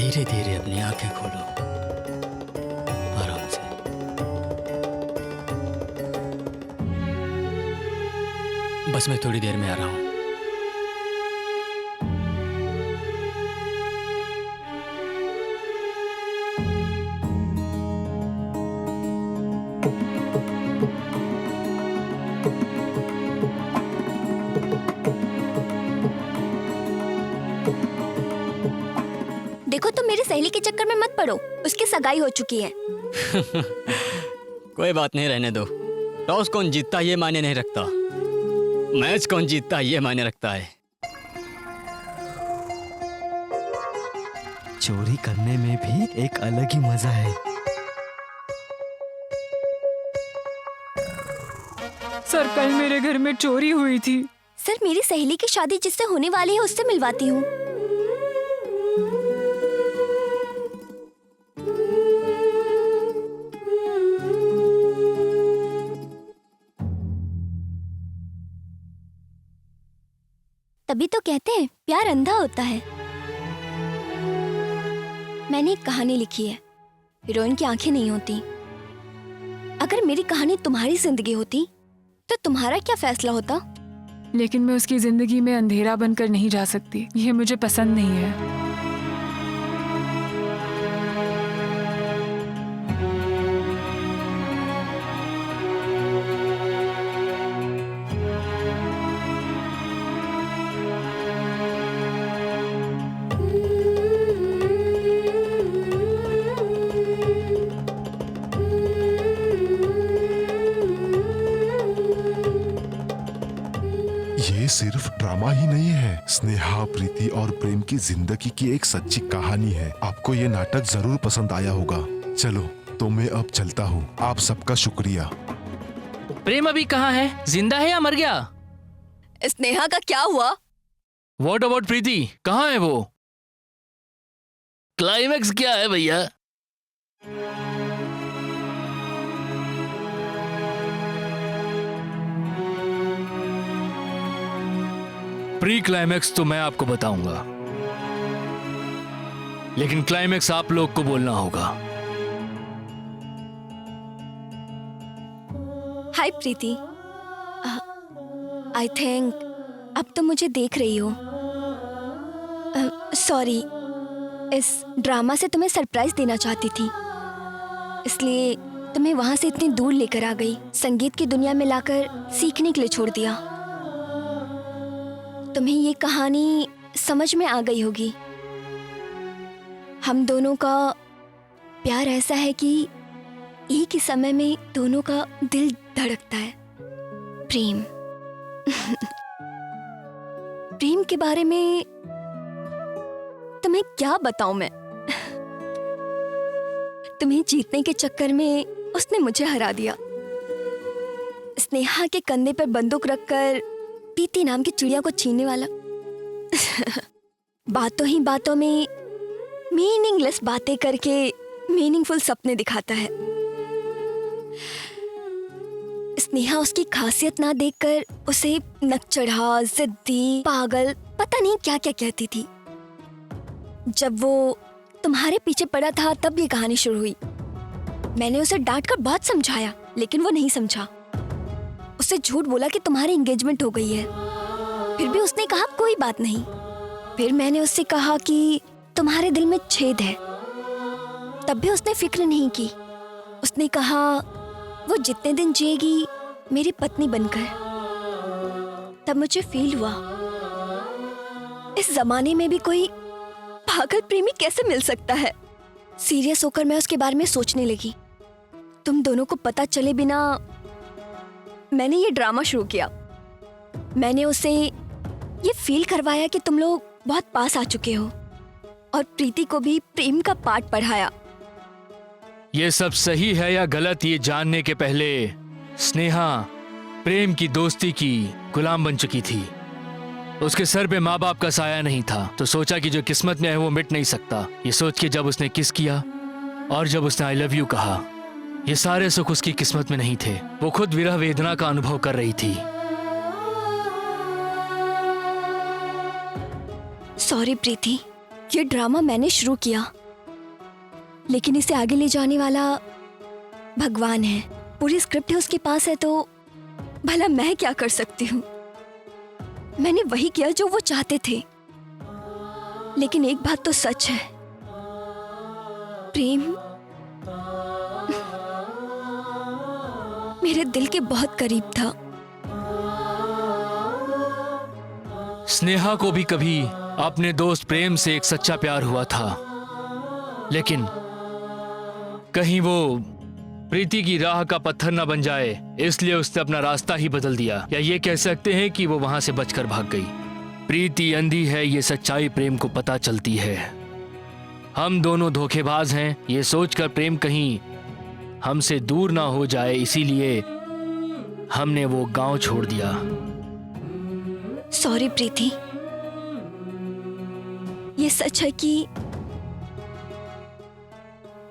Speaker 4: धीरे धीरे अपनी आंखें खोलो, आराम से। बस मैं थोड़ी देर में आ रहा हूँ।
Speaker 3: देखो तुम मेरी सहेली के चक्कर में मत पड़ो, उसकी सगाई हो चुकी है।
Speaker 4: कोई बात नहीं, रहने दो। टॉस कौन जीतता ये मायने नहीं रखता, मैच कौन जीतता ये मायने रखता है।
Speaker 11: चोरी करने में भी एक अलग ही मजा है।
Speaker 6: सर कल मेरे घर में चोरी हुई थी।
Speaker 3: सर मेरी सहेली की शादी जिससे होने वाली है उससे मिलवाती हूँ। तभी तो कहते हैं प्यार अंधा होता है। मैंने एक कहानी लिखी है, हीरोइन की आंखें नहीं होती। अगर मेरी कहानी तुम्हारी जिंदगी होती तो तुम्हारा क्या फैसला होता?
Speaker 6: लेकिन मैं उसकी जिंदगी में अंधेरा बनकर नहीं जा सकती, ये मुझे पसंद नहीं है।
Speaker 10: ये सिर्फ ड्रामा ही नहीं है, स्नेहा, प्रीति और प्रेम की जिंदगी की एक सच्ची कहानी है। आपको ये नाटक जरूर पसंद आया होगा। चलो तो मैं अब चलता हूँ। आप सबका शुक्रिया।
Speaker 2: प्रेम अभी कहाँ है, जिंदा है या मर गया?
Speaker 3: स्नेहा का क्या हुआ?
Speaker 2: व्हाट अबाउट प्रीति, कहाँ है वो? क्लाइमैक्स क्या है भैया? प्री क्लाइमैक्स तो मैं आपको बताऊंगा, लेकिन क्लाइमैक्स आप लोग को बोलना होगा।
Speaker 3: हाय प्रीति, आई थिंक अब तुम मुझे देख रही हो। सॉरी, इस ड्रामा से तुम्हें सरप्राइज देना चाहती थी, इसलिए तुम्हें वहां से इतनी दूर लेकर आ गई, संगीत की दुनिया में लाकर सीखने के लिए छोड़ दिया। तुम्हें ये कहानी समझ में आ गई होगी। हम दोनों का प्यार ऐसा है कि एक ही समय में दोनों का दिल धड़कता है। प्रेम प्रेम के बारे में तुम्हें क्या बताऊं मैं। तुम्हें जीतने के चक्कर में उसने मुझे हरा दिया। स्नेहा के कंधे पर बंदूक रखकर प्रीति नाम की चिड़िया को छीनने वाला। बातों ही बातों में मीनिंगलेस बातें करके मीनिंगफुल सपने दिखाता है। स्नेहा उसकी खासियत ना देखकर उसे नकचढ़ा, जिद्दी, पागल, पता नहीं क्या क्या कहती थी। जब वो तुम्हारे पीछे पड़ा था तब ये कहानी शुरू हुई। मैंने उसे डांट कर बहुत समझाया, लेकिन वो नहीं समझा। उससे झूठ बोला कि तुम्हारी एंगेजमेंट हो गई है, फिर भी उसने कहा कोई बात नहीं। फिर मैंने उससे कहा कि तुम्हारे दिल में छेद है, तब भी उसने फिक्र नहीं की। उसने कहा वो जितने दिन जिएगी मेरी पत्नी बनकर। तब मुझे फील हुआ इस जमाने में भी कोई पागल प्रेमी कैसे मिल सकता है। सीरियस होकर मैं उसके बारे में सोचने लगी। तुम दोनों को पता चले बिना मैंने ये ड्रामा शुरू किया। मैंने उसे ये फील करवाया कि तुम लोग बहुत पास आ चुके हो, और प्रीति को भी प्रेम का पाठ पढ़ाया।
Speaker 2: ये सब सही है या गलत ये जानने के पहले स्नेहा प्रेम की दोस्ती की गुलाम बन चुकी थी। उसके सर पे माँ बाप का साया नहीं था, तो सोचा कि जो किस्मत में है वो मिट नहीं सकता। ये सोच के जब उसने किस किया और जब उसने आई लव यू कहा, ये सारे सुख उसकी किस्मत में नहीं थे। वो खुद विरह वेदना का अनुभव कर रही थी।
Speaker 3: सॉरी प्रीति, ये ड्रामा मैंने शुरू किया, लेकिन इसे आगे ले जाने वाला भगवान है। पूरी स्क्रिप्ट है उसके पास है, तो भला मैं क्या कर सकती हूँ। मैंने वही किया जो वो चाहते थे। लेकिन एक बात तो सच है, प्रेम मेरे दिल के बहुत करीब था।
Speaker 2: स्नेहा को भी कभी अपने दोस्त प्रेम से एक सच्चा प्यार हुआ था, लेकिन कहीं वो प्रीति की राह का पत्थर न बन जाए, इसलिए उसने अपना रास्ता ही बदल दिया। या ये कह सकते हैं कि वो वहां से बचकर भाग गई। प्रीति अंधी है, ये सच्चाई प्रेम को पता चलती है। हम दोनों धोखेबाज हैं, ये सोचकर प्रेम कहीं हमसे दूर ना हो जाए, इसीलिए हमने वो गांव छोड़ दिया।
Speaker 3: सॉरी प्रीति, ये सच है कि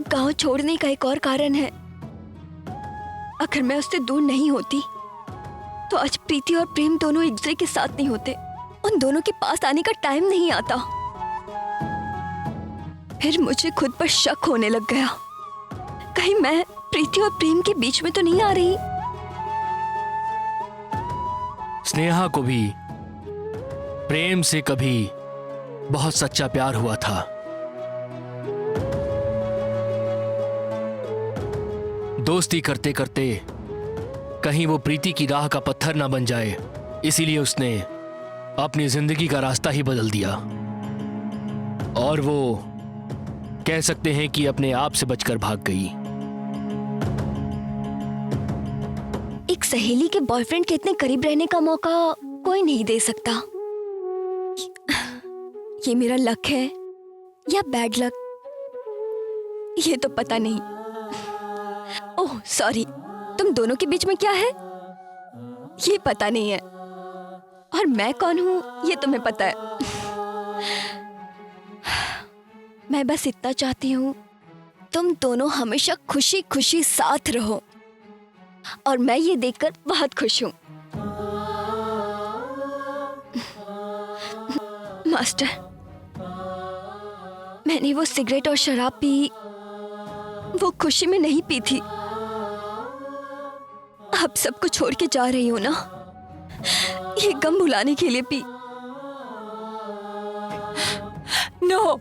Speaker 3: गांव छोड़ने का एक और कारण है। अगर मैं उससे दूर नहीं होती तो आज प्रीति और प्रेम दोनों एक दूसरे के साथ नहीं होते। उन दोनों के पास आने का टाइम नहीं आता। फिर मुझे खुद पर शक होने लग गया, कहीं मैं प्रीति और प्रेम के बीच में तो नहीं आ रही।
Speaker 2: स्नेहा को भी प्रेम से कभी बहुत सच्चा प्यार हुआ था। दोस्ती करते करते कहीं वो प्रीति की राह का पत्थर ना बन जाए, इसीलिए उसने अपनी जिंदगी का रास्ता ही बदल दिया। और वो कह सकते हैं कि अपने आप से बचकर भाग गई।
Speaker 3: एक सहेली के बॉयफ्रेंड के इतने करीब रहने का मौका कोई नहीं दे सकता। ये मेरा लक है या बैड लक, ये तो पता नहीं। ओह सॉरी, तुम दोनों के बीच में क्या है ये पता नहीं है, और मैं कौन हूं ये तुम्हें पता है। मैं बस इतना चाहती हूं, तुम दोनों हमेशा खुशी खुशी साथ रहो, और मैं ये देखकर बहुत खुश हूं। मास्टर, मैंने वो सिगरेट और शराब पी, वो खुशी में नहीं पी थी। अब सबको छोड़ के जा रही हूं ना, ये गम भुलाने के लिए पी।
Speaker 6: नो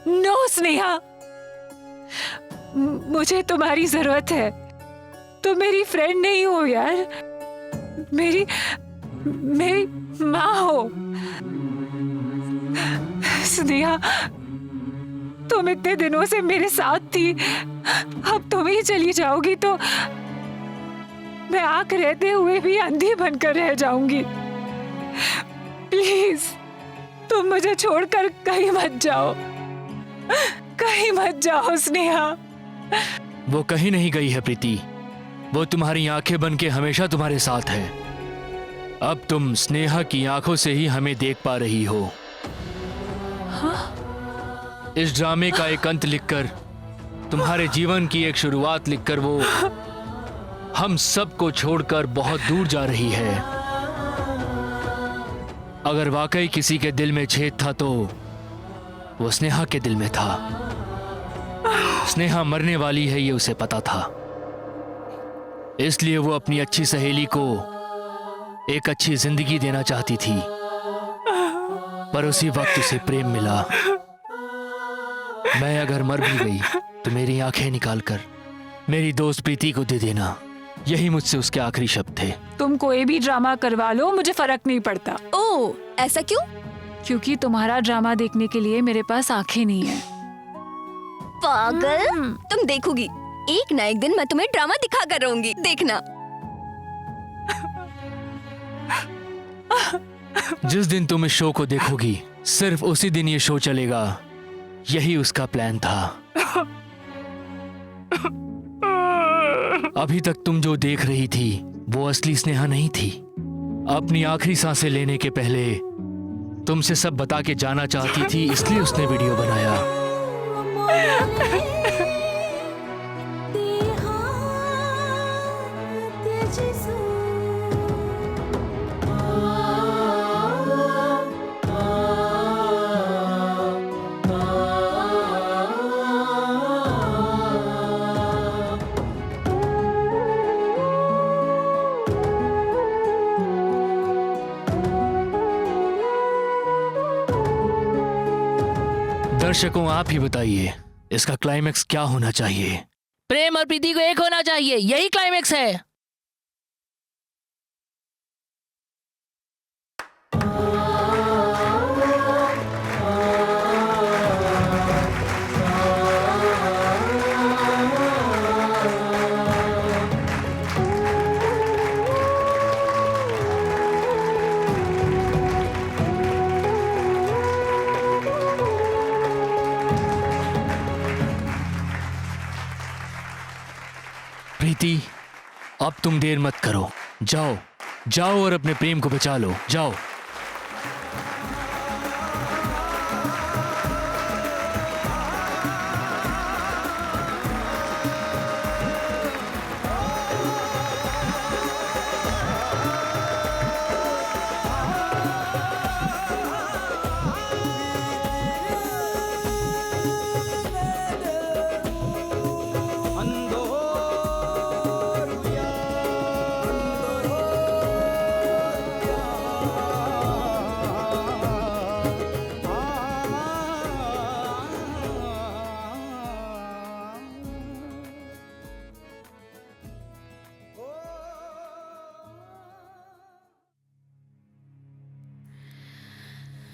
Speaker 6: नो स्नेहा, मुझे तुम्हारी जरूरत है। तुम मेरी फ्रेंड नहीं हो यार, मेरी माँ हो। स्नेहा, तुम इतने दिनों से मेरे साथ थी, अब तुम ही चली जाओगी तो मैं आंख रहते हुए भी अंधी बनकर रह जाऊंगी। प्लीज तुम मुझे छोड़कर कहीं मत जाओ, कहीं मत जाओ स्नेहा।
Speaker 2: वो कहीं नहीं गई है प्रीति, वो तुम्हारी आंखें बन के हमेशा तुम्हारे साथ है। अब तुम स्नेहा की आंखों से ही हमें देख पा रही हो। इस ड्रामे का एक अंत लिखकर, तुम्हारे जीवन की एक शुरुआत लिखकर वो हम सबको छोड़कर बहुत दूर जा रही है। अगर वाकई किसी के दिल में छेद था तो वो स्नेहा के दिल में था। स्नेहा मरने वाली है ये उसे पता था, इसलिए वो अपनी अच्छी सहेली को एक अच्छी जिंदगी देना चाहती थी। पर उसी वक्त उसे प्रेम मिला। मैं अगर मर भी गई तो मेरी आंखें निकालकर मेरी दोस्त प्रीति को दे देना, यही मुझसे उसके आखिरी शब्द थे।
Speaker 6: तुम कोई भी ड्रामा करवा लो, मुझे फर्क नहीं पड़ता।
Speaker 3: ओह, ऐसा क्यों?
Speaker 6: क्योंकि तुम्हारा ड्रामा देखने के लिए मेरे पास आंखें नहीं है।
Speaker 3: पागल, तुम देखोगी, एक ना एक दिन मैं तुम्हें ड्रामा दिखा कर रहूंगी, देखना।
Speaker 2: जिस दिन तुम इस शो को देखोगी, सिर्फ उसी दिन ये शो चलेगा, यही उसका प्लान था। अभी तक तुम जो देख रही थी वो असली स्नेहा नहीं थी। अपनी आखिरी सांसें लेने के पहले तुमसे सब बता के जाना चाहती थी, इसलिए उसने वीडियो बनाया। दर्शकों आप ही बताइए इसका क्लाइमेक्स क्या होना चाहिए। प्रेम और प्रीति को एक होना चाहिए, यही क्लाइमेक्स है। प्रीति, अब तुम देर मत करो, जाओ जाओ और अपने प्रेम को बचा लो, जाओ।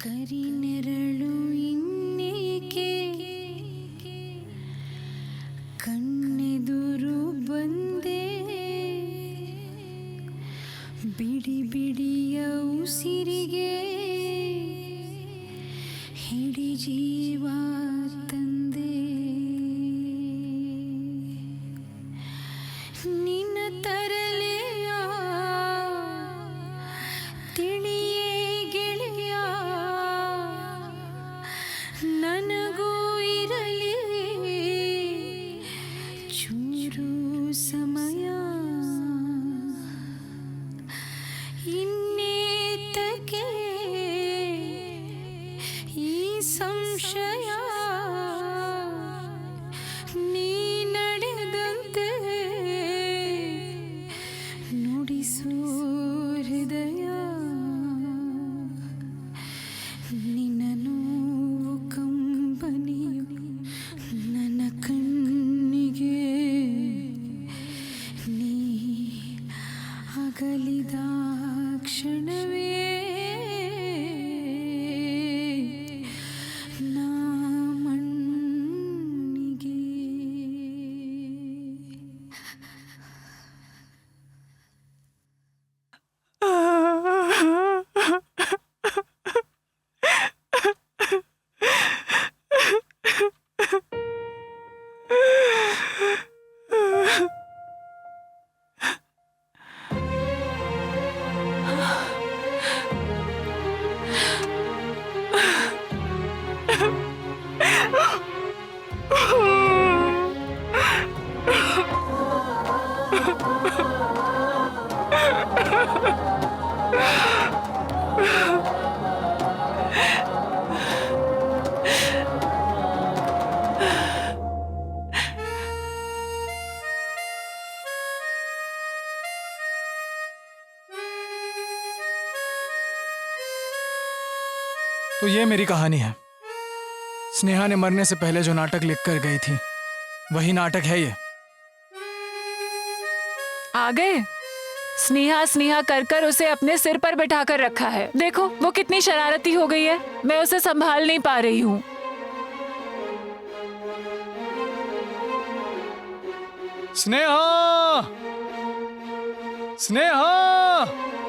Speaker 13: ಕರಿ ನೆರಳು ಇನ್ನೇಕೆ ಕಣ್ಣೆದುರು ಬಂದೆ ಬಿಡಿ ಬಿಡಿಯ ಉಸಿರಿಗೆ ಹಿಡಿ ಜೀವ ತಂದೆ ನಿನ್ನ ತರಲೆಯ ತಿಳಿಯೇ ಗೆಳೆಯ ನನಗೂ ಇರಲಿ ಚೂರು ಸಮಯ ಇನ್ನೇತಕ್ಕೆ ಈ ಸಂಶಯ ನೀ ನಡೆದಂತೆ ನುಡಿಸು ಹೃದಯ ನಿನ್ನ ನೋವು ಕಂಬನಿಯು ನನ್ನ ಕಣ್ಣಿಗೆ ನೀ ಅಗಲಿದ ಕ್ಷಣವೇ ನಾ ಮಣ್ಣಿಗೆ
Speaker 7: तो ये मेरी कहानी है। स्नेहा ने मरने से पहले जो नाटक लिख कर गई थी वही नाटक है ये।
Speaker 6: आ गए। स्नेहा स्नेहा कर कर उसे अपने सिर पर बैठा कर रखा है। देखो वो कितनी शरारती हो गई है, मैं उसे संभाल नहीं पा रही हूँ।
Speaker 7: स्नेहा, स्नेहा।